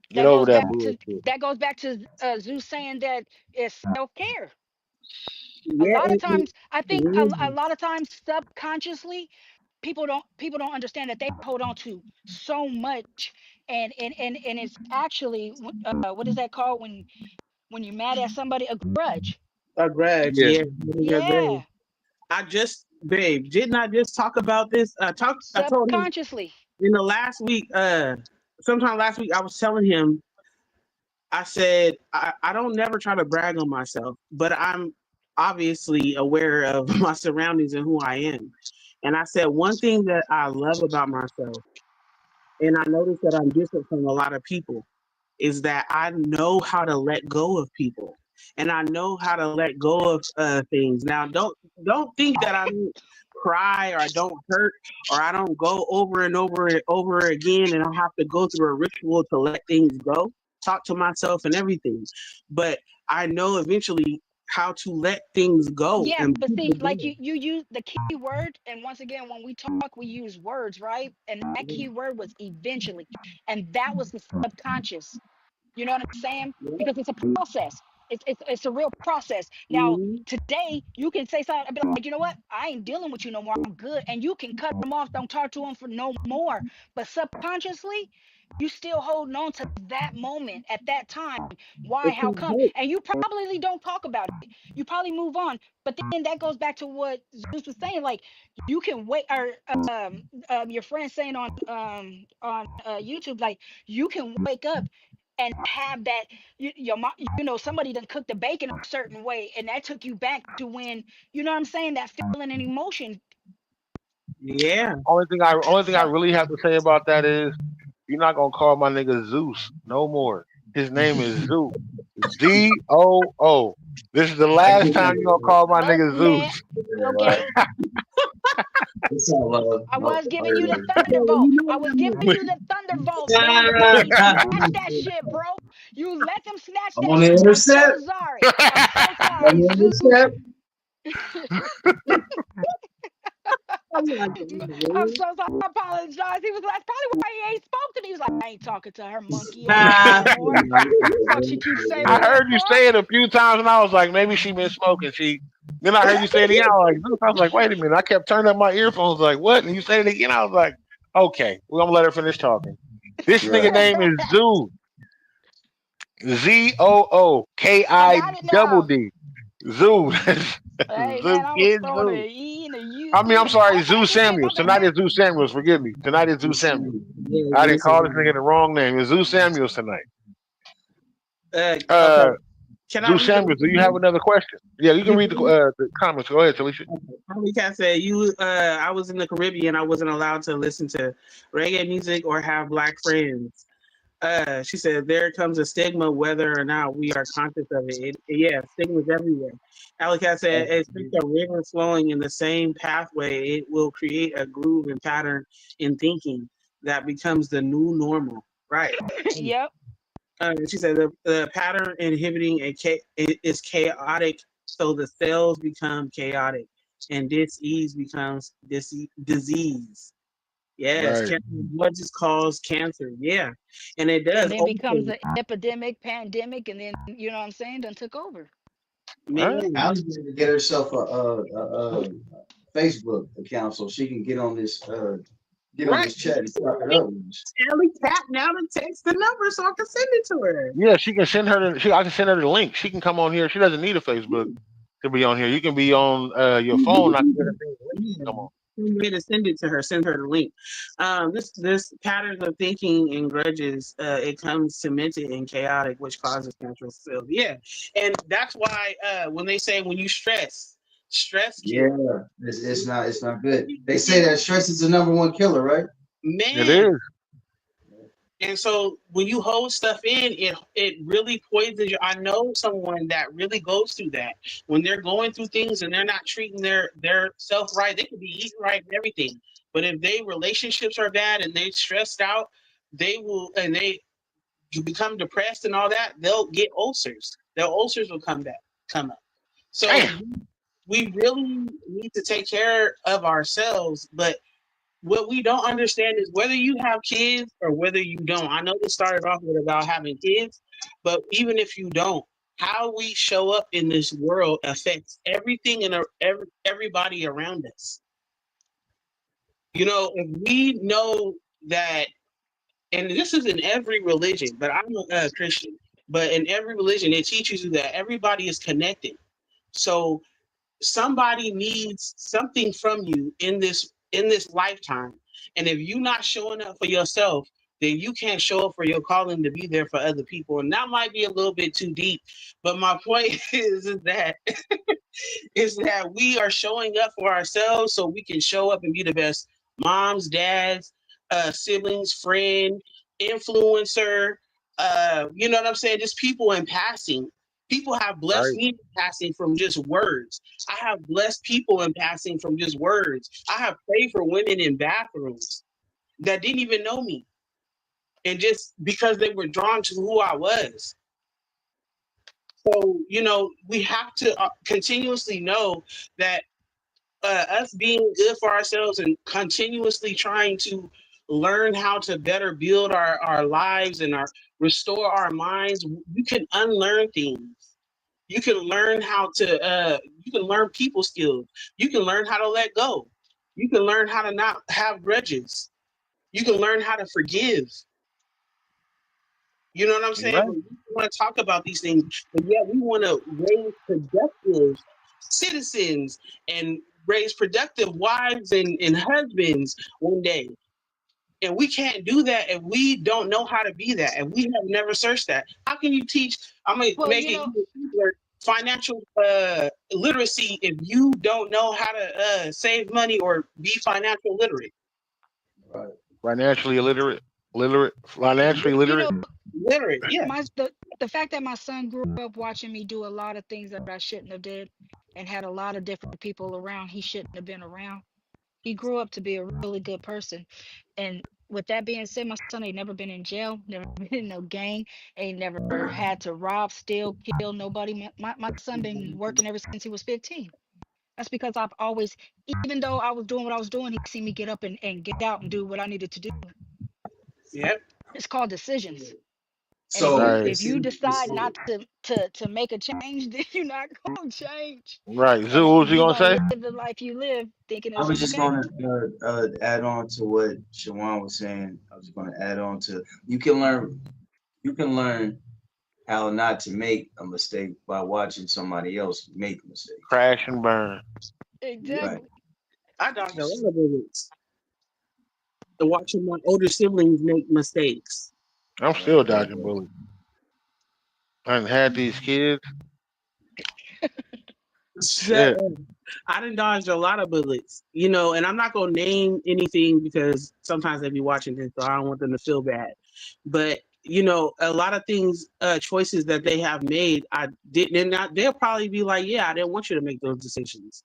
Get That over goes that back to bullshit. Zeus saying that it's self-care. A yeah, lot of times, I think a really. lot of times subconsciously, people don't understand that they hold on to so much, and it's actually what is that called when you're mad at somebody, a grudge. A grudge. Yeah. Yeah, a grudge. Yeah, Babe, didn't I just talk about this? I told him subconsciously. in the last week, sometime last week, I was telling him, I said, I don't never try to brag on myself, but I'm obviously aware of my surroundings and who I am. And I said, one thing that I love about myself, and I notice that I'm different from a lot of people, is that I know how to let go of people, and I know how to let go of things. Now, don't think that I don't cry or I don't hurt or I don't go over and over and over again, and I have to go through a ritual to let things go, talk to myself and everything. But I know eventually how to let things go Yeah, and but people see, like go. you use the key word, and once again, when we talk, we use words, right? And that key word was eventually, and that was the subconscious. You know what I'm saying? Because it's a process. It's a real process. Now, Mhm. today you can say something and be like, you know what? I ain't dealing with you no more. I'm good. And you can cut them off. Don't talk to them for no more. But subconsciously, you still holding on to that moment at that time. Why? It How can come? hurt. And you probably don't talk about it. You probably move on. But then that goes back to what Zeus was saying. Like you can wait, or your friend saying on YouTube, like you can wake up and have that your mom, somebody done cooked the bacon a certain way, and that took you back to when, you know what I'm saying, that feeling and emotion. Yeah. Only thing I So really have to say about that is you're not gonna call my nigga Zeus no more. His name is Zoo. ZOO. This is the I last get time you're gonna call my that. nigga man, Zeus. okay, It's all love. I No, was giving you the fire. So thunderbolt. you know I what was I'm giving you the thunderbolt, bro. I'm telling you, snatch that shit, bro. You let them snatch I'm that on the shit. I'm so intercept. sorry. I'm so I'm on sorry, the Zeus. intercept. I'm like, I'm man. so sorry. I apologize. He was, that's probably why he ain't spoke to me. He was like, I ain't talking to her monkey ass no more. Fuck she keeps saying I that heard you for. say it a few times, and I was like, maybe she been smoking. Then I heard you say it again. I was like, Zeus. I was like, wait a minute. I kept turning up my earphones, like, what? And you said it again. I was like, okay, well, I'm gonna let her finish talking. This nigga Right. name is Zoo. I ZOO got it double now. D. Zoo. Hey Zoo man, I was Kid throwing Zoo. an E and a U. I mean, I'm sorry, Okay, Zoo well shit, my Samuels. bad Tonight is then. Zoo Samuels. Forgive me. Tonight is Zoo You see Samuels. me. Yeah, I didn't Zeus. call this nigga the wrong name. It's Zoo Samuels tonight. Okay. Uh, Can I Zoo read the Samuels, do you have another question? Yeah, you can read the comments. Go ahead, Talisha. Harley Cat said you I was in the Caribbean, I wasn't allowed to listen to reggae music or have black friends. She said there comes a stigma whether or not we are conscious of it. Yeah, stigmas everywhere. Alley Cat said it's like a river flowing in the same pathway, it will create a groove and pattern in thinking that becomes the new normal. Right. Yep. She said the pattern inhibiting is chaotic, so the cells become chaotic, and disease becomes disease. Yes, Right. what just cause cancer? Yeah, and it And does. then Also, becomes an epidemic, pandemic, and then you know what I'm saying, done took over. Right. man, Allie need to get herself a Facebook account so she can get on right? this chat and start it up. Ellie Cat now to text the number so I can send it to her. Yeah, she can send her. I can send her the link. She can come on here. She doesn't need a Facebook to be on here. You can be on your phone. I can get her the link. Yeah. Come on. Some way to send it to her. Send her the link. This patterns of thinking and grudges. It comes cemented and chaotic, which causes cancer cells. Yeah, and that's why when they say when you stress Yeah, can it's not good. They say that stress is the number one killer, right? It Man, is. and so when you hold stuff in, it really poisons you. I know someone that really goes through that when they're going through things and they're not treating their self right. They could be eating right and everything, but if they relationships are bad and they stressed out, they will and they you become depressed and all that. They'll get ulcers. Their ulcers will come up. So Damn. we really need to take care of ourselves, but what we don't understand is whether you have kids or whether you don't. I know this started off with about having kids, but even if you don't, how we show up in this world affects everything and everybody around us. You know, if we know that, and this is in every religion, but I'm a Christian, but in every religion, it teaches you that everybody is connected. So somebody needs something from you in this lifetime, and if you're not showing up for yourself, then you can't show up for your calling to be there for other people. And that might be a little bit too deep, but my point is that we are showing up for ourselves so we can show up and be the best moms, dads, siblings, friend, influencer. You know what I'm saying? Just people in passing. People have blessed Right. me in passing from just words. I have blessed people in passing from just words. I have prayed for women in bathrooms that didn't even know me. And just because they were drawn to who I was. So, you know, we have to continuously know that us being good for ourselves and continuously trying to learn how to better build our lives and restore our minds, you can unlearn things. You can learn how to you can learn people skills. You can learn how to let go. You can learn how to not have grudges. You can learn how to forgive. You know what I'm You saying? right. But we want to talk about these things, but yet we want to raise productive citizens and raise productive wives and husbands one day. And we can't do that if we don't know how to be that. And we have never searched that. How can you teach? I'm gonna Well, make you it know, even simpler. Financial literacy if you don't know how to save money or be financial literate. Right. Financially illiterate, literate, financially you know, literate. Literate, yeah. the fact that my son grew up watching me do a lot of things that I shouldn't have did, and had a lot of different people around he shouldn't have been around. He grew up to be a really good person. And with that being said, my son ain't never been in jail, never been in no gang, ain't never had to rob, steal, kill nobody. My son been working ever since he was 15. That's because I've always, even though I was doing what I was doing, he seen me get up and get out and do what I needed to do. Yep. It's called decisions. And if you So Right. if you see, decide not to make a change, then you're not gonna change. Right. And Zoo, then what was you you're gonna gonna say? live the life you live thinking I it's was just okay. gonna add on to what Shawan was saying. I was gonna add on to you can learn how not to make a mistake by watching somebody else make mistakes. Crash and burn. Right. Exactly. I dodged a lot of bullets watching my older siblings make mistakes. I'm still dodging bullets. I done had these kids. Shut Shit. up. I done dodged a lot of bullets, you know, and I'm not gonna name anything because sometimes they be watching this, so I don't want them to feel bad. But you know, a lot of things, choices that they have made, I didn't. And they'll probably be like, "Yeah, I didn't want you to make those decisions."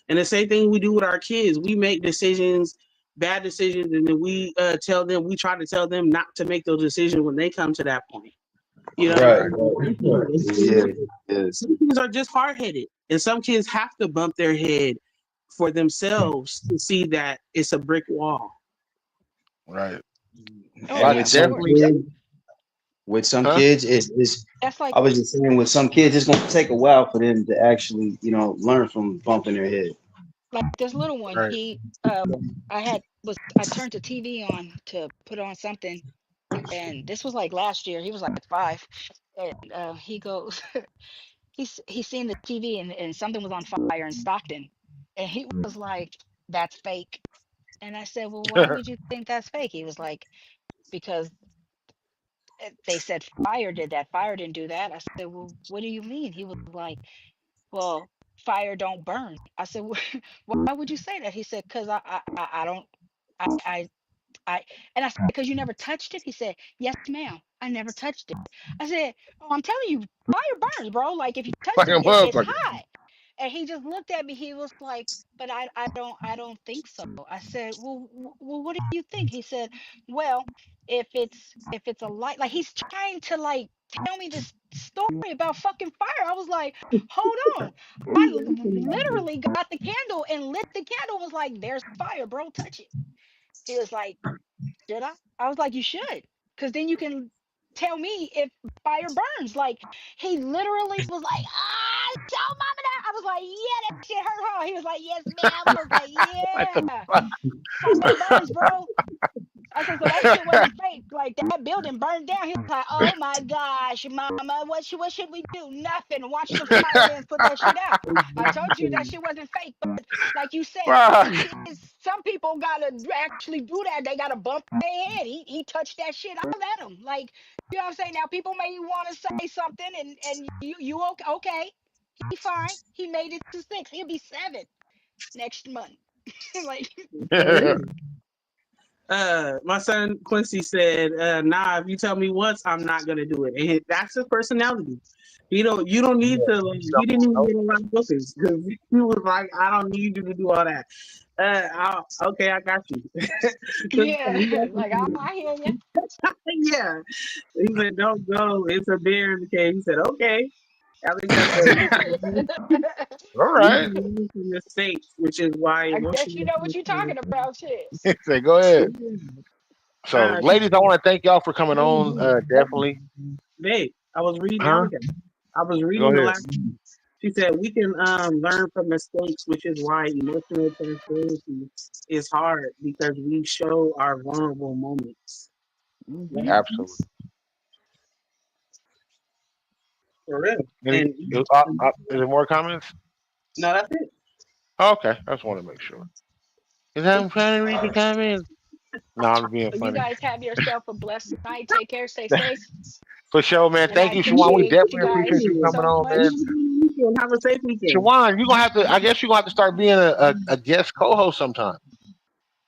And the same thing we do with our kids. We make decisions, bad decisions, and then we tell them. We try to tell them not to make those decisions when they come to that point. You know what I'm Right. Right. saying? Right. Yeah. Yeah. Some kids are just hard headed, and some kids have to bump their head for themselves to see that it's a brick wall. Right. Oh And But I yeah, with of some definitely, course. kids, with some huh? kids, it's That's like I was just saying with some kids, it's gonna take a while for them to actually, learn from bumping their head. this little one. Right. I turned the TV on to put on something, and this was like last year. He was like 5, and he goes, he seen the TV, and something was on fire in Stockton, and he was like, "That's fake." And I said, "Well, why would you think that's fake?" He was like, "Because they said fire did that. Fire didn't do that." I said, "Well, what do you mean?" He was like, "Well, fire don't burn." I said, "Why would you say that?" He said, "Cause I don't, I I and I said, because you never touched it? He said, yes, ma'am. I never touched it. I said, oh, I'm telling you, fire burns, bro. Like if you touch like it, a it's motherfucker. hot. And he just looked at me. He was like, but I don't think so. I said, well, well, what do you think? He said, well, if it's a light, like he's trying to like tell me this story about fucking fire. I was like, hold on. Literally got the candle and lit the candle. Was like, there's fire, bro. Touch it. He was like, should I? I was like, you should, because then you can tell me if fire burns. Like he literally was like, show mama that. I was like, yeah, that shit hurt, huh? He was like, yes, ma'am. I was like, What the yeah, fuck? fire burns, bro. I said, so that shit wasn't fake. Like that building burned down. He was like, oh my gosh, mama, what should we do? Nothing. Watch the firemen put that shit out. I told you that shit wasn't fake. But like you said, some Fuck. kids, some people gotta actually do that. They gotta bump their head. He touched that shit. I let him. Like, you know what I'm saying? Now people may want to say something and you okay, okay. He fine. He made it to 6. He'll be 7 next month. Like For real. My son Quincy said, "Nah, if you tell me once, I'm not gonna do it." And that's his personality. You don't need to. Like, he didn't even get around buses because he was like, "I don't need you to do all that." Okay, I got you. 'Cause yeah, like I hear you. yeah, he said, "Don't go. It's a bear in the cave." He said, "Okay." At least that's what he said. All We right. can learn from mistakes, which is why I guess you emotional. know what you're talking about, shit. Say, go ahead. So, She ladies, I want to thank y'all for coming on. Definitely. babe, I was reading Huh? Almanac. I was Go reading the ahead. last. She said we can learn from mistakes, which is why emotional transparency is hard because we show our vulnerable moments. Hmm. Right? Absolutely. For real. Any, And is there more comments? no, that's it. Okay. I just want to make sure. Because I'm trying to read the comments. No, I'm being Well, you funny. guys have yourself a blessed night. Take care, stay safe, For sure, man. and I Thank you, Shawan. We appreciate you definitely appreciate guys you coming so on, Have man. much. a good weekend. Have a safe weekend. Shawan, you're gonna have to. I guess you're gonna have to start being a guest co-host sometime.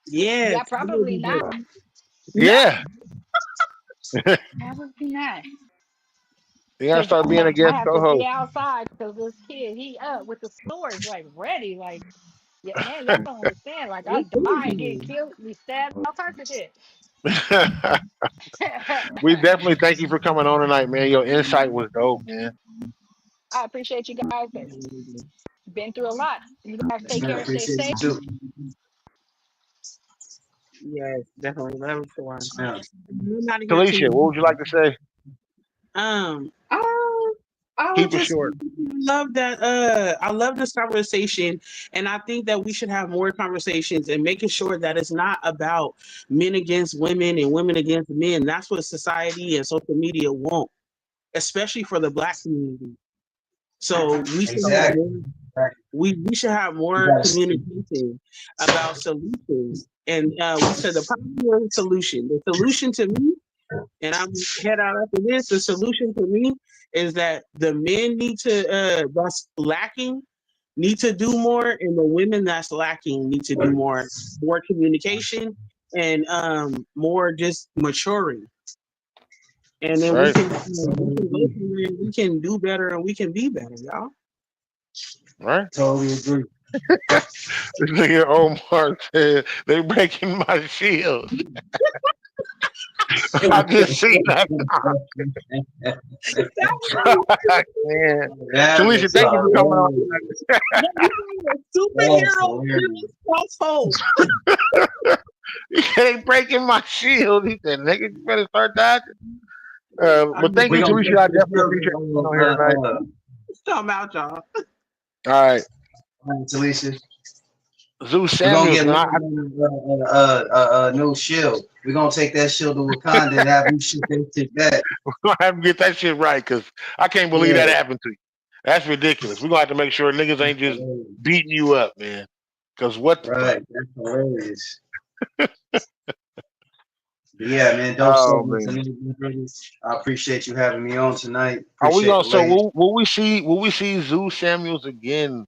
Yes, Yeah, that would probably be not. good. No, Yeah, Probably not. you gotta Cause start being a I guest have to be co-host. outside because this kid, he up with the stores like ready. Like, yeah, man, y'all don't understand. Like I what die and get weekend? killed, be stabbed, all types of shit. We definitely thank you for coming on tonight, man. Your insight was dope, man. I appreciate you guys. Been through a lot. You guys take Man, care, stay appreciate you safe. too. Yes, definitely. Love it for one. Yeah. We're not here Talisha, what too. would you like to say? I would Keep it just short. love that. I love this conversation, and I think that we should have more conversations and making sure that it's not about men against women and women against men. That's what society and social media want, especially for the Black community. So Exactly. we should have You more gotta communication about solutions. And we said the primary solution. The solution to me, and I'm head out after this. The solution to me is that the men need to that's lacking need to do more, and the women that's lacking need to do more communication and more just maturing. And then Right, we can do better and we can be better, y'all. right. totally agree. This nigga Omar said they breaking my shield. I just seen that. Man, That Talisha, was thank you for coming on. hilarious. That's Superhero hilarious. household. He said they breaking my shield. He said, "Nigga, you better start dodging." But thank We you, gonna Talisha. take I this definitely appreciate you building, coming on here tonight. Talking about y'all. All right, Talisha. Zeus We're gonna Samuels, get man. a new shield. We're gonna take that shield to Wakanda and have you shoot that shit back. We're gonna have to get that shit right because I can't believe Yeah, that happened to you. That's ridiculous. We're gonna have to make sure niggas ain't that's just hilarious. beating you up, man. Because what the fuck? Right, that's hilarious. But yeah, man, dope stuff. Oh man. I appreciate you having me on tonight. Are we Appreciate gonna? the So ladies. will we see Zeus Samuels again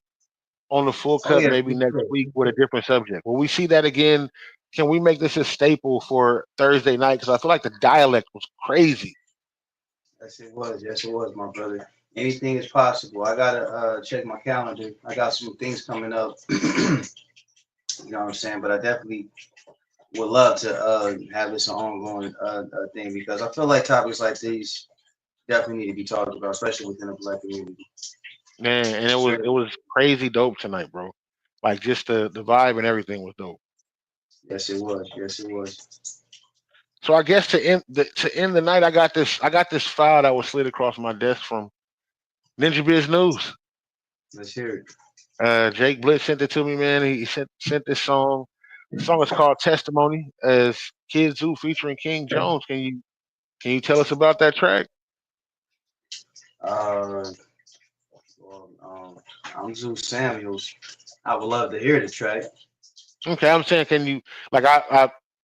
on the full Oh cut yeah, maybe for next sure. week with a different subject? Will we see that again? can we make this a staple for Thursday night? Because I feel like the dialect was crazy. Yes, it was. Yes, it was, my brother. Anything is possible. I gotta check my calendar. I got some things coming up. You know what I'm saying? But I definitely would love to have this an ongoing thing because I feel like topics like these definitely need to be talked about, especially within the black community. Man, and Straight it up. was crazy dope tonight, bro. Like just the vibe and everything was dope. Yes, it was. Yes, it was. So I guess to end the night, I got this file that was slid across my desk from Ninja Biz News. Let's hear it. Jake Blitz sent it to me, man. He sent this song. The song is called "Testimony" as Kid Zoo featuring King Jones. Can you tell us about that track? Uh, well, I'm Zeus Samuels. I would love to hear the track. Okay, I'm saying, can you like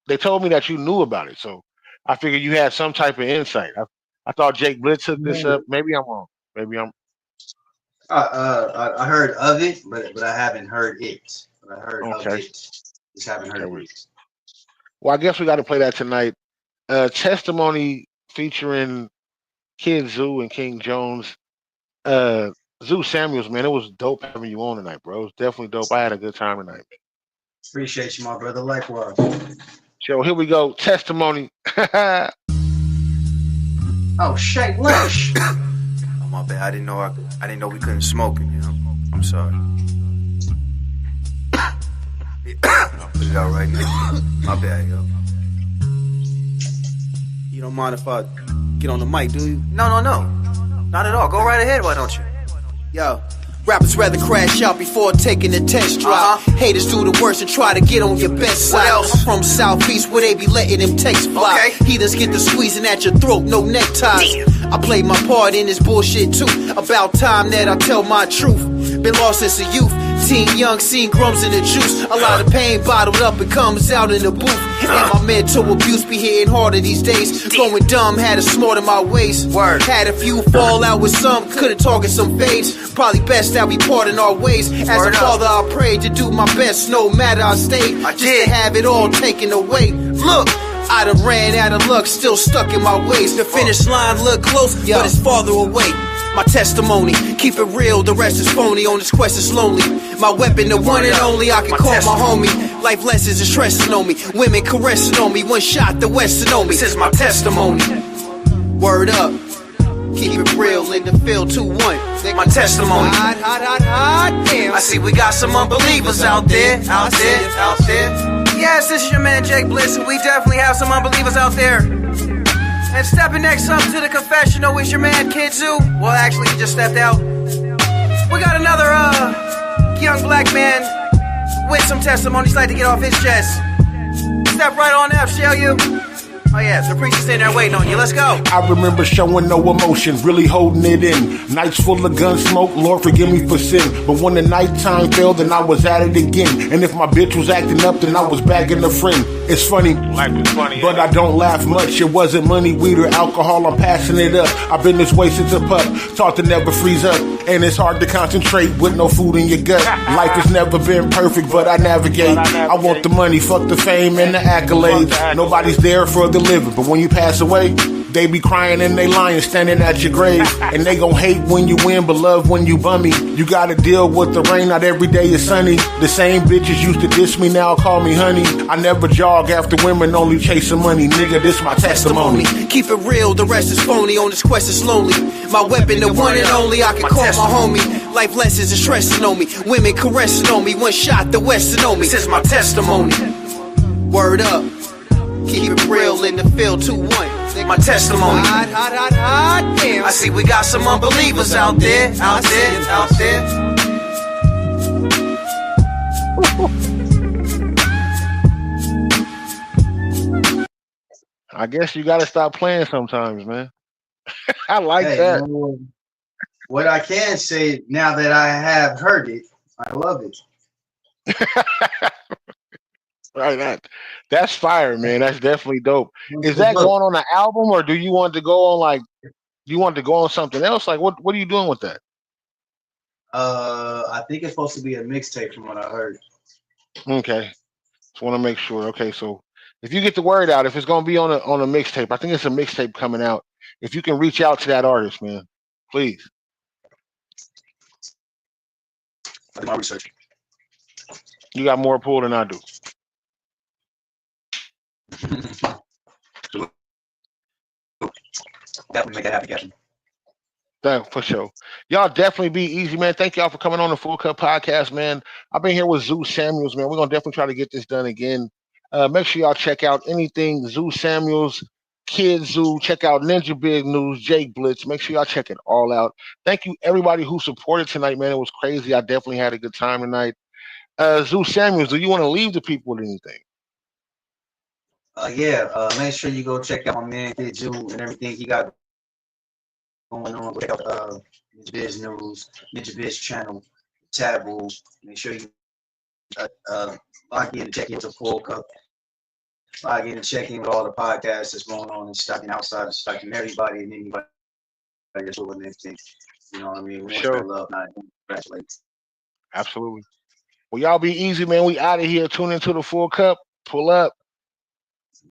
they told me that you knew about it, so I figured you had some type of insight. I thought Jake Blitz took this up. Maybe I'm wrong. Maybe I'm I heard of it, but I haven't heard it. But I heard of okay. it. Just haven't Okay, heard it. well, I guess we got to play that tonight. Testimony featuring Kid Zoo and King Jones. Uh, Zoo Samuels, man, it was dope having you on tonight, bro. It was definitely dope. I had a good time tonight. Appreciate you, my brother. Likewise. So here we go. Testimony. Okay, Oh, Shay Lynch. Oh, my bad. I didn't know we couldn't smoke it. You know. I'm sorry. I'll put it out right now. My bad, yo. You don't mind if I get on the mic, do you? No. Not at all. Go right ahead, why don't you? Yo. Rappers rather crash out before taking a test drive. Haters do the worst and try to get on your best side. I'm from Southeast where they be letting them takes fly. Heaters get the squeezing at your throat, no neckties. I play my part in this bullshit too. About time that I tell my truth. Been lost since a youth. Teen young, seen crumbs in the juice. A lot of pain bottled up, it comes out in the booth. And my mental abuse be hitting harder these days. Going dumb, had a smart in my ways. Had a few fall out with some, could've target some fades. Probably best that we part in our ways. As a father, I prayed to do my best, no matter I stayed. Just to have it all taken away. Look! I done ran out of luck, still stuck in my ways. The finish line look close, but it's farther away. My testimony, keep it real, the rest is phony. On this quest is lonely. My weapon, the one and only, I can call my homie. Life lessons is stressing on me. Women caressing on me. One shot, the Western on me. This is my testimony. Word up. Keep it real in the field 2-1. My testimony. Hot, damn. I see we got some unbelievers out there. Yes, this is your man Jake Bliss, and we definitely have some unbelievers out there. And stepping next up to the confessional is your man Kid Zoo. Well, actually, he just stepped out. We got another young black man with some testimonies like to get off his chest. Step right on up, shall you? Oh yeah, the priest is in there waiting on you. Let's go. I remember showing no emotion, really holding it in. Nights full of gun smoke, Lord forgive me for sin. But when the nighttime fell, then I was at it again. And if my bitch was acting up, then I was bagging a friend. It's funny, life is funny, but I don't laugh much. It wasn't money, weed, or alcohol, I'm passing it up. I've been this way since a pup, taught to never freeze up. And it's hard to concentrate with no food in your gut. Life has never been perfect, but I navigate. I want the money, fuck the fame and the accolades. Nobody's there for the living, but when you pass away, they be crying and they lying, standing at your grave. And they gon' hate when you win, but love when you bummy. You gotta deal with the rain, not every day is sunny. The same bitches used to diss me, now call me honey. I never jog after women, only chasing money. Nigga, this my testimony. Keep it real, the rest is phony. On this quest is lonely. My weapon, the one and only, I can call my homie. Life lessons is stressing on me. Women caressing on me. One shot, the Western on me. This is my testimony. Word up. Keep it real in the field 2-1. My testimony. Hot, damn. I see we got some unbelievers out there. I guess you gotta stop playing sometimes, man. I like Hey, that. what I can say now that I have heard it, I love it. Right, that's fire, man. That's definitely dope. Is that Look, going on the album, or do you want to go on like? Do you want to go on something else? Like, what are you doing with that? I think it's supposed to be a mixtape from what I heard. Okay. Just want to make sure. Okay, so if you get the word out, if it's gonna be on a mixtape, I think it's a mixtape coming out. If you can reach out to that artist, man, please. I did my research. You got more pull than I do. Definitely make that happen, Captain. Thank for sure. Y'all definitely be easy, man. Thank y'all for coming on the Full Cut Podcast, man. I've been here with Zeus Samuels, man. We're gonna definitely try to get this done again. Make sure y'all check out anything Zeus Samuels, Kid Zoo. Check out Ninja Big News, Jake Blitz. Make sure y'all check it all out. Thank you everybody who supported tonight, man. It was crazy. I definitely had a good time tonight. Zeus Samuels, do you want to leave the people with anything? Yeah, make sure you go check out my man Kid Jew and everything he got going on. Check out Ninja Biz News, Ninja Biz channel, Taboo. Make sure you log in and check into Full Cup. Log in and check in with all the podcasts that's going on and stocking outside of stocking everybody and anybody that's doing anything. You know what I mean? We want to For spread love, sure. not congratulate. Absolutely. Well, y'all be easy, man. We out of here. Tune into the Full Cup. Pull up.